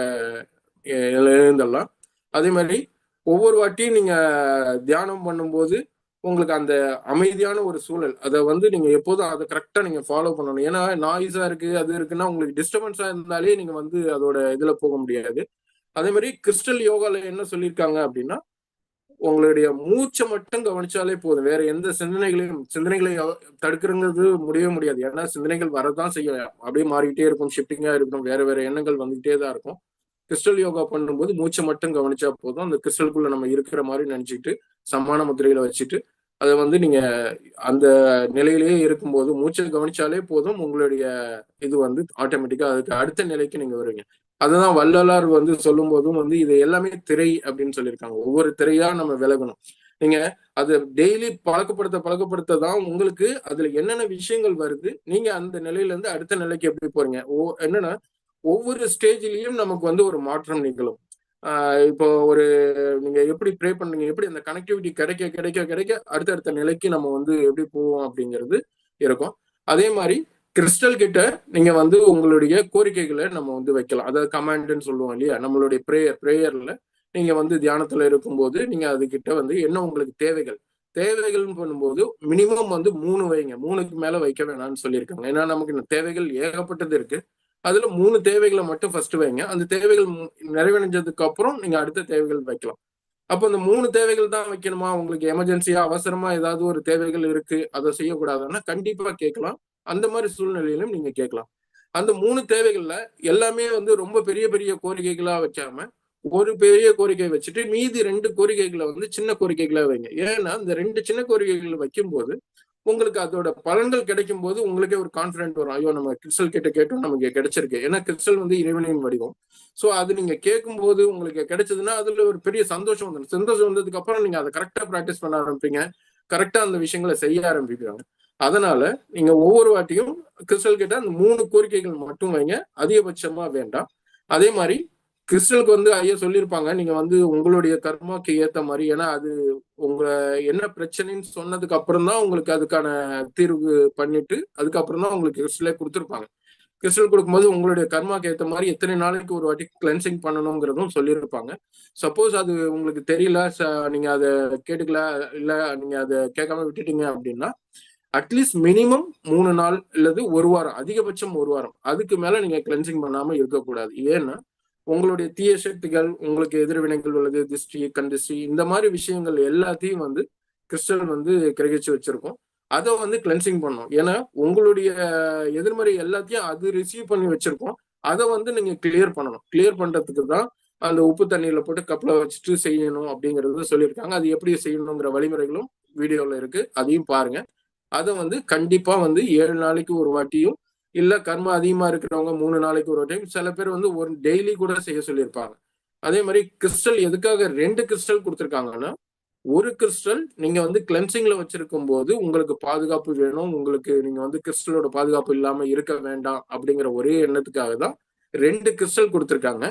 எழுந்தலாம். அதே மாதிரி ஒவ்வொரு வாட்டியும் நீங்க தியானம் பண்ணும்போது உங்களுக்கு அந்த அமைதியான ஒரு சூழல் அதை வந்து நீங்க எப்போதும் அதை கரெக்டா நீங்க ஃபாலோ பண்ணணும். ஏன்னா நாய்ஸா இருக்கு அது இருக்குன்னா உங்களுக்கு டிஸ்டர்பன்ஸா இருந்தாலே நீங்க வந்து அதோட இதுல போக முடியாது. அதே மாதிரி கிறிஸ்டல் யோகால என்ன சொல்லியிருக்காங்க அப்படின்னா, உங்களுடைய மூச்சை மட்டும் கவனிச்சாலே போதும். வேற எந்த சிந்தனைகளை தடுக்கிறங்கிறது முடியவே முடியாது. ஏன்னா சிந்தனைகள் வரதான் செய்யும், அப்படியே மாறிக்கிட்டே இருக்கும், ஷிஃப்டிங்கா இருக்கும், வேற வேற எண்ணங்கள் வந்துகிட்டே தான் இருக்கும். கிறிஸ்டல் யோகா பண்ணும்போது மூச்சை மட்டும் கவனிச்சா போதும். அந்த கிறிஸ்டலுக்குள்ள நம்ம இருக்கிற மாதிரி நினைச்சிட்டு சமான முத்திரையில வச்சுட்டு அதை வந்து நீங்க அந்த நிலையிலேயே இருக்கும்போது மூச்சை கவனிச்சாலே போதும். உங்களுடைய இது வந்து ஆட்டோமேட்டிக்கா அதுக்கு அடுத்த நிலைக்கு நீங்க வருவீங்க. அதுதான் வள்ளலார் வந்து சொல்லும் போதும் வந்து இது எல்லாமே திரை அப்படின்னு சொல்லியிருக்காங்க. ஒவ்வொரு திரையா நம்ம விலகணும். நீங்க அதை டெய்லி பழக்கப்படுத்த தான் உங்களுக்கு அதுல என்னென்ன விஷயங்கள் வருது, நீங்க அந்த நிலையில இருந்து அடுத்த நிலைக்கு எப்படி போறீங்க. என்னன்னா ஒவ்வொரு ஸ்டேஜ்லயும் நமக்கு வந்து ஒரு மாற்றம் நிகழும். இப்போ ஒரு நீங்க எப்படி ப்ரே பண்ணீங்க, எப்படி அந்த கனெக்டிவிட்டி கிடைக்க கிடைக்க கிடைக்க அடுத்தடுத்த நிலைக்கு நம்ம வந்து எப்படி போவோம் அப்படிங்கிறது இருக்கும். அதே மாதிரி கிறிஸ்டல் கிட்ட நீங்க வந்து உங்களுடைய கோரிக்கைகளை நம்ம வந்து வைக்கலாம். அதாவது கமாண்ட்னு சொல்லுவோம் இல்லையா, நம்மளுடைய ப்ரேயர்ல நீங்க வந்து தியானத்துல இருக்கும்போது நீங்க அது கிட்ட வந்து என்ன உங்களுக்கு தேவைகள்னு பண்ணும்போது மினிமம் வந்து 3 வைங்க. 3க்கு மேல வைக்க வேணாம்னு சொல்லியிருக்காங்க. ஏன்னா நமக்கு தேவைகள் ஏகப்பட்டது இருக்கு. அதுல 3 தேவைகளை மட்டும் ஃபர்ஸ்ட் வைங்க. அந்த தேவைகள் நிறைவடைஞ்சதுக்கு அப்புறம் நீங்க அடுத்த தேவைகள் வைக்கலாம். அப்போ அந்த 3 தேவைகள் தான் வைக்கணுமா, உங்களுக்கு எமர்ஜென்சியா அவசரமா ஏதாவது ஒரு தேவைகள் இருக்கு அதை செய்யக்கூடாதுன்னா கண்டிப்பா கேட்கலாம். அந்த மாதிரி சூழ்நிலையிலும் நீங்க கேட்கலாம். அந்த 3 தேவைகள்ல எல்லாமே வந்து ரொம்ப பெரிய பெரிய கோரிக்கைகளா வைக்காம ஒரு பெரிய கோரிக்கை வச்சுட்டு மீதி 2 கோரிக்கைகளை வந்து சின்ன கோரிக்கைகளா வைங்க. ஏன்னா இந்த 2 சின்ன கோரிக்கைகள் வைக்கும்போது உங்களுக்கு அதோட பலன்கள் கிடைக்கும் போது உங்களுக்கே ஒரு கான்பிடன்ட் வரும். ஐயோ, நம்ம கிறிஸ்டல் கிட்ட கேட்டோம், நமக்கு கிடைச்சிருக்கு. ஏன்னா கிறிஸ்டல் வந்து இறைவனின் வடிவம். ஸோ அது நீங்க கேட்கும் போது உங்களுக்கு கிடைச்சதுன்னா அதுல ஒரு பெரிய சந்தோஷம் வந்துடும். சந்தோஷம் வந்ததுக்கு அப்புறம் நீங்க அதை கரெக்டா பிராக்டிஸ் பண்ண ஆரம்பிப்பீங்க, கரெக்டா அந்த விஷயங்களை செய்ய ஆரம்பிக்கிறாங்க. அதனால நீங்க ஒவ்வொரு வாட்டியும் கிறிஸ்டல் கிட்ட அந்த 3 கோரிக்கைகள் மட்டும் வைங்க, அதிகபட்சமா வேண்டாம். அதே மாதிரி கிறிஸ்டலுக்கு வந்து ஐயா சொல்லியிருப்பாங்க, நீங்க வந்து உங்களுடைய கர்மாக்கு ஏத்த மாதிரி, ஏன்னா அது உங்க என்ன பிரச்சனைன்னு சொன்னதுக்கு அப்புறம் தான் உங்களுக்கு அதுக்கான தீர்வு பண்ணிட்டு அதுக்கப்புறம் தான் உங்களுக்கு கிறிஸ்டலே கொடுத்துருப்பாங்க. கிறிஸ்டல் கொடுக்கும்போது உங்களுடைய கர்மாக்கு ஏற்ற மாதிரி எத்தனை நாளைக்கு ஒரு வாட்டி கிளென்சிங் பண்ணணுங்கிறதும் சொல்லியிருப்பாங்க. சப்போஸ் அது உங்களுக்கு தெரியல, நீங்க அதை கேட்டுக்கல, இல்ல நீங்க அதை கேட்காம விட்டுட்டீங்க அப்படின்னா அட்லீஸ்ட் மினிமம் 3 நாள் இல்லது 1 வாரம், அதிகபட்சம் 1 வாரம், அதுக்கு மேல நீங்க கிளென்சிங் பண்ணாம இருக்கக்கூடாது. ஏன்னா உங்களுடைய தீய சக்திகள், உங்களுக்கு எதிர்வினைகள் உள்ளது, திருஷ்டி, கண்டிஷ்டி, இந்த மாதிரி விஷயங்கள் எல்லாத்தையும் வந்து கிறிஸ்டல் வந்து கிரகிச்சு வச்சிருக்கோம். அதை வந்து கிளென்சிங் பண்ணும். ஏன்னா உங்களுடைய எதிர்மறை எல்லாத்தையும் அது ரிசீவ் பண்ணி வச்சிருக்கோம். அதை வந்து நீங்க கிளியர் பண்ணணும். கிளியர் பண்றதுக்கு தான் அந்த உப்பு தண்ணியில போட்டு கப்பலை வச்சுட்டு செய்யணும் அப்படிங்கறது சொல்லியிருக்காங்க. அது எப்படி செய்யணுங்கிற வழிமுறைகளும் வீடியோல இருக்கு, அதையும் பாருங்க. அதை வந்து கண்டிப்பா வந்து 7 நாளைக்கு ஒரு வாட்டியும், இல்ல கர்மா அதிகமா இருக்கிறவங்க 3 நாளைக்கு ஒரு வாட்டியும், சில பேர் வந்து ஒரு டெய்லி கூட செய்ய சொல்லியிருப்பாங்க. அதே மாதிரி கிறிஸ்டல் எதுக்காக 2 கிறிஸ்டல் கொடுத்துருக்காங்கன்னா, ஒரு கிறிஸ்டல் நீங்க வந்து கிளென்சிங்ல வச்சிருக்கும் போது உங்களுக்கு பாதுகாப்பு வேணும், உங்களுக்கு நீங்க வந்து கிறிஸ்டலோட பாதுகாப்பு இல்லாம இருக்க வேண்டாம் அப்படிங்கிற ஒரே எண்ணத்துக்காக தான் 2 கிறிஸ்டல் கொடுத்துருக்காங்க.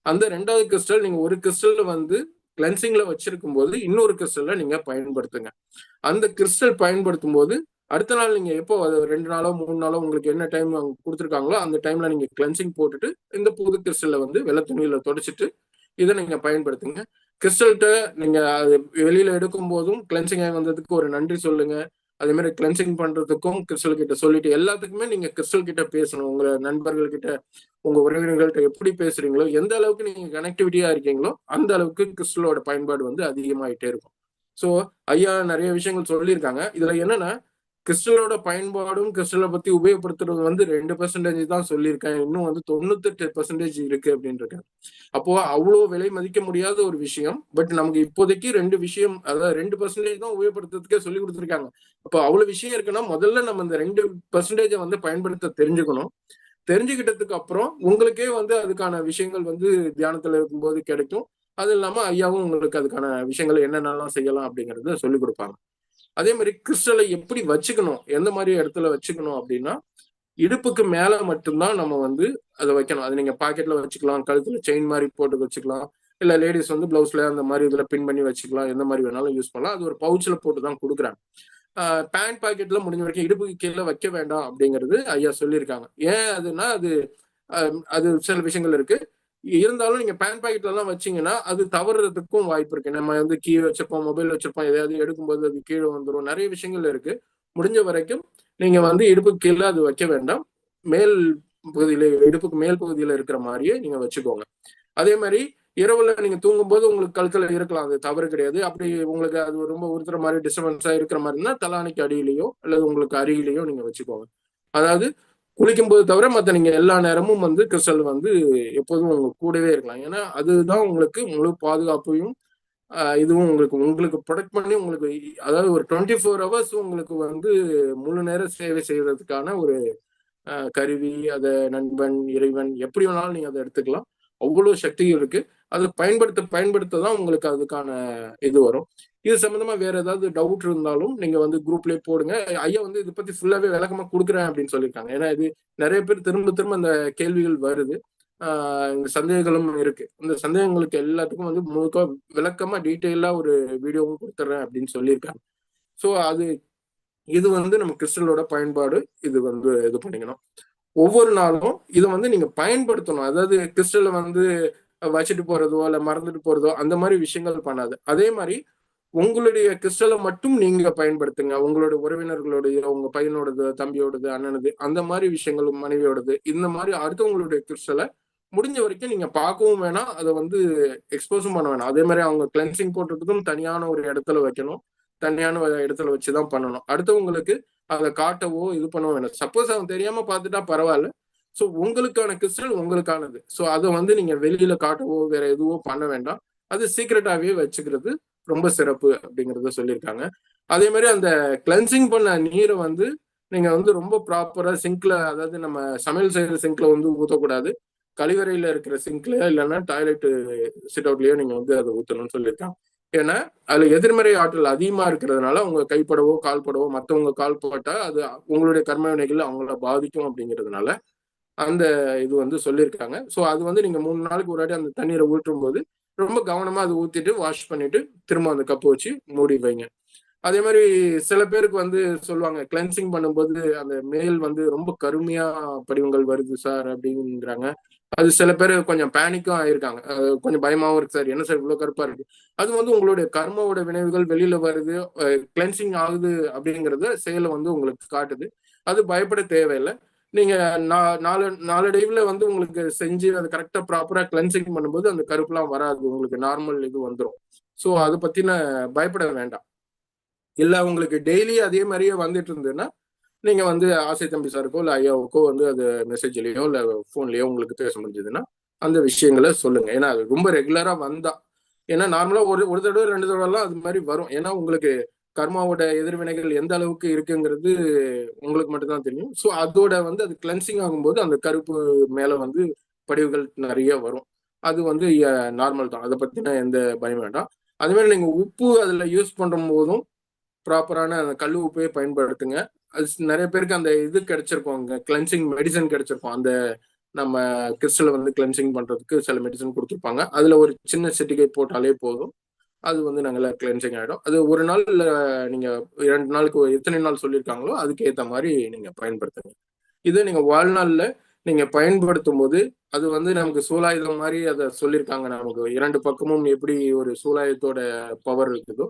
அந்த 2வது கிறிஸ்டல் நீங்க ஒரு கிறிஸ்டல் வந்து கிளென்சிங்ல வச்சிருக்கும் போது இன்னொரு கிறிஸ்டல்ல நீங்க பயன்படுத்துங்க. அந்த கிறிஸ்டல் பயன்படுத்தும் போது அடுத்த நாள் நீங்க எப்போ 2 நாளோ 3 நாளோ உங்களுக்கு என்ன டைம் கொடுத்துருக்காங்களோ அந்த டைம்ல நீங்க கிளென்சிங் போட்டுட்டு இந்த புது கிறிஸ்டல்ல வந்து வெள்ளை துணியில தொடச்சிட்டு இதை நீங்க பயன்படுத்துங்க. கிறிஸ்டல்கிட்ட நீங்க அது வெளியில எடுக்கும் போதும் கிளென்சிங் ஆகி வந்ததுக்கு ஒரு நன்றி சொல்லுங்க. அதே மாதிரி கிளென்சிங் பண்றதுக்கும் கிறிஸ்டல் கிட்ட சொல்லிட்டு எல்லாத்துக்குமே நீங்க கிறிஸ்டல் கிட்ட பேசணும். உங்க நண்பர்கள் கிட்ட, உங்க உறவினர்கள்ட்ட எப்படி பேசுறீங்களோ, எந்த அளவுக்கு நீங்க கனெக்டிவிட்டியா இருக்கீங்களோ அந்த அளவுக்கு கிறிஸ்டலோட பயன்பாடு வந்து அதிகமாயிட்டே இருக்கும். ஸோ ஐயா நிறைய விஷயங்கள் சொல்லியிருக்காங்க. இதுல என்னன்னா கிறிஸ்டலோட பயன்பாடும் கிறிஸ்டலை பத்தி உபயோகப்படுத்துறது வந்து 2% தான் சொல்லியிருக்கேன். இன்னும் வந்து 98% இருக்கு அப்படின்னு இருக்காங்க. அப்போ அவ்வளோ விலை மதிக்க முடியாத ஒரு விஷயம். பட் நமக்கு இப்போதைக்கு 2 விஷயம், அதாவது 2% தான் உபயோகப்படுத்துறதுக்கே சொல்லி கொடுத்துருக்காங்க. அப்போ அவ்வளவு விஷயம் இருக்குன்னா முதல்ல நம்ம இந்த 2% வந்து பயன்படுத்த தெரிஞ்சுக்கணும். தெரிஞ்சுக்கிட்டதுக்கு அப்புறம் உங்களுக்கே வந்து அதுக்கான விஷயங்கள் வந்து தியானத்துல இருக்கும்போது கிடைக்கும். அது இல்லாம ஐயாவும் உங்களுக்கு அதுக்கான விஷயங்கள் என்னென்னலாம் செய்யலாம் அப்படிங்கறத சொல்லி கொடுப்பாங்க. அதே மாதிரி கிறிஸ்டலை எப்படி வச்சுக்கணும், எந்த மாதிரி இடத்துல வச்சுக்கணும் அப்படின்னா, இடுப்புக்கு மேல மட்டும்தான் நம்ம வந்து அதை வைக்கணும். அது நீங்க பாக்கெட்ல வச்சுக்கலாம், கழுத்துல செயின் மாதிரி போட்டு வச்சுக்கலாம், இல்ல லேடிஸ் வந்து பிளவுஸ்ல அந்த மாதிரி இதுல பின் பண்ணி வச்சுக்கலாம், எந்த மாதிரி வேணாலும் யூஸ் பண்ணலாம். அது ஒரு பவுச்ல போட்டு தான் கொடுக்குறாங்க. பேண்ட் பாக்கெட்ல முடிஞ்ச வரைக்கும் இடுப்புக்கு கீழே வைக்க வேண்டாம் அப்படிங்கிறது ஐயா சொல்லியிருக்காங்க. ஏன் அதுனா அது சில விஷயங்கள் இருக்கு. இருந்தாலும் நீங்க பேண்ட் பாக்கெட்ல எல்லாம் வச்சீங்கன்னா அது தவறுறதுக்கும் வாய்ப்பு இருக்கு. நம்ம வந்து கீழே வச்சிருப்போம், மொபைல் வச்சிருப்போம், எதையாவது எடுக்கும்போது அது கீழே வந்துடும், நிறைய விஷயங்கள் இருக்கு. முடிஞ்ச வரைக்கும் நீங்க வந்து இடுப்புக்கு கீழே அது வைக்க வேண்டாம். மேல் பகுதியில, இடுப்புக்கு மேல் பகுதியில இருக்கிற மாதிரியே நீங்க வச்சுக்கோங்க. அதே மாதிரி இரவுல நீங்க தூங்கும்போது உங்களுக்கு கழுத்துல இருக்கலாம், அது தவறு கிடையாது. அப்படி உங்களுக்கு அது ரொம்ப உறுத்துற மாதிரி டிஸ்டர்பன்ஸா இருக்கிற மாதிரி இருந்தா தலானிக்கு அடியிலையோ அல்லது உங்களுக்கு அருகிலேயோ நீங்க வச்சுக்கோங்க. அதாவது குளிக்கும் போது தவிர மற்ற நீங்க எல்லா நேரமும் வந்து கிறிஸ்டல் வந்து எப்போதும் உங்க கூடவே இருக்கலாம். ஏன்னா அதுதான் உங்களுக்கு முழு பாதுகாப்பையும் இதுவும் உங்களுக்கு உங்களுக்கு ப்ரொடெக்ட் பண்ணி உங்களுக்கு அதாவது ஒரு 24 ஹவர்ஸ் உங்களுக்கு வந்து முழு நேர சேவை செய்யறதுக்கான ஒரு கருவி, அத நண்பன், இறைவன் எப்படி வேணாலும் நீங்க அதை எடுத்துக்கலாம். அவ்வளவு சக்தி இருக்கு. அதை பயன்படுத்த தான் உங்களுக்கு அதுக்கான இது வரும். இது சம்பந்தமா வேற ஏதாவது டவுட் இருந்தாலும் நீங்க வந்து குரூப்லயே போடுங்க. ஐயா வந்து இதை பத்தி ஃபுல்லாவே விளக்கமா கொடுக்குறேன் அப்படின்னு சொல்லியிருக்காங்க. ஏன்னா இது நிறைய பேர் திரும்ப திரும்ப அந்த கேள்விகள் வருது. இந்த சந்தேகங்களும் இருக்கு. இந்த சந்தேகங்களுக்கு எல்லாத்துக்கும் வந்து முழுக்க விளக்கமா டீட்டெயிலா ஒரு வீடியோவும் கொடுத்துட்றேன் அப்படின்னு சொல்லியிருக்காங்க. ஸோ இது வந்து நம்ம கிறிஸ்டலோட பயன்பாடு. இது வந்து இது பண்ணிக்கணும். ஒவ்வொரு நாளும் இதை வந்து நீங்க பயன்படுத்தணும். அதாவது கிறிஸ்டலை வந்து வச்சுட்டு போறதோ இல்ல மறந்துட்டு போறதோ அந்த மாதிரி விஷயங்கள் பண்ணாது. அதே மாதிரி உங்களுடைய கிறிஸ்டலை மட்டும் நீங்க பயன்படுத்துங்க. உங்களுடைய உறவினர்களுடைய, உங்க பையனோடது, தம்பியோடது, அண்ணனது, அந்த மாதிரி விஷயங்களும், மனைவியோடது, இந்த மாதிரி அடுத்தவங்களுடைய கிறிஸ்டலை முடிஞ்ச வரைக்கும் நீங்க பார்க்கவும் வேணாம், அதை வந்து எக்ஸ்போஸும் பண்ண வேணாம். அதே மாதிரி அவங்க கிளென்சிங் போட்டுறதுக்கும் தனியான ஒரு இடத்துல வைக்கணும். தனியான இடத்துல வச்சுதான் பண்ணணும். அடுத்தவங்களுக்கு அதை காட்டவோ இது பண்ணவோ வேணாம். சப்போஸ் அவன் தெரியாம பார்த்துட்டா பரவாயில்ல. ஸோ உங்களுக்கான கிறிஸ்டல் உங்களுக்கானது. ஸோ அதை வந்து நீங்க வெளியில காட்டவோ வேற எதுவோ பண்ண வேண்டாம். அது சீக்கிரட்டாவே வச்சுக்கிறது ரொம்ப சிறப்பு அப்படிங்கறத சொல்லியிருக்காங்க. அதே மாதிரி அந்த கிளென்சிங் பண்ண நீரை வந்து நீங்க வந்து ரொம்ப ப்ராப்பரா சிங்க்ல, அதாவது நம்ம சமையல் செய்யற சிங்க்ல வந்து ஊற்றக்கூடாது. கழிவறையில இருக்கிற சிங்க்லயோ இல்லைன்னா டாய்லெட் சிட் அவுட்லயோ நீங்க வந்து அதை ஊற்றணும்னு சொல்லியிருக்காங்க. ஏன்னா அதுல எதிர்மறை ஆற்றல் அதிகமா இருக்கிறதுனால உங்க கைப்படவோ கால்படவோ மற்றவங்க கால் போட்டா அது உங்களுடைய கர்ம வினைகள் அவங்கள பாதிக்கும் அப்படிங்கிறதுனால அந்த இது வந்து சொல்லியிருக்காங்க. ஸோ அது வந்து நீங்க 3 நாளுக்கு ஒரு வாட்டி அந்த தண்ணீரை ஊற்றும் போது ரொம்ப கவனமா அதை ஊத்திட்டு வாஷ் பண்ணிட்டு திரும்ப அந்த கப்பு வச்சு மூடி வைங்க. அதே மாதிரி சில பேருக்கு வந்து சொல்லுவாங்க, கிளென்சிங் பண்ணும்போது அந்த மேல் வந்து ரொம்ப கருமையா படிவங்கள் வருது சார் அப்படிங்கிறாங்க. அது சில பேர் கொஞ்சம் பேனிக்கும் ஆயிருக்காங்க. கொஞ்சம் பயமாவும் இருக்கு சார், என்ன சார் இவ்வளவு கருப்பா இருக்கு. அது வந்து உங்களுடைய கர்மாவோட விளைவுகள் வெளியில வருது, கிளென்சிங் ஆகுது அப்படிங்கறத செயலை வந்து உங்களுக்கு காட்டுது. அது பயப்பட தேவையில்லை. நீங்க நாளடைவுல வந்து உங்களுக்கு செஞ்சு அது கரெக்டா ப்ராப்பரா கிளென்சிங் பண்ணும்போது அந்த கருப்புலாம் வராது, உங்களுக்கு நார்மல் இது வந்துடும். ஸோ அதை பத்தின பயப்பட வேண்டாம். இல்ல உங்களுக்கு டெய்லி அதே மாதிரியே வந்துட்டு இருந்ததுன்னா நீங்க வந்து ஆசை தம்பி சாருக்கோ இல்ல ஐயாவுக்கோ வந்து அது மெசேஜ்லயோ இல்ல போன்லயோ உங்களுக்கு பேச முடிஞ்சதுன்னா அந்த விஷயங்களை சொல்லுங்க. ஏன்னா அது ரொம்ப ரெகுலரா வந்தா, ஏன்னா நார்மலா ஒரு தடவை 2 தடவைலாம் அது மாதிரி வரும். ஏன்னா உங்களுக்கு கர்மாவோட எதிர்வினைகள் எந்த அளவுக்கு இருக்குங்கிறது உங்களுக்கு மட்டும்தான் தெரியும். ஸோ அதோட வந்து அது கிளென்சிங் ஆகும்போது அந்த கருப்பு மேல வந்து படிவுகள் நிறைய வரும். அது வந்து நார்மல் தான். அதை பத்தின எந்த பயம் வேண்டாம். அதே மாதிரி நீங்க உப்பு அதுல யூஸ் பண்ற போதும் ப்ராப்பரான அந்த கல் உப்பையே பயன்படுத்துங்க. அது நிறைய பேருக்கு அந்த இது கிடைச்சிருக்கும், கிளென்சிங் மெடிசன் கிடைச்சிருக்கும். அந்த நம்ம கிறிஸ்டலை வந்து கிளென்சிங் பண்றதுக்கு சில மெடிசன் கொடுத்துருப்பாங்க. அதுல ஒரு சின்ன சிட்டிகை போட்டாலே போதும். அது வந்து நல்லா கிளென்சிங் ஆகிடும். அது ஒரு நாள் இல்லை, நீங்க 2 நாளுக்கு எத்தனை நாள் சொல்லியிருக்காங்களோ அதுக்கு ஏற்ற மாதிரி நீங்க பயன்படுத்துங்க. இதை நீங்க வாழ்நாள்ல நீங்க பயன்படுத்தும் போது அது வந்து நமக்கு சூலாயுதம் மாதிரி அதை சொல்லியிருக்காங்க. நமக்கு 2 பக்கமும் எப்படி ஒரு சூலாயுதத்தோட பவர் இருக்குதோ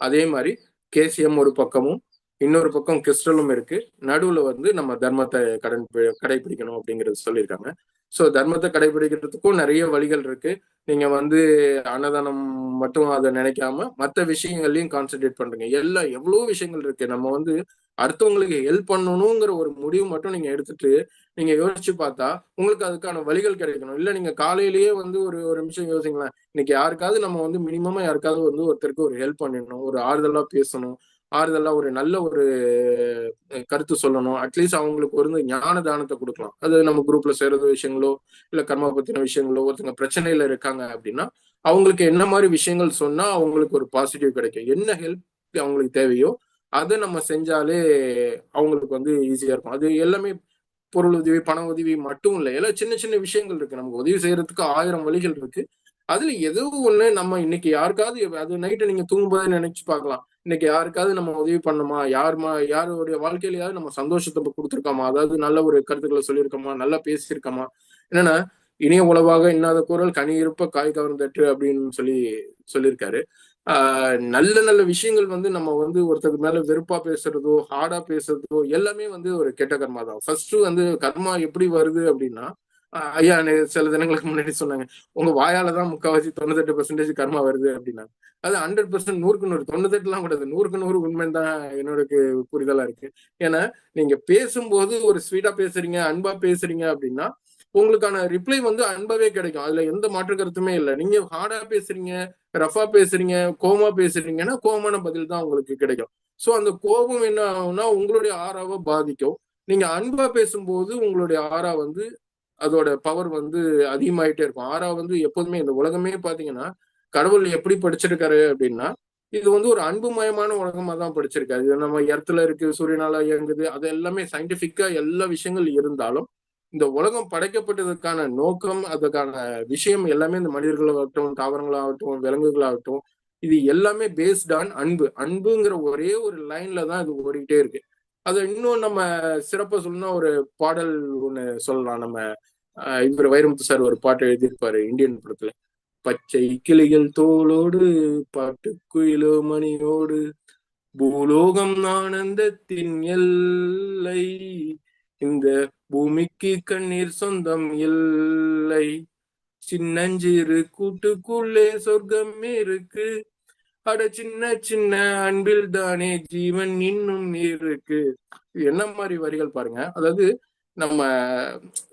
அதே மாதிரி கேசியம் ஒரு பக்கமும் இன்னொரு பக்கம் கிறிஸ்டலும் இருக்கு. நடுவுல வந்து நம்ம தர்மத்தை கடைபிடிக்கணும் அப்படிங்கிறது சொல்லியிருக்காங்க. ஸோ தர்மத்தை கடைபிடிக்கிறதுக்கும் நிறைய வழிகள் இருக்கு. நீங்க வந்து அன்னதானம் மட்டும் அதை நினைக்காம மற்ற விஷயங்கள்லையும் கான்சென்ட்ரேட் பண்றீங்க. எவ்வளவு விஷயங்கள் இருக்கு. நம்ம வந்து அடுத்தவங்களுக்கு ஹெல்ப் பண்ணணுங்கிற ஒரு முடிவு மட்டும் நீங்க எடுத்துட்டு நீங்க யோசிச்சு பார்த்தா உங்களுக்கு அதுக்கான வழிகள் கிடைக்கணும். இல்ல நீங்க காலையிலேயே வந்து ஒரு நிமிஷம் யோசிங்களேன். இன்னைக்கு யாருக்காவது நம்ம வந்து மினிமமா யாருக்காவது வந்து ஒருத்தருக்கு ஒரு ஹெல்ப் பண்ணிடணும், ஒரு ஆறுதலா பேசணும், ஆறுதலா ஒரு நல்ல ஒரு கருத்து சொல்லணும். அட்லீஸ்ட் அவங்களுக்கு ஒரு ஞான தானத்தை கொடுக்கலாம். அது நம்ம குரூப்ல செய்யறது விஷயங்களோ இல்ல கர்மா பத்தின விஷயங்களோ, ஒருத்தங்க பிரச்சனையில இருக்காங்க அப்படின்னா அவங்களுக்கு என்ன மாதிரி விஷயங்கள் சொன்னா அவங்களுக்கு ஒரு பாசிட்டிவ் கிடைக்கும், என்ன ஹெல்ப் அவங்களுக்கு தேவையோ அதை நம்ம செஞ்சாலே அவங்களுக்கு வந்து ஈஸியா இருக்கும். அது எல்லாமே பொருள் உதவி, பண உதவி மட்டும் இல்லை, எல்லாம் சின்ன சின்ன விஷயங்கள் இருக்கு. நமக்கு உதவி செய்யறதுக்கு 1000 வழிகள் இருக்கு. அதுல ஏதோ ஒண்ணு நம்ம இன்னைக்கு யாருக்காவது, அது நைட்டு நீங்க தூங்கும்போது நினைச்சு பார்க்கலாம், இன்னைக்கு யாருக்காவது நம்ம உதவி பண்ணோமா, யாருடைய வாழ்க்கையிலயாவது நம்ம சந்தோஷத்தை கொடுத்துருக்கோமா, அதாவது நல்ல ஒரு கருத்துக்களை சொல்லியிருக்கோமா, நல்லா பேசியிருக்கோமா. என்னன்னா இனிய உளவாக இன்னாத குரல் கனி இருப்ப காய் கவர்ந்தற்று அப்படின்னு சொல்லியிருக்காரு. நல்ல நல்ல விஷயங்கள் வந்து நம்ம வந்து ஒருத்தருக்கு மேல வெறுப்பா பேசுறதோ ஹார்டா பேசுறதோ எல்லாமே வந்து ஒரு கெட்ட கர்மா தான். ஃபர்ஸ்ட் வந்து கர்மா எப்படி வருது அப்படின்னா ஐயா சில தினங்களுக்கு முன்னாடி சொன்னாங்க, உங்க வாயால தான் முக்கால்வாசி 98% கர்மா வருது அப்படின்னா. அது 100%, 100க்கு 100, 98 கூடாது, 100க்கு 100 உண்மைன்னு தான் என்னோட புரிதலா இருக்கு. ஏன்னா நீங்க பேசும்போது ஒரு ஸ்வீட்டா பேசுறீங்க, அன்பா பேசுறீங்க அப்படின்னா உங்களுக்கான ரிப்ளை வந்து அன்பாவே கிடைக்கும். அதுல எந்த மாற்று கருத்துமே இல்லை. நீங்க ஹார்டா பேசுறீங்க, ரஃபா பேசுறீங்க, கோவமா பேசுறீங்கன்னா கோவமான பதில் தான் உங்களுக்கு கிடைக்கும். சோ அந்த கோபம் என்ன ஆகும்னா உங்களுடைய ஆறாவை பாதிக்கும். நீங்க அன்பா பேசும்போது உங்களுடைய ஆறா வந்து அதோட பவர் வந்து அதிகமாயிட்டே இருக்கும். ஆறா வந்து எப்போதுமே இந்த உலகமே பாத்தீங்கன்னா கடவுள் எப்படி படிச்சிருக்காரு அப்படின்னா இது வந்து ஒரு அன்புமயமான உலகமா தான் படிச்சிருக்காரு. இது நம்ம எர்த்துல இருக்கு, சூரியனால இயங்குது, அது எல்லாமே சயின்டிபிக்கா எல்லா விஷயங்கள் இருந்தாலும் இந்த உலகம் படைக்கப்பட்டதுக்கான நோக்கம், அதுக்கான விஷயம் எல்லாமே இந்த மனிதர்களாகட்டும், தாவரங்களாகட்டும், விலங்குகளாகட்டும், இது எல்லாமே பேஸ்ட் ஆன் அன்பு. அன்புங்கிற ஒரே ஒரு லைன்ல தான் இது ஓடிக்கிட்டே இருக்கு. அதை இன்னும் நம்ம சிறப்பா சொல்லணும்னா ஒரு பாடல் ஒண்ணு சொல்லலாம். நம்ம இவர் வைரமுத்து சார் ஒரு பாட்டு எழுதியிருப்பாரு இந்தியன் படத்துல. பச்சை கிளிகள் தோளோடு பாட்டுக்குயிலோ மணியோடு பூலோகம் ஆனந்தத்தின் எல்லை, இந்த பூமிக்கு கண்ணீர் சொந்தம் இல்லை, சின்னஞ்சிறு கூட்டுக்குள்ளே சொர்க்கம் இருக்கு, அட சின்ன சின்ன அன்பில் தானே ஜீவன் இன்னும் இருக்கு. என்ன மாதிரி வரிகள் பாருங்க. அதாவது நம்ம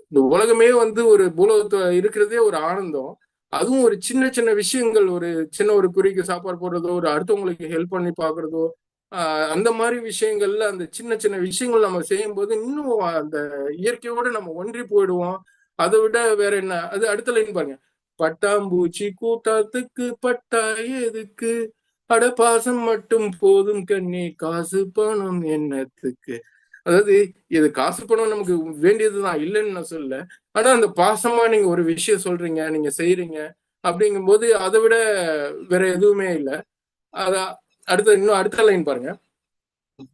இந்த உலகமே வந்து ஒரு பூலோகத்துல இருக்கிறதே ஒரு ஆனந்தம். அதுவும் ஒரு சின்ன சின்ன விஷயங்கள், ஒரு சின்ன ஒரு குறிக்கு சாப்பாடு போடுறதோ, ஒரு அடுத்தவங்களுக்கு ஹெல்ப் பண்ணி பாக்குறதோ, அந்த மாதிரி விஷயங்கள்ல அந்த சின்ன சின்ன விஷயங்கள் நம்ம செய்யும் போது இன்னும் அந்த இயற்கையோடு நம்ம ஒன்றி போயிடுவோம். அதை விட வேற என்ன, அது அடுத்த லைன் பாருங்க. பட்டாம்பூச்சி கூட்டத்துக்கு பட்டா எதுக்கு, அட பாசம் மட்டும் போதும் கண்ணே, காசு பணம் என்னத்துக்கு. அதாவது இது காசு பணம் நமக்கு வேண்டியதுதான், இல்லைன்னு நான் சொல்லல. ஆனா அந்த பாசமா நீங்க ஒரு விஷயம் சொல்றீங்க, நீங்க செய்யறீங்க அப்படிங்கும் போது அதை விட வேற எதுவுமே இல்லை. அதான் இன்னும் அடுத்த லைன் பாருங்க.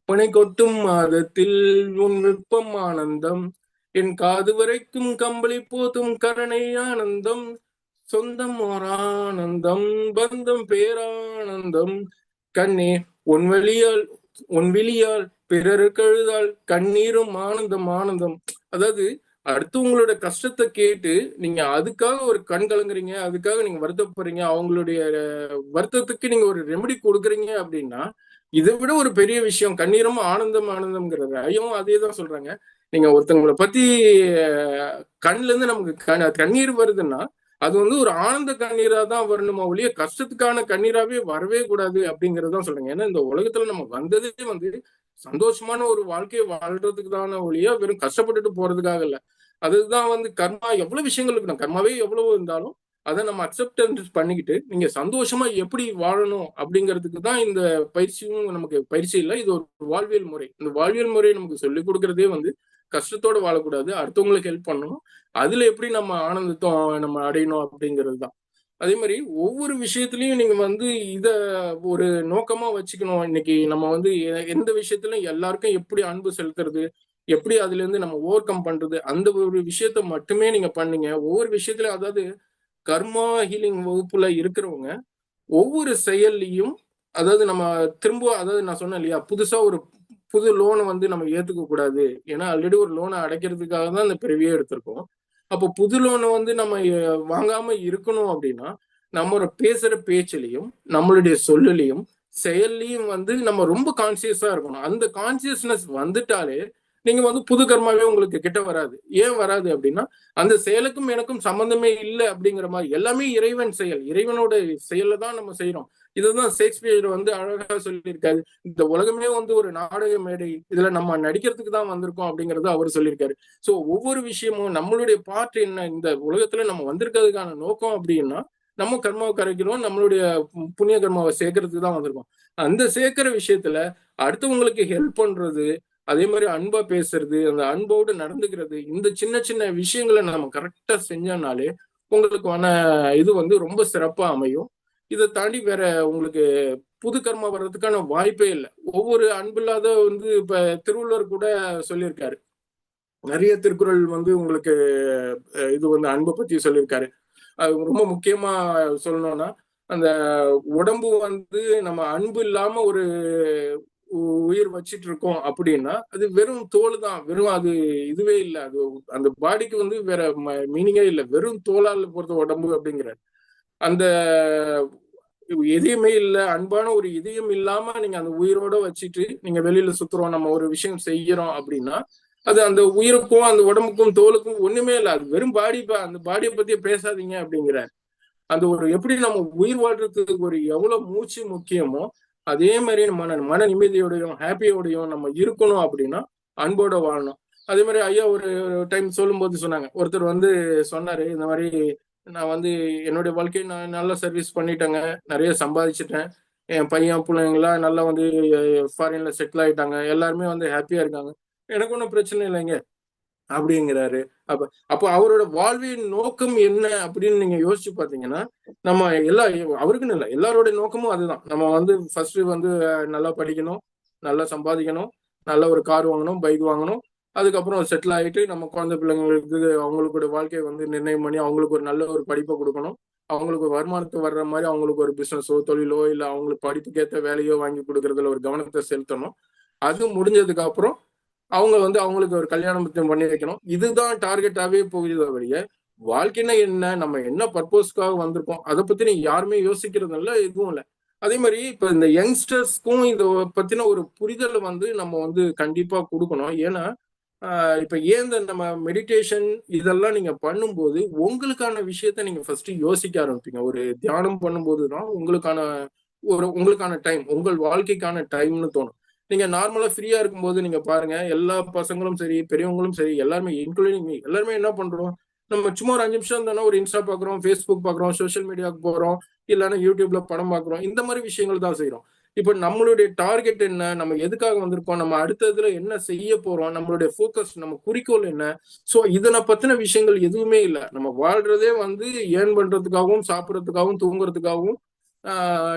பனை கொட்டும் மாதத்தில் உன் விருப்பம் ஆனந்தம், என் காது வரைக்கும் கம்பளி போதும் கருணை ஆனந்தம், சொந்தம் ஓர் ஆனந்தம், பந்தம் பேரானந்தம், கண்ணே உன் விழியால் பிறருக்கு அழுதால் கண்ணீரும் ஆனந்தம் ஆனந்தம். அதாவது அடுத்து உங்களோட கஷ்டத்தை கேட்டு நீங்க அதுக்காக ஒரு கண் கலங்குறீங்க, அதுக்காக நீங்க வருத்தப்படுறீங்க, அவங்களுடைய வருத்தத்துக்கு நீங்க ஒரு ரெமெடி கொடுக்குறீங்க அப்படின்னா இதை விட ஒரு பெரிய விஷயம். கண்ணீரும் ஆனந்தம் ஆனந்தம்ங்கிறது ஐயும் அதே தான் சொல்றாங்க. நீங்க ஒருத்தவங்களை பத்தி கண்ணுல இருந்து நமக்கு கண்ணீர் வருதுன்னா அது வந்து ஒரு ஆனந்த கண்ணீரா தான் வரணுமா ஒழிய கஷ்டத்துக்கான கண்ணீராவே வரவே கூடாது அப்படிங்கறதுதான் சொல்றேங்க. ஏன்னா இந்த உலகத்துல நம்ம வந்ததே வந்து சந்தோஷமான ஒரு வாழ்க்கையை வாழ்றதுக்கு தான ஒழிய வெறும் கஷ்டப்பட்டுட்டு போறதுக்காக இல்ல. அதுதான் வந்து கர்மா. எவ்வளவு விஷயங்கள் இருக்கணும், கர்மாவே எவ்வளவு இருந்தாலும் அதை நம்ம அக்செப்டன்ஸ் பண்ணிக்கிட்டு நீங்க சந்தோஷமா எப்படி வாழணும் அப்படிங்கிறதுக்கு தான் இந்த பயிற்சியும். நமக்கு பயிற்சி இல்லை, இது ஒரு வாழ்வியல் முறை. இந்த வாழ்வியல் முறையை நமக்கு சொல்லிக் கொடுக்கறதே வந்து கஷ்டத்தோட வாழக்கூடாது, அடுத்தவங்களுக்கு ஹெல்ப் பண்ணணும், அதுல எப்படி நம்ம ஆனந்தத்தை நம்ம அடையணும் அப்படிங்கிறது தான். அதே மாதிரி ஒவ்வொரு விஷயத்திலையும் நீங்க வந்து இத ஒரு நோக்கமா வச்சுக்கணும். இன்னைக்கு நம்ம வந்து எந்த விஷயத்திலும் எல்லாருக்கும் எப்படி அன்பு செலுத்துறது, எப்படி அதுல இருந்து நம்ம ஓவர் கம் பண்றது, அந்த ஒரு விஷயத்த மட்டுமே நீங்க பண்ணீங்க. ஒவ்வொரு விஷயத்திலும் அதாவது கர்மா ஹீலிங் வகுப்புல இருக்கிறவங்க ஒவ்வொரு செயல்லையும் அதாவது நம்ம திரும்ப அதாவது நான் சொன்னேன் இல்லையா, புதுசா ஒரு புது லோனை வந்து நம்ம ஏத்துக்க கூடாது. ஏன்னா ஆல்ரெடி ஒரு லோனை அடைக்கிறதுக்காக தான் இந்த பிறவியே எடுத்திருக்கோம். அப்போ புது லோனை வந்து நம்ம வாங்காம இருக்கணும் அப்படின்னா நம்ம பேசுற பேச்சிலையும் நம்மளுடைய சொல்லிலையும் செயல்லையும் வந்து நம்ம ரொம்ப கான்சியஸா இருக்கணும். அந்த கான்சியஸ்னஸ் வந்துட்டாலே நீங்க வந்து புது கர்மாவே உங்களுக்கு கிட்ட வராது. ஏன் வராது அப்படின்னா அந்த செயலுக்கும் எனக்கும் சம்பந்தமே இல்லை அப்படிங்கிற மாதிரி. எல்லாமே இறைவன் செயல், இறைவனோட செயலை தான் நம்ம செய்யறோம். இதுதான் ஷேக்ஸ்பியர் வந்து அழகா சொல்லியிருக்காரு. இந்த உலகமே வந்து ஒரு நாடக மேடை, இதுல நம்ம நடிக்கிறதுக்கு தான் வந்திருக்கோம் அப்படிங்கறத அவர் சொல்லியிருக்காரு. சோ ஒவ்வொரு விஷயமும் நம்மளுடைய பார்ட் என்ன, இந்த உலகத்துல நம்ம வந்திருக்கிறதுக்கான நோக்கம் அப்படின்னா நம்ம கர்மாவை கரைக்கிறோம், நம்மளுடைய புண்ணிய கர்மாவை சேர்க்கறதுக்கு தான் வந்திருக்கோம். அந்த சேர்க்கிற விஷயத்துல அடுத்தவங்களுக்கு ஹெல்ப் பண்றது, அதே மாதிரி அன்பா பேசுறது, அந்த அன்போடு நடந்துக்கிறது, இந்த சின்ன சின்ன விஷயங்களை நம்ம கரெக்டா செஞ்சோம்னாலே உங்களுக்கான இது வந்து ரொம்ப சிறப்பா அமையும். இதை தாண்டி வேற உங்களுக்கு புது கர்மா வர்றதுக்கான வாய்ப்பே இல்லை. ஒவ்வொரு அன்பில்லாத வந்து இப்ப திருவள்ளுவர் கூட சொல்லியிருக்காரு. நிறைய திருக்குறள் வந்து உங்களுக்கு இது வந்து அன்பை பத்தி சொல்லியிருக்காரு. அது ரொம்ப முக்கியமா சொல்லணும்னா அந்த உடம்பு வந்து நம்ம அன்பு இல்லாம ஒரு உயிர் வச்சிட்டு இருக்கோம் அப்படின்னா அது வெறும் தோல் தான், வெறும் அது இதுவே இல்லை, அது அந்த பாடிக்கு வந்து வேற மீனிங்கே இல்லை, வெறும் தோலால் பொறுத்த உடம்பு அப்படிங்கிற அந்த இதயமே இல்லை, அன்பான ஒரு இதயம் இல்லாம நீங்க அந்த உயிரோட வச்சுட்டு நீங்க வெளியில சுத்துறோம், நம்ம ஒரு விஷயம் செய்யறோம் அப்படின்னா அது அந்த உயிருக்கும் அந்த உடம்புக்கும் தோலுக்கும் ஒண்ணுமே இல்லை, அது வெறும் பாடி. அந்த பாடியை பத்தியே பேசாதீங்க அப்படிங்கிற அந்த ஒரு எப்படி நம்ம உயிர் வாழ்றதுக்கு ஒரு எவ்வளவு மூச்சு முக்கியமோ அதே மாதிரி மன நிம்மதியோடையும் ஹாப்பியோடையும் நம்ம இருக்கணும் அப்படின்னா அன்போட வாழணும். அதே மாதிரி ஐயா ஒரு டைம் சொல்லும்போது சொன்னாங்க, ஒருத்தர் வந்து சொன்னாரு, இந்த மாதிரி நான் வந்து என்னுடைய வாழ்க்கையை நான் நல்லா சர்வீஸ் பண்ணிட்டேங்க, நிறைய சம்பாதிச்சிட்டேன், என் பையன் பிள்ளைங்களாம் நல்லா வந்து ஃபாரின்ல செட்டில் ஆயிட்டாங்க, எல்லாருமே வந்து ஹாப்பியா இருக்காங்க, எனக்கு ஒன்றும் பிரச்சனை இல்லைங்க அப்படிங்கிறாரு. அப்ப அப்போ அவரோட வாழ்வின் நோக்கம் என்ன அப்படின்னு நீங்க யோசிச்சு பாத்தீங்கன்னா, நம்ம அவருக்குன்னு இல்லை, எல்லாரோட நோக்கமும் அதுதான். நம்ம வந்து ஃபர்ஸ்ட் வந்து நல்லா படிக்கணும், நல்லா சம்பாதிக்கணும், நல்ல ஒரு கார் வாங்கணும், பைக் வாங்கணும், அதுக்கப்புறம் செட்டில் ஆகிட்டு நம்ம குழந்தை பிள்ளைங்களுக்கு அவங்களோட வாழ்க்கையை வந்து நிர்ணயம் பண்ணி அவங்களுக்கு ஒரு நல்ல ஒரு படிப்பை கொடுக்கணும், அவங்களுக்கு ஒரு வருமானத்தை வர்ற மாதிரி அவங்களுக்கு ஒரு பிசினஸோ தொழிலோ இல்லை அவங்களுக்கு படிப்புக்கேற்ற வேலையோ வாங்கி கொடுக்கறதுல ஒரு கவனத்தை செலுத்தணும். அது முடிஞ்சதுக்கு அப்புறம் அவங்க வந்து அவங்களுக்கு ஒரு கல்யாணம் பண்ணி வைக்கணும். இதுதான் டார்கெட்டாவே போகுது வழிய வாழ்க்கைன்னா என்ன, நம்ம என்ன பர்பஸ்க்காக வந்திருக்கோம் அதை பத்தி நீ யாருமே யோசிக்கிறது இல்லை, எதுவும் இல்லை. அதே மாதிரி இப்ப இந்த யங்ஸ்டர்ஸ்க்கும் இதை பத்தின ஒரு புரிதல் வந்து நம்ம வந்து கண்டிப்பா கொடுக்கணும். ஏன்னா இப்ப ஏன் இந்த நம்ம மெடிடேஷன் இதெல்லாம் நீங்க பண்ணும்போது உங்களுக்கான விஷயத்த நீங்க ஃபர்ஸ்ட் யோசிக்க ஆரம்பிப்பீங்க. ஒரு தியானம் பண்ணும்போது தான் உங்களுக்கான டைம், உங்கள் வாழ்க்கைக்கான டைம்னு தோணும். நீங்க நார்மலா ஃப்ரீயா இருக்கும்போது நீங்க பாருங்க, எல்லா பசங்களும் சரி பெரியவங்களும் சரி எல்லாருமே இன்க்ளூடிங் மீ எல்லாருமே என்ன பண்றோம், நம்ம சும்மா ஒரு 5 நிமிஷம் தானே ஒரு இன்ஸ்டா பாக்குறோம், ஃபேஸ்புக் பாக்குறோம், சோஷியல் மீடியாவுக்கு போறோம், இல்லைன்னா யூடியூப்ல படம் பாக்குறோம், இந்த மாதிரி விஷயங்கள் தான் செய்யறோம். இப்ப நம்மளுடைய டார்கெட் என்ன, நம்ம எதுக்காக வந்திருக்கோம், நம்ம அடுத்ததுல என்ன செய்ய போறோம், நம்மளுடைய ஃபோக்கஸ், நம்ம குறிக்கோள் என்ன. சோ இதனை பத்தின விஷயங்கள் எதுவுமே இல்லை. நம்ம வாழ்றதே வந்து ஏர்ன் பண்றதுக்காகவும் சாப்பிடறதுக்காகவும் தூங்குறதுக்காகவும்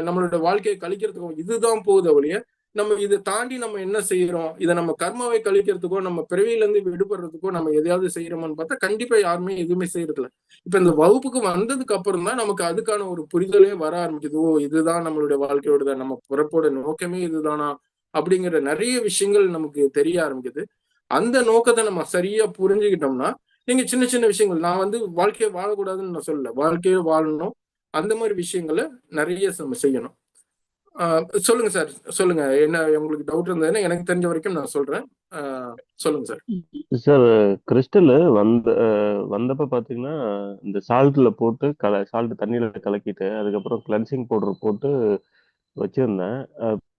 நம்மளோட வாழ்க்கையை கழிக்கிறதுக்காகவும் இதுதான் போகுது ஒழிய நம்ம இதை தாண்டி நம்ம என்ன செய்யறோம், இதை நம்ம கர்மாவை கழிக்கிறதுக்கோ நம்ம பிறவியில இருந்து விடுபடுறதுக்கோ நம்ம எதையாவது செய்யறோம்னு பார்த்தா கண்டிப்பா யாருமே எதுவுமே செய்யறதில்ல. இப்ப இந்த வகுப்புக்கு வந்ததுக்கு அப்புறம் தான் நமக்கு அதுக்கான ஒரு புரிதலே வர ஆரம்பிக்குது. ஓ, இதுதான் நம்மளுடைய வாழ்க்கையோட நம்ம பிறப்போட நோக்கமே இதுதானா அப்படிங்கிற நிறைய விஷயங்கள் நமக்கு தெரிய ஆரம்பிக்குது. அந்த நோக்கத்தை நம்ம சரியா புரிஞ்சுக்கிட்டோம்னா நீங்க சின்ன சின்ன விஷயங்கள், நான் வந்து வாழ்க்கையை வாழக்கூடாதுன்னு நான் சொல்லல, வாழ்க்கையை வாழணும், அந்த மாதிரி விஷயங்களை நிறைய நம்ம செய்யணும். சொல்லுங்க சார், சொல்லுங்க, என்ன உங்களுக்கு டவுட் இருந்ததுன்னா எனக்கு தெரிஞ்ச வரைக்கும் நான் சொல்றேன். சொல்லுங்க சார். சார் கிறிஸ்டல் வந்தப்ப பாத்தீங்கன்னா இந்த சால்ட்ல போட்டு சால்ட் தண்ணியில கலக்கிட்டு அதுக்கப்புறம் கிளென்சிங் பவுடர் போட்டு வச்சிருந்தேன்.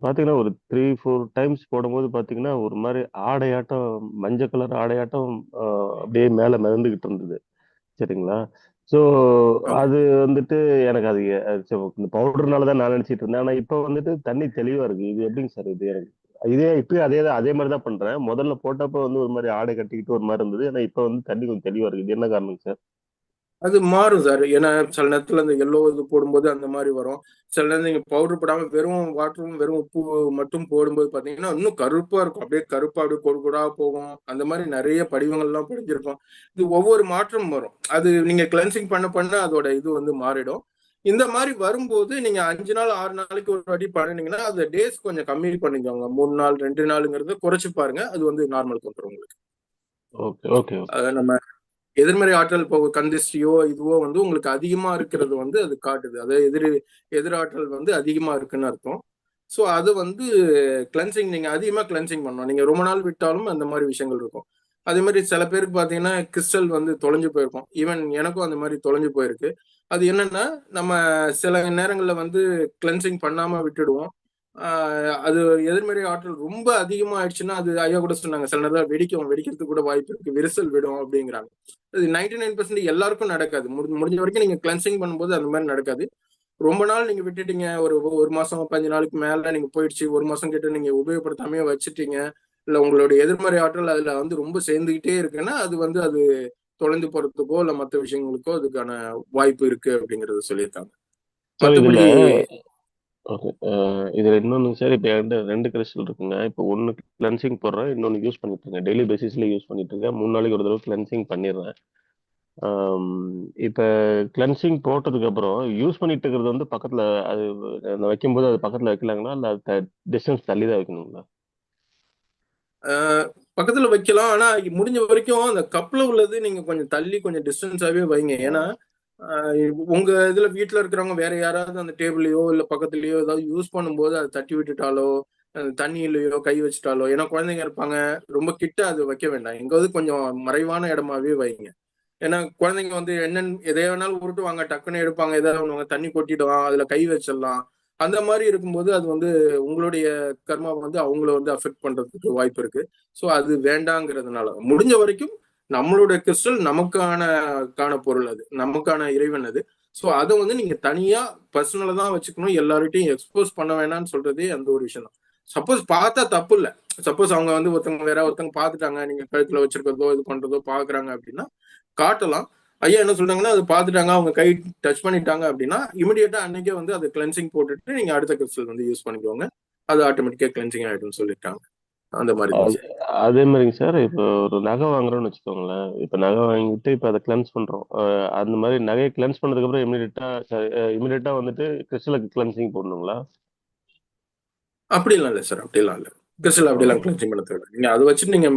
பாத்தீங்கன்னா ஒரு 3-4 டைம்ஸ் போடும்போது பாத்தீங்கன்னா ஒரு மாதிரி ஆடையாட்டம், மஞ்சள் கலர் ஆடையாட்டம் அப்படியே மேல மிதந்துகிட்டு இருந்தது. சரிங்களா? ஸோ அது வந்துட்டு எனக்கு இந்த பவுடர்னால தான் நான் நினைச்சிட்டு இருந்தேன். ஆனா இப்போ வந்துட்டு தண்ணி தெளிவா இருக்கு. இது எப்படிங்க சார் இது? எனக்கு இப்பயும் அதே மாதிரி தான் பண்றேன். முதல்ல போட்டப்ப வந்து ஒரு மாதிரி ஆடை கட்டிக்கிட்டு ஒரு மாதிரி இருந்தது. ஆனா இப்போ வந்து தண்ணி கொஞ்சம் தெளிவா இருக்கு. இது என்ன காரணம் சார்? அது மாறும் சார். ஏன்னா சில நேரத்துல அந்த எல்லோ இது போடும்போது அந்த மாதிரி வரும். சில நேரம் நீங்க பவுடர் போடாம வெறும் வாட்டரும் வெறும் உப்பு மட்டும் போடும்போது பாத்தீங்கன்னா இன்னும் கருப்பா இருக்கும், அப்படியே கருப்பா அப்படியே கொடுக்கூடா போகும். அந்த மாதிரி நிறைய படிவங்கள்லாம் படிஞ்சிருக்கும். இது ஒவ்வொரு மாற்றம் வரும். அது நீங்க கிளென்சிங் பண்ண பண்ண அதோட இது வந்து மாறிடும். இந்த மாதிரி வரும்போது நீங்க 5 நாள் 6 நாளைக்கு ஒரு வாட்டி பண்ணினீங்கன்னா அந்த டேஸ் கொஞ்சம் கம்மி பண்ணிக்கோங்க. 3 நாள் 2 நாளுங்கிறத குறைச்சு பாருங்க, அது வந்து நார்மலுக்கு வந்துடும் உங்களுக்கு. Okay okay. நம்ம எதிர்மறை ஆற்றல் இப்போ கந்திஷ்டியோ இதுவோ வந்து உங்களுக்கு அதிகமா இருக்கிறது வந்து அது காட்டுது, அதாவது எதிராற்றல் வந்து அதிகமா இருக்குன்னு அர்த்தம். ஸோ அது வந்து கிளென்சிங் நீங்க அதிகமா கிளென்சிங் பண்ணணும். நீங்க ரொம்ப நாள் விட்டாலும் அந்த மாதிரி விஷயங்கள் இருக்கும். அதே மாதிரி சில பேருக்கு பார்த்தீங்கன்னா கிறிஸ்டல் வந்து தொலைஞ்சு போயிருக்கும். ஈவன் எனக்கும் அந்த மாதிரி தொலைஞ்சு போயிருக்கு. அது என்னன்னா நம்ம சில நேரங்களில் வந்து கிளென்சிங் பண்ணாம விட்டுடுவோம். அது எதிர்மறை ஆற்றல் ரொம்ப அதிகமா ஆயிடுச்சுன்னா அது ஐயா கூட சொன்னாங்க, சில நேரம் வெடிக்கிறதுக்கு கூட வாய்ப்பு இருக்கு, விரிசல் விடும் அப்படிங்கிறாங்க. அது 99% எல்லாருக்கும் நடக்காது. முடிஞ்ச வரைக்கும் நீங்க கிளென்சிங் பண்ணும்போது அந்த மாதிரி நடக்காது. ரொம்ப நாள் நீங்க விட்டுட்டீங்க, ஒரு மாசம் 15 நாளுக்கு மேல நீங்க போயிடுச்சு, ஒரு மாசம் கிட்ட நீங்க உபயோகப்படுத்தாமே வச்சுட்டீங்க, இல்ல உங்களுடைய எதிர்மறை ஆற்றல் அதுல வந்து ரொம்ப சேர்ந்துகிட்டே இருக்குன்னா அது தொலைந்து போறதுக்கோ இல்ல மற்ற விஷயங்களுக்கோ அதுக்கான வாய்ப்பு இருக்கு அப்படிங்கறத சொல்லியிருக்காங்க. மற்றபடி ஓகே. இதுல இன்னொன்னு சார், இப்போ என்கிட்ட 2 கிறிஸ்டல் இருக்குங்க. இப்போ ஒன்னு கிளென்சிங் போடுறேன், இன்னொன்னு யூஸ் பண்ணிட்டு இருக்கேன். டெய்லி பேசிஸ்ல யூஸ் பண்ணிட்டு இருக்கேன். 3 நாளைக்கு ஒரு தடவை கிளென்சிங் பண்ணிடுறேன். இப்போ கிளென்சிங் போட்டதுக்கு அப்புறம் யூஸ் பண்ணிட்டு இருக்கிறது வந்து பக்கத்துல அது வைக்கும்போது அது பக்கத்துல வைக்கலாங்களா, இல்ல அது டிஸ்டன்ஸ் தள்ளி தான் வைக்கணுங்களா? பக்கத்துல வைக்கலாம். ஆனா முடிஞ்ச வரைக்கும் அந்த கப்ல உள்ளது நீங்க கொஞ்சம் தள்ளி கொஞ்சம் டிஸ்டன்ஸாவே வைங்க. ஏன்னா உங்க இதுல வீட்டுல இருக்கிறவங்க வேற யாராவது அந்த டேபிளையோ இல்ல பக்கத்துலயோ ஏதாவது யூஸ் பண்ணும்போது அதை தட்டி விட்டுட்டாலோ தண்ணியிலயோ கை வச்சுட்டாலோ, ஏன்னா குழந்தைங்க இருப்பாங்க, ரொம்ப கிட்ட அது வைக்க வேண்டாம். எங்காவது கொஞ்சம் மறைவான இடமாவே வைங்க. ஏன்னா குழந்தைங்க வந்து என்னன்னு எதை வேணாலும் உருட்டுவாங்க, டக்குன்னு எடுப்பாங்க, ஏதாவது ஒண்ணுவாங்க, தண்ணி கொட்டிடுவான், அதுல கை வச்சிடலாம். அந்த மாதிரி இருக்கும்போது அது வந்து உங்களுடைய கர்மா வந்து அவங்கள வந்து அஃபெக்ட் பண்றதுக்கு வாய்ப்பு இருக்கு. ஸோ அது வேண்டாங்கிறதுனால முடிஞ்ச வரைக்கும் நம்மளுடைய கிறிஸ்டல் நமக்கான பொருள், அது நமக்கான இறைவன் அது. ஸோ அதை வந்து நீங்க தனியா பர்சனலா தான் வச்சுக்கணும். எல்லார்கிட்டையும் எக்ஸ்போஸ் பண்ண வேணாம்னு சொல்றதே அந்த ஒரு விஷயம் தான். சப்போஸ் பார்த்தா தப்பு இல்லை. சப்போஸ் அவங்க வந்து ஒருத்தவங்க பார்த்துட்டாங்க, நீங்க கழுத்துல வச்சிருக்கிறதோ இது பண்றதோ பாக்குறாங்க அப்படின்னா காட்டலாம். ஐயா என்ன சொல்றாங்கன்னா, அது பார்த்துட்டாங்க, அவங்க கை டச் பண்ணிட்டாங்க அப்படின்னா இமிடியேட்டா அன்னைக்கே வந்து அது கிளென்சிங் போட்டுட்டு நீங்க அடுத்த கிறிஸ்டல் வந்து யூஸ் பண்ணிக்கோங்க. அது ஆட்டோமேட்டிக்கா கிளென்சிங் ஆயிடும்னு சொல்லிட்டாங்க. அந்த மாதிரி தான் சார். அதே மாதிரிங்க சார், இப்போ ஒரு நகை வாங்குறோம்னு வச்சுக்கோங்களேன். இப்போ நகை வாங்கிட்டு இப்போ அதை கிளென்ஸ் பண்றோம். அந்த மாதிரி நகையை கிளென்ஸ் பண்ணதுக்கு அப்புறம் இமிடியேட்டா வந்துட்டு கிறிஸ்டலுக்கு கிளென்சிங் போடணுங்களா? அப்படிலாம் இல்லை சார், அப்படிலாம் இல்லை. கிறிஸ்டல் அப்படிலாம் கிளென்சிங் பண்ண தேவை. நீங்க அதை வச்சுட்டு நீங்க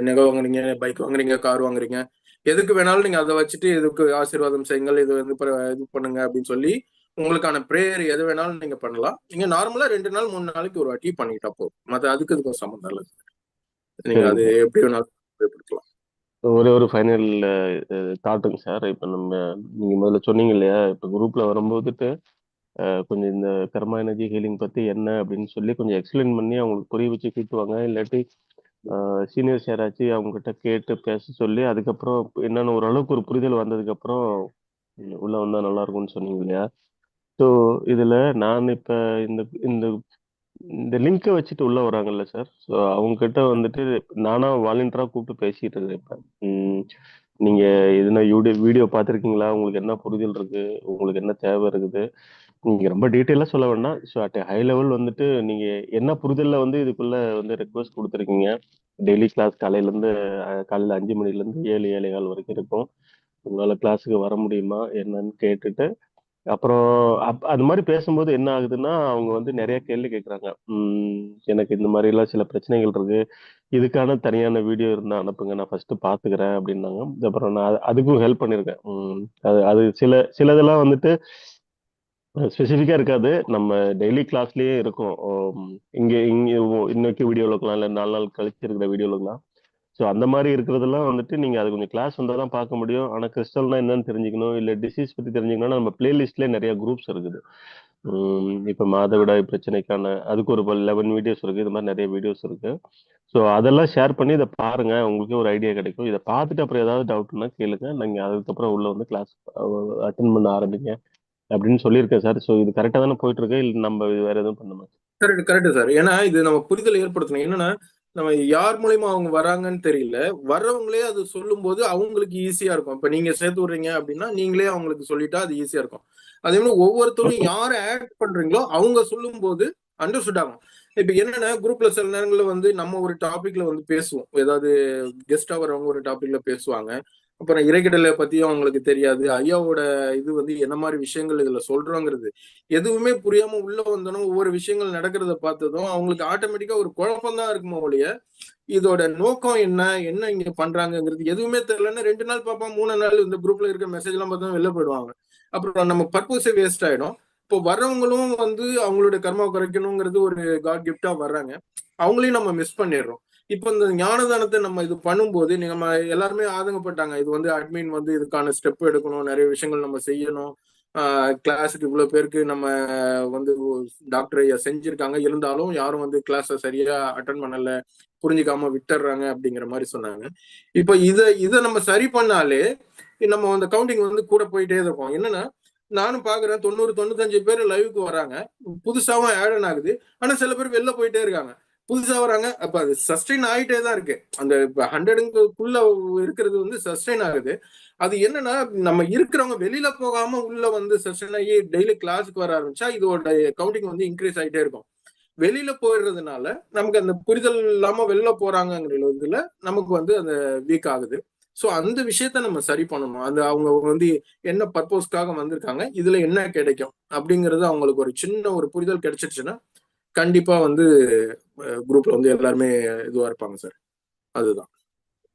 நகை வாங்குறீங்க, பைக் வாங்குறீங்க, கார் வாங்குறீங்க, எதுக்கு வேணாலும் நீங்க அதை வச்சுட்டு இதுக்கு ஆசீர்வாதம் செய்யுங்கள், இது வந்து இது பண்ணுங்க அப்படின்னு சொல்லி உங்களுக்கான ப்ரேயர் எது வேணாலும் நீங்க பண்ணலாம். நீங்க நார்மலா 2 நாள் 3 நாளைக்கு ஒரு வாட்டி பண்ணிட்டா போதும். மற்ற அதுக்கு இதுக்கும் சம்மந்தம் இல்லை. நீங்க அது எப்படி வேணாலும் பயன்படுத்தலாம். ஒரே ஒரு ஃபைனல் தாட்டுங்க சார். இப்போ நீங்க முதல்ல சொன்னீங்க இல்லையா, இப்போ குரூப்ல வரும்போதுட்டு கொஞ்சம் இந்த கர்மா எனர்ஜி ஹீலிங் பத்தி என்ன அப்படின்னு சொல்லி கொஞ்சம் எக்ஸ்பிளைன் பண்ணி அவங்களுக்கு புரிய வச்சு கூட்டுவாங்க. இல்லாட்டி சீனியர்ஸ் யாராச்சும் அவங்க கிட்ட கேட்டு பேச சொல்லி அதுக்கப்புறம் என்னென்ன ஓரளவுக்கு ஒரு புரிதல் வந்ததுக்கு அப்புறம் உள்ள வந்தா நல்லா இருக்கும்னு சொன்னீங்க இல்லையா. ஸோ இதுல நான் இப்ப இந்த இந்த இந்த லிங்கை வச்சுட்டு உள்ள வராங்கல்ல சார். ஸோ அவங்க கிட்ட வந்துட்டு நானா வாலண்டியரா கூப்பிட்டு பேசிட்டு இருக்கேன் இப்ப. நீங்க எதுனா வீடியோ பார்த்துருக்கீங்களா, உங்களுக்கு என்ன புரிதல் இருக்கு, உங்களுக்கு என்ன தேவை இருக்குது, நீங்க ரொம்ப டீட்டெயிலா சொல்ல வேண்டாம். ஸோ அட் ஹை லெவல் வந்துட்டு நீங்க என்ன புரிதல்ல வந்து இதுக்குள்ள வந்து ரெக்வஸ்ட் கொடுத்துருக்கீங்க. டெய்லி கிளாஸ் காலையில 5 மணிலேருந்து 7, 7:15 வரைக்கும் இருக்கும். உங்களால கிளாஸுக்கு வர முடியுமா என்னன்னு கேட்டுட்டு அப்புறம் அது மாதிரி பேசும்போது என்ன ஆகுதுன்னா, அவங்க வந்து நிறைய கேள்வி கேட்குறாங்க. எனக்கு இந்த மாதிரிலாம் சில பிரச்சனைகள் இருக்கு. இதுக்கான தனியான வீடியோ இருந்தா அனுப்புங்க. நான் ஃபர்ஸ்ட் பார்த்துக்கிறேன் அப்படின்னாங்க. அப்புறம் நான் அதுக்கும் ஹெல்ப் பண்ணியிருக்கேன். அது அது சிலதெல்லாம் வந்துட்டு ஸ்பெசிஃபிக்கா இருக்காது. நம்ம டெய்லி கிளாஸ்லயே இருக்கும். இங்க இங்க இன்னைக்கு வீடியோல இருக்கலாம், இல்ல 4 நாள் கழிச்சு இருக்கிற வீடியோல இருக்கலாம். ஸோ அந்த மாதிரி இருக்கிறதெல்லாம் வந்துட்டு நீங்க அது கொஞ்சம் கிளாஸ் வந்தா தான் பார்க்க முடியும். ஆனா கிறிஸ்டல்னா என்னன்னு தெரிஞ்சுக்கணும், இல்ல டிசீஸ் பத்தி தெரிஞ்சுக்கணும்னா நம்ம பிளேலிஸ்ட்லேயே நிறைய குரூப்ஸ் இருக்குது. இப்போ மாதவிடாய் பிரச்சனைக்கான அதுக்கு ஒரு 11 வீடியோஸ் இருக்கு. இது மாதிரி நிறைய வீடியோஸ் இருக்கு. ஸோ அதெல்லாம் ஷேர் பண்ணி இதை பாருங்க, உங்களுக்கு ஒரு ஐடியா கிடைக்கும். இதை பார்த்துட்டு அப்புறம் ஏதாவது டவுட்னா கேளுங்க. நீங்க அதுக்கப்புறம் உள்ள வந்து கிளாஸ் அட்டன் பண்ண ஆரம்பிங்க அப்படின்னு சொல்லியிருக்கேன் சார். ஸோ இது கரெக்டாக தானே போயிட்டு இருக்கு, இல்லை நம்ம வேற எதுவும் பண்ணணுமா? Correct sir. ஏன்னா இது நம்ம புரிதல் ஏற்படுத்தணும். என்னன்னா நம்ம யார் மூலியமா அவங்க வராங்கன்னு தெரியல, வர்றவங்களே அது சொல்லும் போது அவங்களுக்கு ஈஸியா இருக்கும். இப்ப நீங்க சேர்த்து விடுறீங்க அப்படின்னா நீங்களே அவங்களுக்கு சொல்லிட்டா அது ஈஸியா இருக்கும். அதே மாதிரி ஒவ்வொருத்தரும் யாரை ஆட் பண்றீங்களோ அவங்க சொல்லும் போது அண்டர்ஸ்டுட் ஆகும். இப்ப என்னன்னா குரூப்ல சில நேரங்கள்ல வந்து நம்ம ஒரு டாபிக்ல வந்து பேசுவோம், ஏதாவது கெஸ்டா வரவங்க ஒரு டாபிக்ல பேசுவாங்க. அப்புறம் இறைக்கிடலை பத்தியும் அவங்களுக்கு தெரியாது, ஐயாவோட இது வந்து என்ன மாதிரி விஷயங்கள் இதுல சொல்றோங்கிறது எதுவுமே புரியாம உள்ள வந்தனும் ஒவ்வொரு விஷயங்கள் நடக்கிறத பார்த்ததும் அவங்களுக்கு ஆட்டோமேட்டிக்கா ஒரு குழப்பம் தான் இருக்குமோ ஒழிய இதோட நோக்கம் என்ன என்ன இங்க பண்றாங்கிறது எதுவுமே தெரியலன்னு 2 நாள் பார்ப்பான், 3 நாள் இந்த குரூப்ல இருக்க மெசேஜ் எல்லாம் பார்த்தா வெளில போயிடுவாங்க. அப்புறம் நம்ம பர்பஸே வேஸ்ட் ஆயிடும். இப்போ வர்றவங்களும் வந்து அவங்களுடைய கர்மாவை குறைக்கணுங்கிறது ஒரு காட் கிஃப்டா வர்றாங்க, அவங்களையும் நம்ம மிஸ் பண்ணிடுறோம். இப்போ இந்த ஞானதானத்தை நம்ம இது பண்ணும்போது நம்ம எல்லாருமே ஆதங்கப்பட்டாங்க, இது வந்து அட்மின் வந்து இதுக்கான ஸ்டெப் எடுக்கணும், நிறைய விஷயங்கள் நம்ம செய்யணும், கிளாஸுக்கு இவ்வளவு பேருக்கு நம்ம வந்து டாக்டர் ஐயா செஞ்சிருக்காங்க, இருந்தாலும் யாரும் வந்து கிளாஸ சரியா அட்டன் பண்ணல, புரிஞ்சுக்காம விட்டுறாங்க அப்படிங்கிற மாதிரி சொன்னாங்க. இப்போ இதை நம்ம சரி பண்ணாலே நம்ம அந்த கவுண்டிங் வந்து கூட போயிட்டே இருக்கும். என்னன்னா நானும் பாக்குறேன் 90-95 பேர் லைவுக்கு வராங்க, புதுசாவும் ஆட் ஆகுது. ஆனா சில பேர் வெளில போயிட்டே இருக்காங்க, புதுசா வராங்க. அப்ப அது சஸ்டெயின் ஆகிட்டே தான் இருக்கு. அந்த 100க்குள்ள இருக்கிறது வந்து சஸ்டெயின் ஆகுது. அது என்னன்னா நம்ம இருக்கிறவங்க வெளியில போகாம உள்ள வந்து சஸ்டெயின் ஆகி டெய்லி கிளாஸுக்கு வர ஆரம்பிச்சா இதோட கவுண்டிங் வந்து இன்க்ரீஸ் ஆகிட்டே இருக்கும். வெளியில போயிடுறதுனால நமக்கு அந்த புரிதல் இல்லாம வெளில போறாங்கிற இதுல நமக்கு வந்து அந்த வீக் ஆகுது. ஸோ அந்த விஷயத்த நம்ம சரி பண்ணணும். அந்த அவங்க வந்து என்ன பர்பஸ்க்காக வந்திருக்காங்க, இதுல என்ன கிடைக்கும் அப்படிங்கிறது அவங்களுக்கு ஒரு சின்ன ஒரு புரிதல் கிடைச்சிருச்சுன்னா கண்டிப்பா வந்து குரூப்ல வந்து எல்லாருமே இதுவா இருப்பாங்க சார். அதுதான்.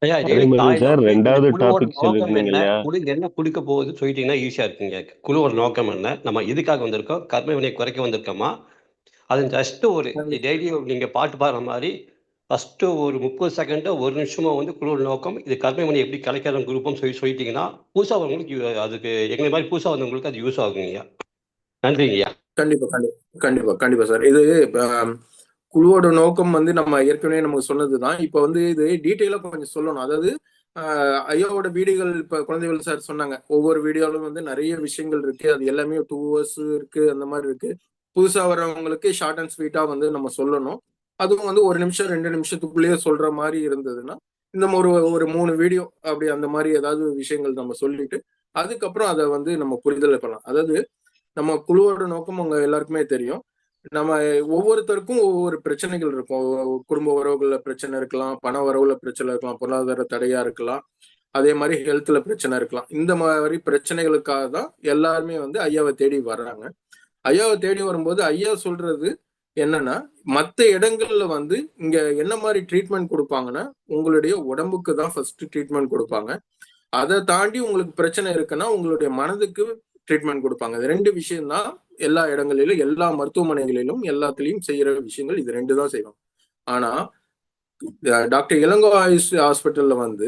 ஐயா அதே டெய்லி மாதிரி காலையில சார் வந்து இந்த ரெண்டாவது குழுவோட டாபிக் நோக்கம் சொல்லியிருந்தீங்க என்ன, இல்லையா? குழு என்ன குடிக்க போகுது சொல்லிட்டீங்கன்னா ஈஸியா இருக்குங்க. குழுவோட நோக்கம் என்ன, நம்ம இதுக்காக வந்திருக்கோம், கர்ம வினையை குறைக்க வந்திருக்கோமா, அது ஜஸ்ட் ஒரு டெய்லி நீங்க பாட்டு பாடுற மாதிரி ஃபர்ஸ்ட் ஒரு 30 செகண்டோ 1 நிமிஷமோ வந்து குழுவோட நோக்கம் இது கர்ம வினை எப்படி கலைக்கிற குரூப்னு சொல்லிட்டீங்கன்னா புதுசா வரவங்களுக்கு அதுக்கு எங்களை மாதிரி புதுசா வந்தவங்களுக்கு அது யூஸ் ஆகுங்கய்யா. நன்றிங்கய்யா. கண்டிப்பா கண்டிப்பா கண்டிப்பா கண்டிப்பா சார். இது குழுவோட நோக்கம் வந்து நம்ம ஏற்கனவே நமக்கு சொன்னதுதான். இப்ப வந்து இது டீட்டெயிலா கொஞ்சம் சொல்லணும். அதாவது ஐயாவோட வீடியோகள் இப்ப குழந்தைகள் சார் சொன்னாங்க. ஒவ்வொரு வீடியோலும் வந்து நிறைய விஷயங்கள் இருக்கு. அது எல்லாமே 2 hours இருக்கு, அந்த மாதிரி இருக்கு. புதுசா வர்றவங்களுக்கு ஷார்ட் அண்ட் ஸ்வீட்டா வந்து நம்ம சொல்லணும். அதுவும் வந்து 1 நிமிஷம் 2 நிமிஷத்துக்குள்ளேயே சொல்ற மாதிரி இருந்ததுன்னா இந்த ஒரு ஒரு 3 வீடியோ அப்படி அந்த மாதிரி ஏதாவது விஷயங்கள் நம்ம சொல்லிட்டு அதுக்கப்புறம் அதை வந்து நம்ம புரிதல் பண்ணலாம். அதாவது நம்ம குழுவோட நோக்கம் உங்க எல்லாருக்குமே தெரியும். நம்ம ஒவ்வொருத்தருக்கும் ஒவ்வொரு பிரச்சனைகள் இருக்கும். குடும்ப உறவுகள்ல பிரச்சனை இருக்கலாம், பண வரவுல பிரச்சனை இருக்கலாம், பொருளாதார தடையா இருக்கலாம், அதே மாதிரி ஹெல்த்ல பிரச்சனை இருக்கலாம். இந்த மாதிரி பிரச்சனைகளுக்காக தான் எல்லாருமே வந்து ஐயாவை தேடி வர்றாங்க. ஐயாவை தேடி வரும்போது ஐயா சொல்றது என்னன்னா, மற்ற இடங்கள்ல வந்து இங்க என்ன மாதிரி ட்ரீட்மெண்ட் கொடுப்பாங்கன்னா, உங்களுடைய உடம்புக்கு தான் ஃபர்ஸ்ட் ட்ரீட்மெண்ட் கொடுப்பாங்க. அதை தாண்டி உங்களுக்கு பிரச்சனை இருக்குன்னா உங்களுடைய மனதுக்கு ட்ரீட்மெண்ட் கொடுப்பாங்க. இது 2 விஷயம் தான் எல்லா இடங்களிலும், எல்லா மருத்துவமனைகளிலும், எல்லாத்துலயும் செய்யற விஷயங்கள் இது 2 தான் செய்வாங்க. ஆனா டாக்டர் இளங்கோ ஆயுஷ் ஹாஸ்பிட்டல்ல வந்து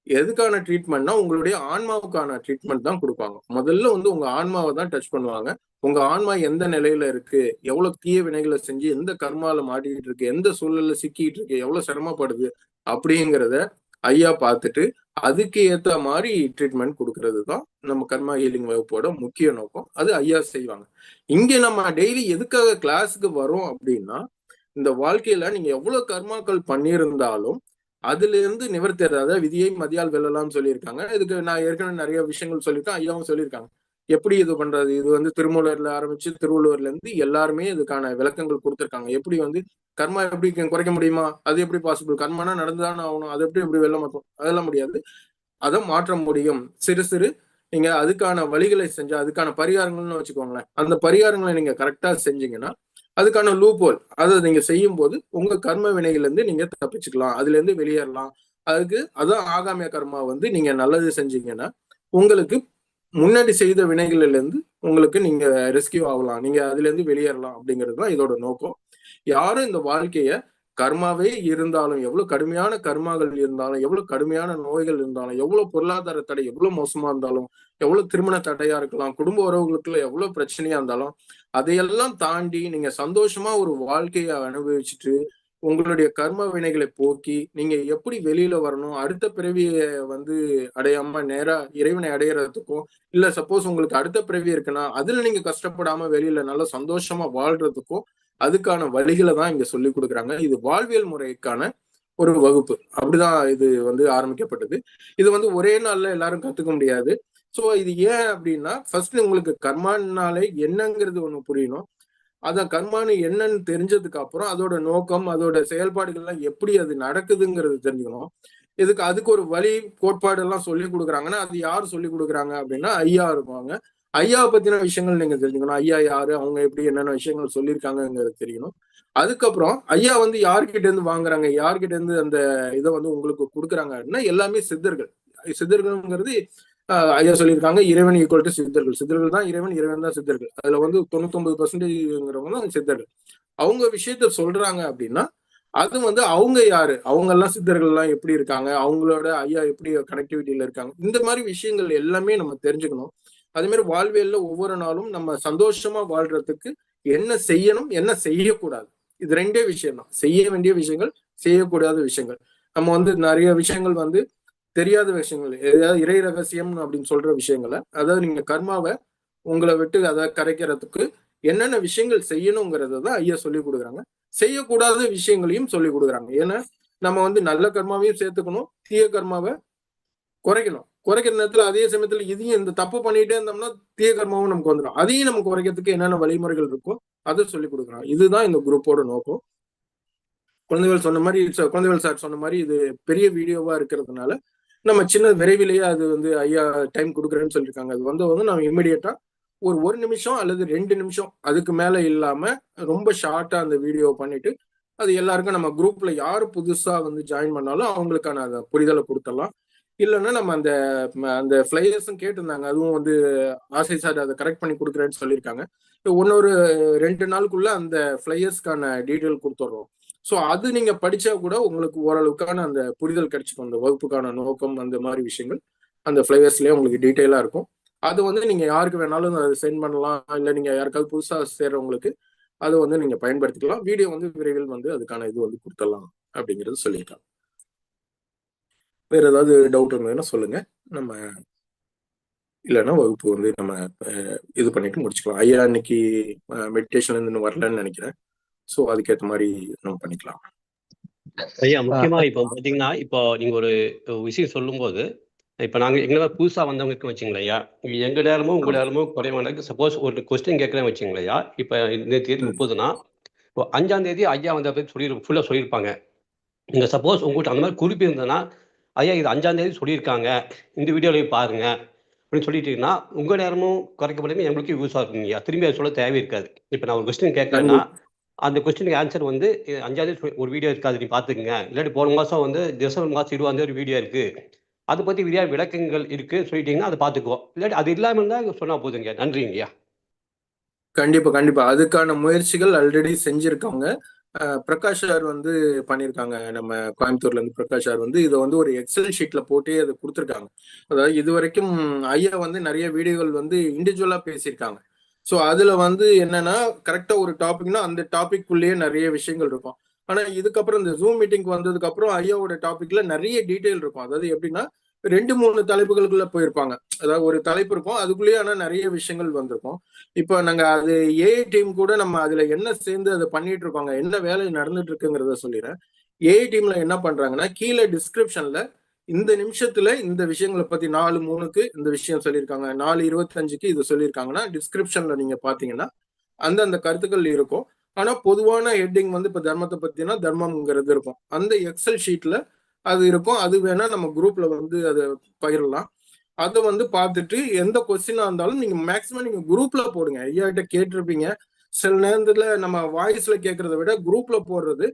எதுக்கான ட்ரீட்மெண்ட்னா உங்களுடைய ஆன்மாவுக்கான ட்ரீட்மெண்ட் தான் கொடுப்பாங்க. முதல்ல வந்து உங்க ஆன்மாவை தான் டச் பண்ணுவாங்க. உங்க ஆன்மா எந்த நிலையில இருக்கு, எவ்வளவு தீய வினைகளை செஞ்சு எந்த கர்மால மாட்டிக்கிட்டு இருக்கு, எந்த சூழல்ல சிக்கிட்டு இருக்கு, எவ்வளவு சிரமப்படுது அப்படிங்கிறத ஐயா பார்த்துட்டு அதுக்கு ஏத்த மாதிரி ட்ரீட்மெண்ட் கொடுக்கறது தான் நம்ம கர்மா ஹீலிங் வகுப்போட முக்கிய நோக்கம். அது ஐயா செய்வாங்க. இங்க நம்ம டெய்லி எதுக்காக கிளாஸுக்கு வரோம் அப்படின்னா, இந்த வாழ்க்கையில நீங்க எவ்வளவு கர்மாக்கள் பண்ணியிருந்தாலும் அதுல இருந்து நிவர்த்தி அதாவது விதியை மதியால் வெல்லலாம்னு சொல்லியிருக்காங்க. இதுக்கு நான் ஏற்கனவே நிறைய விஷயங்கள் சொல்லியிருக்கேன், ஐயாவும் சொல்லியிருக்காங்க. எப்படி இது பண்றது, இது வந்து திருமூலர்ல ஆரம்பிச்சு திருவள்ளுவர்ல இருந்து எல்லாருமே இதுக்கான விளக்கங்கள் கொடுத்திருக்காங்க. எப்படி வந்து கர்மா எப்படி குறைக்க முடியுமா, அது எப்படி பாசிபிள், கர்மானா நடந்துதானே ஆகணும், அது எப்படி வெல்ல மாட்டோம், அதெல்லாம் முடியாது. அதை மாற்ற முடியும். சிறு சிறு நீங்க அதுக்கான வழிகளை செஞ்சா அதுக்கான பரிகாரங்கள்னு வச்சுக்கோங்களேன். அந்த பரிகாரங்களை நீங்க கரெக்டா செஞ்சீங்கன்னா அதுக்கான லூப் ஹோல் அதை நீங்க செய்யும் போது உங்க கர்ம வினையில இருந்து நீங்க தப்பிச்சுக்கலாம், அதுல இருந்து வெளியேறலாம். அதுக்கு அதான் ஆகாமிய கர்மா வந்து நீங்க நல்லது செஞ்சீங்கன்னா உங்களுக்கு முன்னாடி செய்த வினைகள்ல இருந்து உங்களுக்கு நீங்க ரெஸ்கியூ ஆகலாம், நீங்க அதுல இருந்து வெளியேறலாம் அப்படிங்கிறது தான் இதோட நோக்கம். யாரும் இந்த வாழ்க்கைய கர்மாவே இருந்தாலும், எவ்வளவு கடுமையான கர்மாக்கள் இருந்தாலும், எவ்வளவு கடுமையான நோய்கள் இருந்தாலும், எவ்வளவு பொருளாதார தடை எவ்வளவு மோசமா இருந்தாலும், எவ்வளவு திருமண தடையா இருக்கலாம், குடும்ப உறவுகளுக்குள்ள எவ்வளவு பிரச்சனையா இருந்தாலும் அதையெல்லாம் தாண்டி நீங்க சந்தோஷமா ஒரு வாழ்க்கையை அனுபவிச்சுட்டு உங்களுடைய கர்ம வினைகளை போக்கி நீங்க எப்படி வெளியில வரணும், அடுத்த பிறவியை வந்து அடையாம நேரா இறைவனை அடையறதுக்கும், இல்ல சப்போஸ் உங்களுக்கு அடுத்த பிறவி இருக்குன்னா அதுல நீங்க கஷ்டப்படாம வெளியில நல்லா சந்தோஷமா வாழ்றதுக்கும் அதுக்கான வழிகளை தான் இங்க சொல்லி கொடுக்குறாங்க. இது வாழ்வியல் முறைக்கான ஒரு வகுப்பு. அப்படிதான் இது வந்து ஆரம்பிக்கப்பட்டது. இது வந்து ஒரே நாள்ல எல்லாரும் கத்துக்க முடியாது. சோ இது ஏன் அப்படின்னா ஃபர்ஸ்ட் உங்களுக்கு கர்மானாலே என்னங்கிறது ஒண்ணு புரியணும். அதான் கர்மானு என்னன்னு தெரிஞ்சதுக்கு அப்புறம் அதோட நோக்கம் அதோட செயல்பாடுகள்லாம் எப்படி அது நடக்குதுங்கிறது தெரிஞ்சுக்கணும். அதுக்கு ஒரு வழி கோட்பாடு எல்லாம் சொல்லி கொடுக்குறாங்கன்னா அது யார் சொல்லி கொடுக்குறாங்க அப்படின்னா ஐயா இருப்பாங்க. ஐயாவை பத்தின விஷயங்கள் நீங்க தெரிஞ்சுக்கணும். ஐயா யாரு, அவங்க எப்படி என்னென்ன விஷயங்கள் சொல்லியிருக்காங்கிறது தெரியணும். அதுக்கப்புறம் ஐயா வந்து யார்கிட்ட இருந்து வாங்குறாங்க, யார்கிட்ட இருந்து அந்த இதை வந்து உங்களுக்கு கொடுக்குறாங்க அப்படின்னா எல்லாமே சித்தர்கள். சித்தர்கள்ங்கிறது ஐயா சொல்லியிருக்காங்க இறைவன் ஈக்குவல் டு சித்தர்கள். சித்தர்கள் தான் இறைவன், இறைவன் தான் சித்தர்கள். அதுல வந்து 99% தான் சித்தர்கள். அவங்க விஷயத்த சொல்றாங்க அப்படின்னா அது வந்து அவங்க யாரு, அவங்க எல்லாம் சித்தர்கள் எல்லாம் எப்படி இருக்காங்க, அவங்களோட ஐயா எப்படி கனெக்டிவிட்டியில இருக்காங்க, இந்த மாதிரி விஷயங்கள் எல்லாமே நம்ம தெரிஞ்சுக்கணும். அதே மாதிரி வாழ்வியல்ல ஒவ்வொரு நாளும் நம்ம சந்தோஷமா வாழ்றதுக்கு என்ன செய்யணும் என்ன செய்யக்கூடாது, இது 2 விஷயம் தான். செய்ய வேண்டிய விஷயங்கள், செய்யக்கூடாத விஷயங்கள். நம்ம வந்து நிறைய விஷயங்கள் வந்து தெரியாத விஷயங்கள், ஏதாவது இறை ரகசியம் அப்படின்னு சொல்ற விஷயங்களை, அதாவது நீங்க கர்மாவை உங்களை விட்டு அதை கரைக்கிறதுக்கு என்னென்ன விஷயங்கள் செய்யணுங்கிறத தான் ஐயா சொல்லி கொடுக்குறாங்க. செய்யக்கூடாத விஷயங்களையும் சொல்லி கொடுக்குறாங்க. ஏன்னா நம்ம வந்து நல்ல கர்மாவையும் சேர்த்துக்கணும், தீய கர்மாவை குறைக்கணும். குறைக்கிற நேரத்துல அதே சமயத்துல இதையும் இந்த தப்பு பண்ணிட்டே இருந்தோம்னா தீய கர்மாவும் நமக்கு வந்துடும். அதையும் நம்ம குறைக்கிறதுக்கு என்னென்ன வழிமுறைகள் இருக்கோ அதை சொல்லி கொடுக்குறாங்க. இதுதான் இந்த குரூப்போட நோக்கம். குழந்தைகள் சொன்ன மாதிரி குழந்தைகள் சார் சொன்ன மாதிரி இது பெரிய வீடியோவா இருக்கிறதுனால நம்ம சின்ன விரைவிலேயே அது வந்து ஐயா டைம் கொடுக்குறேன்னு சொல்லியிருக்காங்க. அது வந்து நம்ம இமிடியேட்டா ஒரு நிமிஷம் அல்லது 2 நிமிஷம் அதுக்கு மேல இல்லாம ரொம்ப ஷார்ட்டா அந்த வீடியோ பண்ணிட்டு அது எல்லாருக்கும் நம்ம குரூப்ல யாரு புதுசா வந்து ஜாயின் பண்ணாலும் அவங்களுக்கான அந்த புரிதலை கொடுத்துடலாம். இல்லைன்னா நம்ம அந்த ஃபிளையர்ஸும் கேட்டிருந்தாங்க, அதுவும் வந்து ஆசை சார் அதை கரெக்ட் பண்ணி கொடுக்குறேன்னு சொல்லியிருக்காங்க. இன்னொரு 2 நாளுக்குள்ள அந்த ஃபிளையர்ஸ்க்கான டீட்டெயில் கொடுத்துட்றோம். ஸோ அது நீங்க படிச்சா கூட உங்களுக்கு ஓரளவுக்கான அந்த புரிதல் கிடைச்சிக்கும். அந்த வகுப்புக்கான நோக்கம் அந்த மாதிரி விஷயங்கள் அந்த ஃபிளையர்ஸ்லயே உங்களுக்கு டீட்டெயிலா இருக்கும். அது வந்து நீங்க யாருக்கு வேணாலும் அதை சென்ட் பண்ணலாம். இல்லை நீங்க யாருக்காவது புதுசா சேர்றவங்களுக்கு அதை வந்து நீங்க பயன்படுத்திக்கலாம். வீடியோ வந்து விரைவில் வந்து அதுக்கான இது வந்து கொடுத்துடலாம் அப்படிங்கிறது சொல்லியிருக்காங்க. வேற ஏதாவது டவுட் இருந்ததுன்னா சொல்லுங்க. நம்ம இல்லைன்னா வகுப்பு வந்து நம்ம இது பண்ணிட்டு முடிச்சுக்கலாம். ஐயா இன்னைக்கு மெடிடேஷன்ல இருந்து இன்னும் வரலன்னு நினைக்கிறேன். ஸோ அதுக்கேற்ற மாதிரி நம்ம பண்ணிக்கலாம். ஐயா முக்கியமா இப்போ பாத்தீங்கன்னா, இப்போ நீங்க ஒரு விஷயம் சொல்லும்போது, இப்போ நாங்க எங்களை புதுசா வந்தவங்களுக்கு வச்சுங்களேன் ஐயா, எங்க நேரமும் உங்க நேரமும் குறைவானதுக்கு சப்போஸ் ஒரு கொஸ்டின் கேட்கறேன் வச்சுங்களேன் ஐயா, இப்போ இந்த தேதி 30னா இப்போ 5ஆம் தேதி ஐயா வந்த பத்தி ஃபுல்லா சொல்லியிருப்பாங்க. நீங்க சப்போஸ் உங்கள்கிட்ட அந்த மாதிரி குறிப்பு இருந்ததுன்னா, ஐயா இது 5ஆம் தேதி சொல்லியிருக்காங்க, இந்த வீடியோலையும் பாருங்க அப்படின்னு சொல்லிட்டீங்கன்னா உங்க நேரமும் குறைக்கப்படுமே, எங்களுக்கும் யூஸா இருக்குங்கய்யா. திரும்பி அதை சொல்ல தேவை இருக்காது. இப்போ நான் ஒரு கொஸ்டின் கேட்கறேன்னா அந்த கொஸ்டினுக்கு ஆன்சர் வந்து 5ஆம் தேதி ஒரு வீடியோ இருக்காது, நீ பாத்துக்கங்க. இல்லாட்டி போன மாசம் வந்து டிசம்பர் மாசம் 20ஆம் தேதி ஒரு வீடியோ இருக்கு, அதை பத்தி விளக்கங்கள் இருக்கு சொல்லிட்டீங்கன்னா அதை பாத்துக்குவோம். இல்லாட்டி அது இல்லாம இருந்தா சொன்னா போதுங்க. நன்றிங்கய்யா. கண்டிப்பா அதுக்கான முயற்சிகள் ஆல்ரெடி செஞ்சிருக்காங்க. பிரகாஷ் சார் வந்து பண்ணியிருக்காங்க. நம்ம கோயம்புத்தூர்ல இருந்து பிரகாஷ் சார் வந்து இதை வந்து ஒரு எக்ஸல் ஷீட்ல போட்டு அதை கொடுத்துருக்காங்க. அதாவது இது வரைக்கும் ஐயா வந்து நிறைய வீடியோகள் வந்து இண்டிவிஜுவலா பேசியிருக்காங்க. ஸோ அதுல வந்து என்னன்னா கரெக்டா ஒரு டாபிக்னா அந்த டாபிக்குள்ளேயே நிறைய விஷயங்கள் இருக்கும். ஆனா இதுக்கப்புறம் இந்த ஜூம் மீட்டிங் வந்ததுக்கு அப்புறம் ஐயாவோட டாபிக்ல நிறைய டீட்டெயில் இருக்கும். அதாவது எப்படின்னா 2-3 தலைப்புகளுக்குள்ள போயிருப்பாங்க. அதாவது ஒரு தலைப்பு இருக்கும், அதுக்குள்ளேயே ஆனா நிறைய விஷயங்கள் வந்திருக்கும். இப்போ நாங்க அது ஏஐ டீம் கூட நம்ம அதுல என்ன சேர்ந்து அதை பண்ணிட்டு இருக்கோங்க, என்ன வேலை நடந்துட்டு இருக்குங்கிறத சொல்லிடுறேன். ஏஐ டீம்ல என்ன பண்றாங்கன்னா கீழே டிஸ்கிரிப்ஷன்ல இந்த நிமிஷத்துல இந்த விஷயங்களை பத்தி 4:03க்கு இந்த விஷயம் சொல்லியிருக்காங்க, 4:25க்கு இது சொல்லியிருக்காங்கன்னா டிஸ்கிரிப்ஷன்ல நீங்க பாத்தீங்கன்னா அந்த கருத்துக்கள் இருக்கும். ஆனா பொதுவான ஹெட்டிங் வந்து இப்ப தர்மத்தை பத்தினா தர்மம்ங்கிறது இருக்கும். அந்த எக்ஸல் ஷீட்ல அது இருக்கும். அது வேணா நம்ம குரூப்ல வந்து அதை பகிரலாம். அதை வந்து பார்த்துட்டு எந்த கொஸ்டினா இருந்தாலும் நீங்க மேக்சிமம் நீங்க குரூப்ல போடுங்க. ஐயா கிட்ட கேட்டிருப்பீங்க. சில நேரத்துல நம்ம வாய்ஸ்ல கேட்கறத விட குரூப்ல போடுறது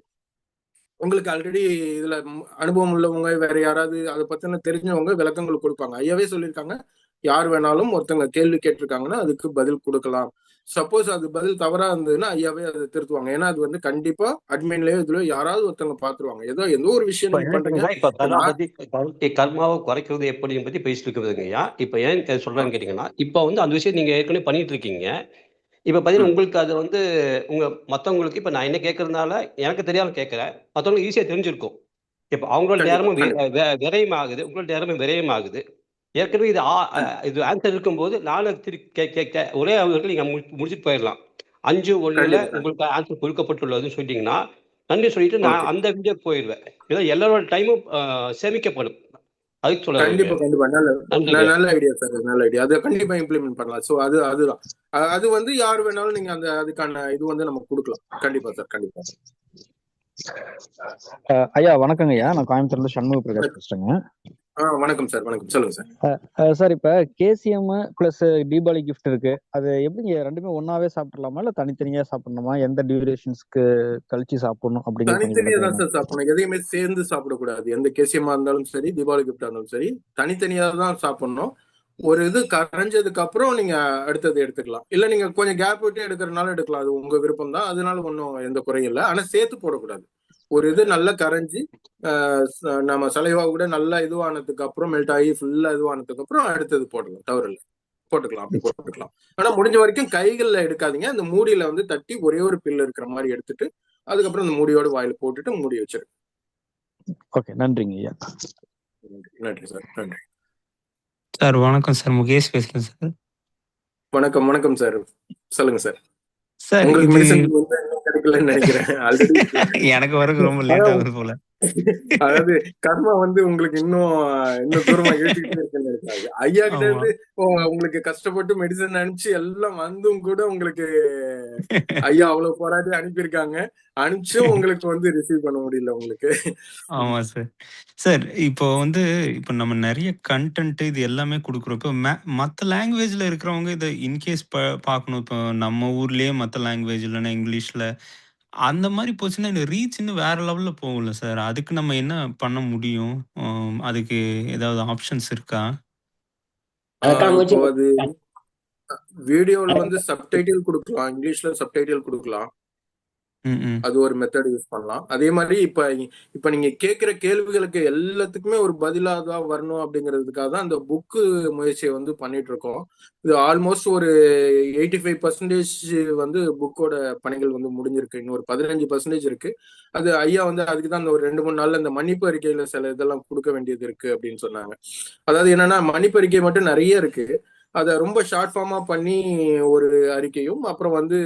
உங்களுக்கு ஆல்ரெடி இதுல அனுபவம் உள்ளவங்க வேற யாராவது அதை பத்தின தெரிஞ்சவங்க விளக்கங்கள் கொடுப்பாங்க. ஐயாவே சொல்லியிருக்காங்க, யார் வேணாலும் ஒருத்தவங்க கேள்வி கேட்டிருக்காங்கன்னா அதுக்கு பதில் கொடுக்கலாம். சப்போஸ் அது பதில் தவறா இருந்ததுன்னா ஐயாவே அதை திருத்துவாங்க. ஏன்னா அது வந்து கண்டிப்பா அட்மின்லயோ இதுல யாராவது ஒருத்தவங்க பாத்துருவாங்க. எந்த ஒரு விஷயம் நீங்க பண்றீங்க. இப்ப கர்மாவை குறைக்கிறது எப்படின்னு பத்தி பேசிட்டு இருக்குதுங்கய்யா. இப்ப ஏன் சொல்றேன்னு கேட்டீங்கன்னா, இப்ப வந்து அந்த விஷயம் நீங்க ஏற்கனவே பண்ணிட்டு இருக்கீங்க. இப்ப பாத்தீங்கன்னா உங்களுக்கு அது வந்து மத்தவங்களுக்கு இப்ப நான் என்ன கேட்கறதுனால எனக்கு தெரியாம கேட்கிறேன், மத்தவங்களுக்கு ஈஸியா தெரிஞ்சிருக்கும். இப்ப அவங்களோட நேரமும் விரயம் ஆகுது, உங்களோட நேரமும் விரயம் ஆகுது. ஏற்கனவே இது ஆன்சர் இருக்கும்போது ஒரே அவர்கள் நீங்க முடிச்சுட்டு போயிடலாம். 5:01 உங்களுக்கு ஆன்சர் கொடுக்கப்பட்டுள்ளதுன்னு சொல்லிட்டீங்கன்னா நன்றி சொல்லிட்டு நான் அந்த வீடியோ போயிடுவேன். ஏன்னா எல்லாரோட டைமும் சேமிக்கப்படும். அதுக்கு சொல்ல கண்டிப்பா நல்ல ஐடியா சார், நல்ல ஐடியா. அதை கண்டிப்பா இம்ப்ளிமெண்ட் பண்ணலாம். ஸோ அதுதான் அது வந்து யார் வேணாலும் நீங்க அதுக்கான இது வந்து நம்ம கொடுக்கலாம். கண்டிப்பா சார், கண்டிப்பா. ஐயா வணக்கங்க ஐயா, நான் கோயம்புத்தூர்ல இருந்து சண்முக பிரகாஷ் பேசுறேங்க. வணக்கம் சார், வணக்கம். சொல்லுங்க சார். சார் இப்ப கேசிஎம் பிளஸ் தீபாவளி கிஃப்ட் இருக்கு, அது எப்படிங்க ரெண்டுமே ஒன்னாவே சாப்பிடலாமா இல்ல தனித்தனியா சாப்பிடணுமா? எந்த டியூரேஷன்ஸ்க்கு கழிச்சு சாப்பிடணும் அப்படிங்கிற தனித்தனியா தான் சார் சாப்பிடணும். எதையுமே சேர்ந்து சாப்பிடக்கூடாது. எந்த கேசியமா இருந்தாலும் சரி, தீபாவளி கிஃப்டா இருந்தாலும் சரி, தனித்தனியா தான் சாப்பிடணும். ஒரு இது கரைஞ்சதுக்கு அப்புறம் நீங்க அடுத்தது எடுத்துக்கலாம். இல்ல நீங்க கொஞ்சம் கேப் விட்டு எடுக்கிறதுனால எடுக்கலாம். அது உங்க விருப்பம் தான். அதனால ஒன்றும் எந்த குறையும் இல்லை. ஆனா சேர்த்து போடக்கூடாது. ஒரு இது நல்லா கரைஞ்சி நம்ம சலைவா கூட நல்லா இதுவானதுக்கு அப்புறம் மெல்ட் ஆகி ஃபுல்லா இதுவானதுக்கு அப்புறம் அடுத்தது போடலாம். தவறு இல்லை, போட்டுக்கலாம், அப்படி போட்டுக்கலாம். ஆனா முடிஞ்ச வரைக்கும் கைகள்ல எடுக்காதீங்க. அந்த மூடியில வந்து தட்டி ஒரே ஒரு பில்லு இருக்கிற மாதிரி எடுத்துட்டு அதுக்கப்புறம் அந்த மூடியோட வாயில போட்டுட்டு மூடி வச்சிரு. ஓகே, நன்றிங்க ஐயா. நன்றி சார், நன்றி சார். வணக்கம் சார், முகேஷ் பேசுறேன் சார். வணக்கம் சார், சொல்லுங்க சார். சார் உங்களுக்கு மெடிசன் கிடைக்கலன்னு நினைக்கிறேன். ஆல்ரெடி எனக்கு வரக்கு ரொம்ப லேட் ஆகுது போல. அதாவது கர்மா வந்து உங்களுக்கு இன்னும் தூரமா இழுத்துக்கிட்டே இருக்குன்னு நினைக்கிறாங்க. ஐயா கிட்ட இருந்து உங்களுக்கு கஷ்டப்பட்டு மெடிசன் அனுப்பிச்சு எல்லாம் வந்தும் கூட உங்களுக்கு ஐயா அவ்வளவு போராடி அனுப்பியிருக்காங்க. அனுப்பிச்சும் உங்களுக்கு வந்து ரிசீவ் பண்ண முடியல உங்களுக்கு. ஆமா சார். சார் இப்போ வந்து இப்போ நம்ம நெறைய கன்டென்ட் இது எல்லாமே குடுக்குறோம். இப்போ மத்த லாங்குவேஜ்ல இருக்கிறவங்க இத இன்கேஸ் பார்க்கணும். இப்போ நம்ம ஊர்லயே மத்த லாங்குவேஜ் இல்லன்னா இங்கிலீஷ்ல அந்த மாரி போச்சுன்னா, இந்த ரீச் இன்னும் வேற லெவல்ல போகும்ல சார். அதுக்கு நம்ம என்ன பண்ண முடியும்? அதுக்கு ஏதாவது ஆப்ஷன்ஸ் இருக்கா? அதற்கான முயற்சி இப்போ அது வீடியோல வந்து சப்டைட்டில் கொடுக்கலாம், இங்கிலீஷ்ல சப்டைட்டில் கொடுக்கலாம். ம், ம். அது ஒரு மெத்தட் யூஸ் பண்ணலாம். அதே மாதிரி இப்ப நீங்க கேட்கிற கேள்விகளுக்கு எல்லாத்துக்குமே ஒரு பதிலா தான் வரணும் அப்படிங்கிறதுக்காக தான் அந்த புக்கு முயற்சியை வந்து பண்ணிட்டு இருக்கோம். இது ஆல்மோஸ்ட் ஒரு 85% வந்து புக்கோட பணிகள் வந்து முடிஞ்சிருக்கு. இன்னும் ஒரு 15% இருக்கு. அது ஐயா வந்து அதுக்கு தான் அந்த ஒரு 2-3 நாள்ல இந்த மன்னிப்பு அறிக்கையில சில இதெல்லாம் கொடுக்க வேண்டியது இருக்கு அப்படின்னு சொன்னாங்க. அதாவது என்னன்னா மன்னிப்பு அறிக்கை மட்டும் நிறைய இருக்கு. அதை ரொம்ப ஷார்ட் ஃபார்மா பண்ணி ஒரு அறிக்கையும், அப்புறம் வந்து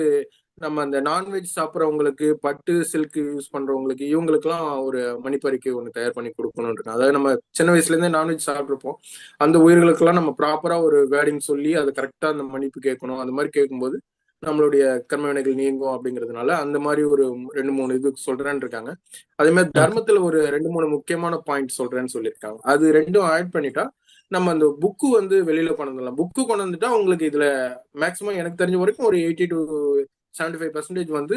நம்ம அந்த நான்வெஜ் சாப்பிட்றவங்களுக்கு, பட்டு சில்க் யூஸ் பண்றவங்களுக்கு, இவங்களுக்குலாம் ஒரு மன்னிப்பறிக்கை ஒன்று தயார் பண்ணி கொடுக்கணும்னு இருக்கேன். அதாவது நம்ம சின்ன வயசுல இருந்தே நான்வெஜ் சாப்பிட்ருப்போம். அந்த உயிர்களுக்கெல்லாம் நம்ம ப்ராப்பரா ஒரு வேர்டிங் சொல்லி அதை கரெக்டா அந்த மன்னிப்பு கேட்கணும். அந்த மாதிரி கேட்கும்போது நம்மளுடைய கர்ம வினைகள் நீங்கும் அப்படிங்கிறதுனால அந்த மாதிரி ஒரு 2-3 இது சொல்றேன்னு இருக்காங்க. அதே மாதிரி ஓகே. தர்மத்துல ஒரு 2-3 முக்கியமான பாயிண்ட் சொல்றேன்னு சொல்லியிருக்காங்க. அது ரெண்டும் ஆட் பண்ணிட்டா நம்ம அந்த புக்கு வந்து வெளியில கொண்டு வந்துடலாம். புக்கு கொண்டு வந்துட்டா உங்களுக்கு இதுல மேக்சிமம் எனக்கு தெரிஞ்ச வரைக்கும் ஒரு 80 to 75% வந்து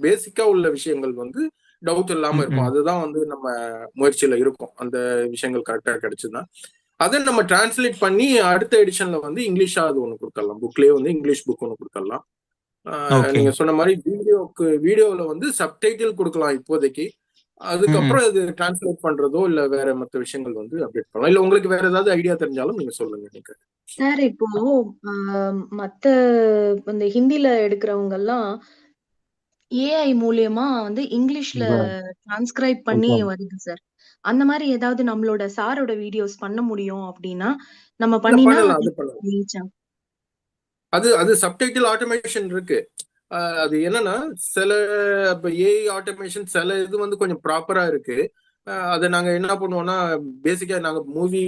பேசிக்கா உள்ள விஷயங்கள் வந்து டவுட் இல்லாம ம், இருக்கும். ம். அதுதான் வந்து நம்ம முயற்சியில இருக்கும். அந்த விஷயங்கள் கரெக்டா கிடைச்சுதான் அதை நம்ம டிரான்ஸ்லேட் பண்ணி அடுத்த எடிஷன்ல வந்து இங்கிலீஷா அது ஒண்ணு கொடுத்துடலாம். புக்லயே வந்து இங்கிலீஷ் புக் ஒண்ணு கொடுத்துடலாம். ஓகே. நீங்க சொன்ன மாதிரி வீடியோல வந்து சப்டைட்டில் கொடுக்கலாம் இப்போதைக்கு. ம், ம். அதுக்கப்புறம் இது டிரான்ஸ்லேட் பண்றதோ இல்ல வேற மற்ற விஷயங்கள் வந்து அப்டேட் பண்ணலாம். இல்ல உங்களுக்கு வேற ஏதாவது ஐடியா தெரிஞ்சாலும் நீங்க சொல்லுங்க. நீங்க சார் இப்போ மத்த இந்த ஹிந்தில எடுக்கிறவங்க எல்லாம் ஏஐ மூலியமா வந்து இங்கிலீஷ்ல டிரான்ஸ்கிரைப் பண்ணி வருது சார். அந்த மாதிரி ஏதாவது நம்மளோட சாரோட வீடியோஸ் பண்ண முடியும் அப்படின்னா நம்ம இல்ல பண்ணினா பண்ணலாம். அது பண்ணலாம். reach ஆகும். அது சப்டைட்டில் ஆட்டோமேஷன் இருக்கு. அது என்னன்னா சில இப்ப ஏஐ ஆட்டோமேஷன் சில இது வந்து கொஞ்சம் ப்ராப்பரா இருக்கு. அதை நாங்க என்ன பண்ணுவோம்னா பேசிக்கா நாங்க மூவி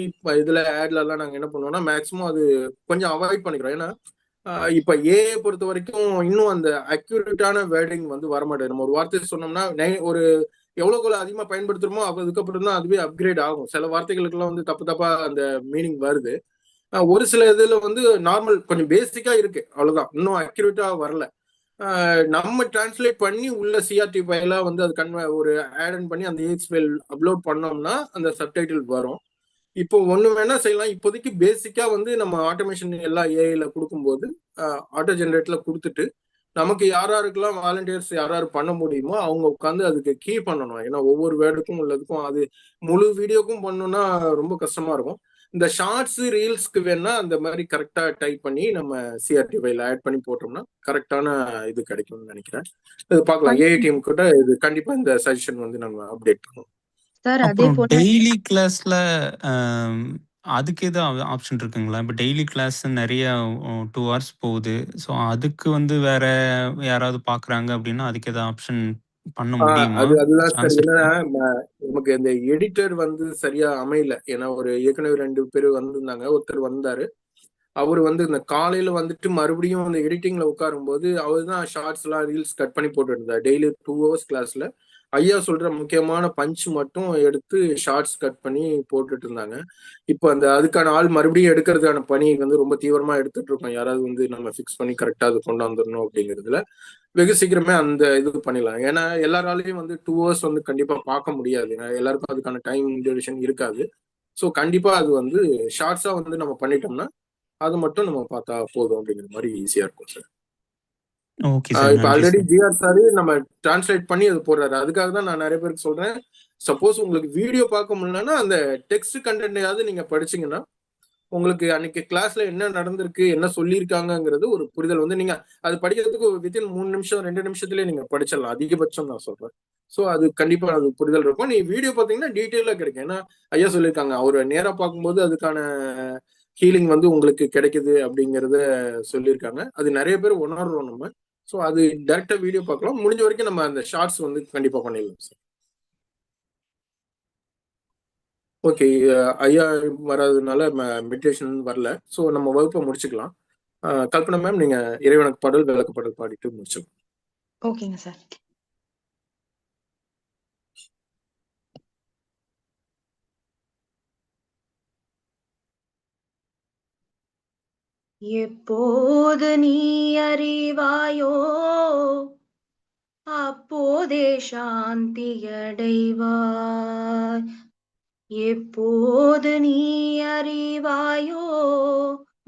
இதுல ஆட்ல எல்லாம் நாங்க என்ன பண்ணுவோம்னா மேக்சிமம் அது கொஞ்சம் அவாய்ட் பண்ணிக்கிறோம். ஏன்னா இப்ப ஏஐ பொறுத்த வரைக்கும் இன்னும் அந்த அக்யூரேட்டான வேர்டிங் வந்து வரமாட்டேது. நம்ம ஒரு வார்த்தை சொன்னோம்னா ஒரு எவ்வளவுக்குள்ள அதிகமா பயன்படுத்துறோமோ அதுக்கப்புறம் தான் அதுவே அப்கிரேட் ஆகும். சில வார்த்தைகளுக்கு எல்லாம் வந்து தப்பு தப்பா அந்த மீனிங் வருது. ஒரு சில இதுல வந்து நார்மல் கொஞ்சம் பேசிக்கா இருக்கு, அவ்வளவுதான். இன்னும் அக்யூரேட்டா வரல. நம்ம டிரான்ஸ்லேட் பண்ணி உள்ள சிஆர்டி ஃபைலா வந்து அது ஒரு ஆட் பண்ணி அந்த ஏஎக்ஸ் ஃபைல் அப்லோட் பண்ணோம்னா அந்த சப்டைட்டில் வரும். இப்போ ஒண்ணு வேணா செய்யலாம். இப்போதைக்கு பேசிக்கா வந்து நம்ம ஆட்டோமேஷன் எல்லாம் ஏஐல கொடுக்கும்போது ஆட்டோ ஜென்ரேட்ல கொடுத்துட்டு நமக்கு யாருக்கெல்லாம் வாலண்டியர்ஸ் யாராரு பண்ண முடியுமோ அவங்க உட்காந்து அதுக்கு கீ பண்ணணும். ஏன்னா ஒவ்வொரு வேர்டுக்கும் உள்ளதுக்கும் அது முழு வீடியோக்கும் பண்ணணும்னா ரொம்ப கஷ்டமா இருக்கும். இந்த ஷார்ட்ஸ் ரீல்ஸ்க்கு வேணா அந்த மாதிரி கரெக்டா டைப் பண்ணி நம்ம சிஆர்டி ஃபைல ஆட் பண்ணி போட்டோம்னா கரெக்டான இது கிடைக்கும்னு நினைக்கிறேன். இது பார்க்கலாம். ஏஐ டீம் கிட்ட இது கண்டிப்பா இந்த சஜஷன் வந்து நம்ம அப்டேட் பண்ணுவோம். சார் அதே அப்புறம் போல டெய்லி கிளாஸ்ல அதுக்கு எதுவும் ஆப்ஷன் இருக்குங்களா? இப்போ டெய்லி கிளாஸ் நெறைய 2 ஹவர்ஸ் போகுது. ஸோ அதுக்கு வந்து வேற யாராவது பார்க்குறாங்க அப்படின்னா, அதுக்கு எதாவது ஆப்ஷன் பண்ண முடியுமா? அதுதான் சார். சான்ஸ் என்னன்னா இருக்கா? நமக்கு இந்த எடிட்டர் வந்து சரியா அமையல. ஏன்னா ஒரு ஏற்கனவே 2 பேர் வந்திருந்தாங்க. ஒருத்தர் வந்தாரு. அவரு வந்து இந்த காலையில வந்துட்டு மறுபடியும் அந்த எடிட்டிங்ல உட்காரும் போது அவர் தான் ஷார்ட்ஸ் எல்லாம் ரீல்ஸ் கட் பண்ணி போட்டு இருந்தார். டெய்லி 2 ஹவர்ஸ் கிளாஸ்ல ஐயா சொல்ற முக்கியமான பஞ்ச் மட்டும் எடுத்து ஷார்ட்ஸ் கட் பண்ணி போட்டுட்டு இருந்தாங்க. இப்போ அதுக்கான ஆள் மறுபடியும் எடுக்கிறதுக்கான பணி வந்து ரொம்ப தீவிரமா எடுத்துட்டு இருக்கோம். யாராவது வந்து நம்ம ஃபிக்ஸ் பண்ணி கரெக்டா அது கொண்டு வந்துடணும் அப்படிங்கிறதுல வெகு சீக்கிரமே அந்த இது பண்ணிடலாம். ஏன்னா எல்லாராலையும் வந்து 2 ஹவர்ஸ் வந்து கண்டிப்பா பார்க்க முடியாது. எல்லாருக்கும் அதுக்கான டைம் டியூரேஷன் இருக்காது. ஸோ கண்டிப்பா அது வந்து ஷார்ட்ஸா வந்து நம்ம பண்ணிட்டோம்னா அது மட்டும் நம்ம பார்த்தா போதும் அப்படிங்கிற மாதிரி ஈஸியா இருக்கும் சார். Okay sir. இப்ப நன்றி ஆல்ரெடி சார். ஜிஆர் சார் நம்ம டிரான்ஸ்லேட் பண்ணி அது போடுறாரு. அதுக்காக தான் நான் நிறைய பேருக்கு சொல்றேன், சப்போஸ் உங்களுக்கு வீடியோ பார்க்க முடியலன்னா அந்த டெக்ஸ்ட் கண்டென்ட்டையாவது நீங்க படிச்சீங்கன்னா உங்களுக்கு அன்னைக்கு கிளாஸ்ல என்ன நடந்திருக்கு, என்ன சொல்லியிருக்காங்கிறது ஒரு புரிதல் வந்து நீங்க அது படிக்கிறதுக்கு வித்தின் 3 நிமிஷம் 2 நிமிஷத்துலயே நீங்க படிச்சிடலாம். அதிகபட்சம் நான் சொல்றேன். ஸோ அது கண்டிப்பா அது புரிதல் இருக்கும். நீ வீடியோ பார்த்தீங்கன்னா டீட்டெயிலா கிடைக்கும். ஏன்னா ஐயா சொல்லியிருக்காங்க, அவர் நேரா பார்க்கும்போது அதுக்கான ஹீலிங் வந்து உங்களுக்கு கிடைக்குது அப்படிங்கிறத சொல்லியிருக்காங்க. அது நிறைய பேர் உணர்றோம் நம்ம. ஸோ அது டைரக்டா வீடியோ பார்க்கலாம். முடிஞ்ச வரைக்கும் நம்ம அந்த ஷார்ட்ஸ் வந்து கண்டிப்பா பண்ணிடலாம் சார். ஓகே. ஐயா வராததுனால மெடிடேஷன் வரல. ஸோ நம்ம வகுப்பை முடிச்சுக்கலாம். கல்பனா மேம், நீங்க இறைவனுக்கு பாடல் விளக்கப்படல் பாடிட்டு முடிச்சோம். ஓகேங்க சார். எப்போது நீ அறிவாயோ அப்போதே சாந்தியடைவாய். எப்போது நீ அறிவாயோ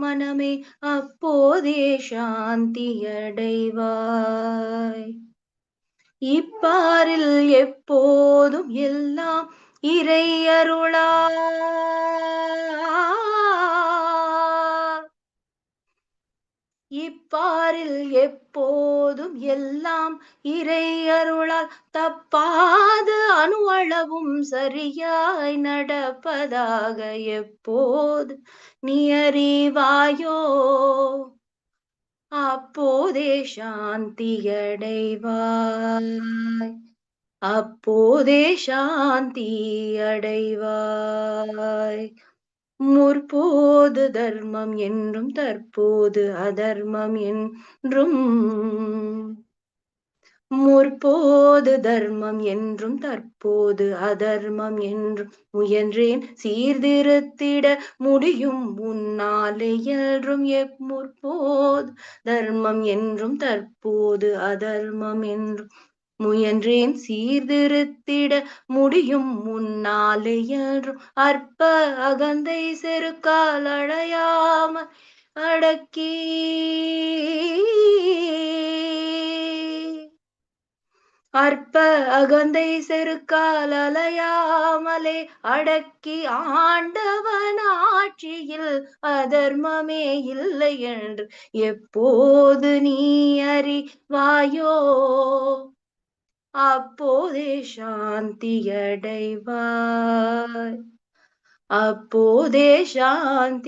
மனமே அப்போதே சாந்தியடைவாய். இப்பாரில் எப்போதும் எல்லாம் இறை அருளா. இப்பாரில் எப்போதும் எல்லாம் இறை அருளால் தப்பாது அணுவளவும் சரியாய் நடப்பதாக எப்போது நீ அறிவாயோ அப்போதே சாந்தியடைவாய். அப்போதே சாந்தியடைவாய். முற்போது தர்மம் என்றும் தற்போது அதர்மம் என்றும். முற்போது தர்மம் என்றும் தற்போது அதர்மம் என்றும் முயன்றேன் சீர்திருத்திட முடியும் உன்னாலே இயலும். முற்போது தர்மம் என்றும் தற்போது அதர்மம் என்றும் முயன்றேன் சீர்திருத்திட முடியும் உன்னாலே இயலும். அற்ப அகந்தை செருக்கால் அடையாமல் அடக்கி அற்ப அகந்தை செருக்கால் அலையாமலே அடக்கி ஆண்டவன் ஆட்சியில் அதர்மமே இல்லை என்று எப்போது நீ அறிவாயோ அப்போதே சாந்தியடைவாய். அப்போதே சாந்தியடைவாய்.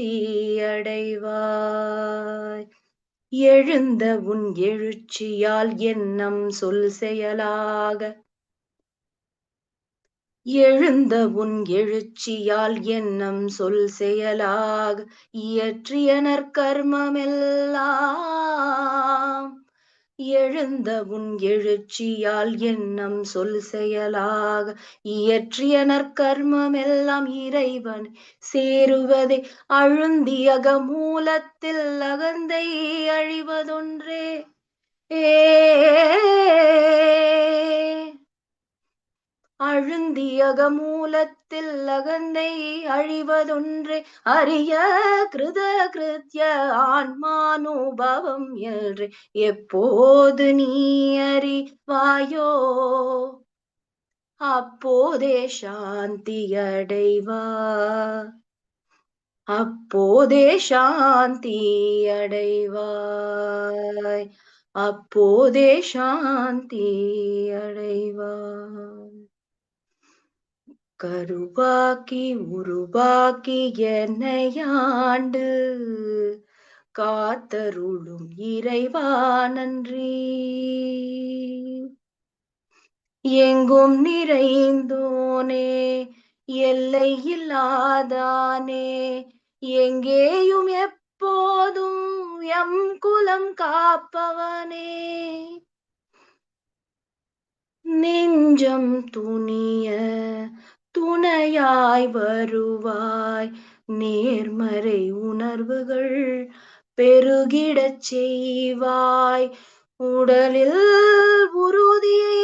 எழுந்த உன் எழுச்சியால் எண்ணம் சொல் செயலாக. எழுந்த உன் எழுச்சியால் எண்ணம் சொல் செயலாக இயற்றிய நற்கர்மமெல்லாம். எழுந்த உன் எழுச்சியால் எண்ணம் சொல் செயலாக இயற்றிய நற்கர்மமெல்லாம் இறைவன் சேருவதே அழுந்தியக மூலத்தில் அகந்தை அழிவதொன்றே. அழுந்தியக மூலத்தில் அகந்தை அழிவதொன்றே அரிய கிருத கிருத்ய ஆன்மானுபவம் என்று எப்போது நீ அறிவாயோ அப்போதே சாந்தியடைவாய். அப்போதே சாந்தியடைவாய். அப்போதே சாந்தியடைவாய். கருவாக்கி உருவாக்கி என்னையாண்டு காத்தருளும் இறைவா நன்றி. எங்கும் நிறைந்தோனே எல்லை இல்லாதானே எங்கேயும் எப்போதும் எம் குலம் காப்பவனே. நெஞ்சம் துணிய துணையாய் வருவாய். நேர்மறை உணர்வுகள் பெருகிடச் செய்வாய். உடலில் உறுதியை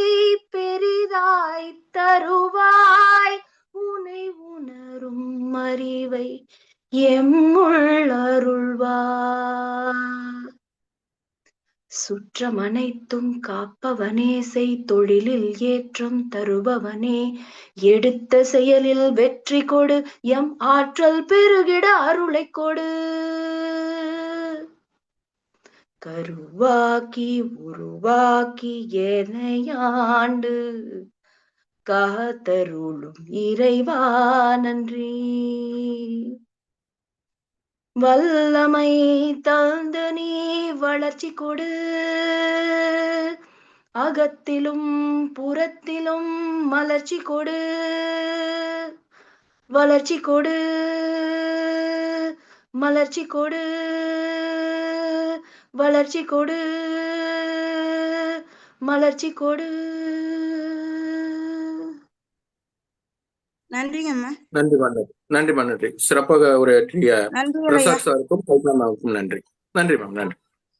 பெரிதாய் தருவாய். உனை உணரும் அறிவை எம்முள் அருள்வாய். சுற்றம் அனைத்தும் காப்பவனே செய் தொழிலில் ஏற்றம் தருபவனே. எடுத்த செயலில் வெற்றி கொடு எம் ஆற்றல் பெருகிட அருளை கொடு. கருவாக்கி உருவாக்கி என்னையாண்டு காத்தருளும் இறைவா நன்றி. வல்லமை தந்து நீ வளர்ச்சி கொடு. அகத்திலும் புறத்திலும் மலர்ச்சி கொடு. வளர்ச்சி கொடு மலர்ச்சி கொடு. வளர்ச்சி கொடு மலர்ச்சி கொடு. நன்றிங்கம்மா. நன்றிமா நன்றி. நன்றிமா நன்றி. சிறப்பாக உரையாற்றிய நன்றிகள் ஐயா. பிரசாத் சாருக்கும் கல்பனா மேமுக்கும் நன்றி. நன்றி மேம். நன்றி.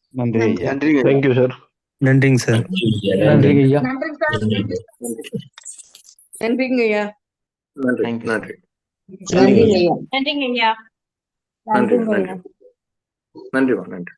நன்றி ஐயா. நன்றிங்க. Thank you sir. நன்றிங்க சார். நன்றிங்க ஐயா. நன்றி சார். நன்றி. நன்றிங்க ஐயா. நன்றி. Thank you. நன்றி. நன்றிங்க ஐயா. நன்றிங்க ஐயா. நன்றி. நன்றிங்க ஐயா. நன்றி. நன்றிமா நன்றி.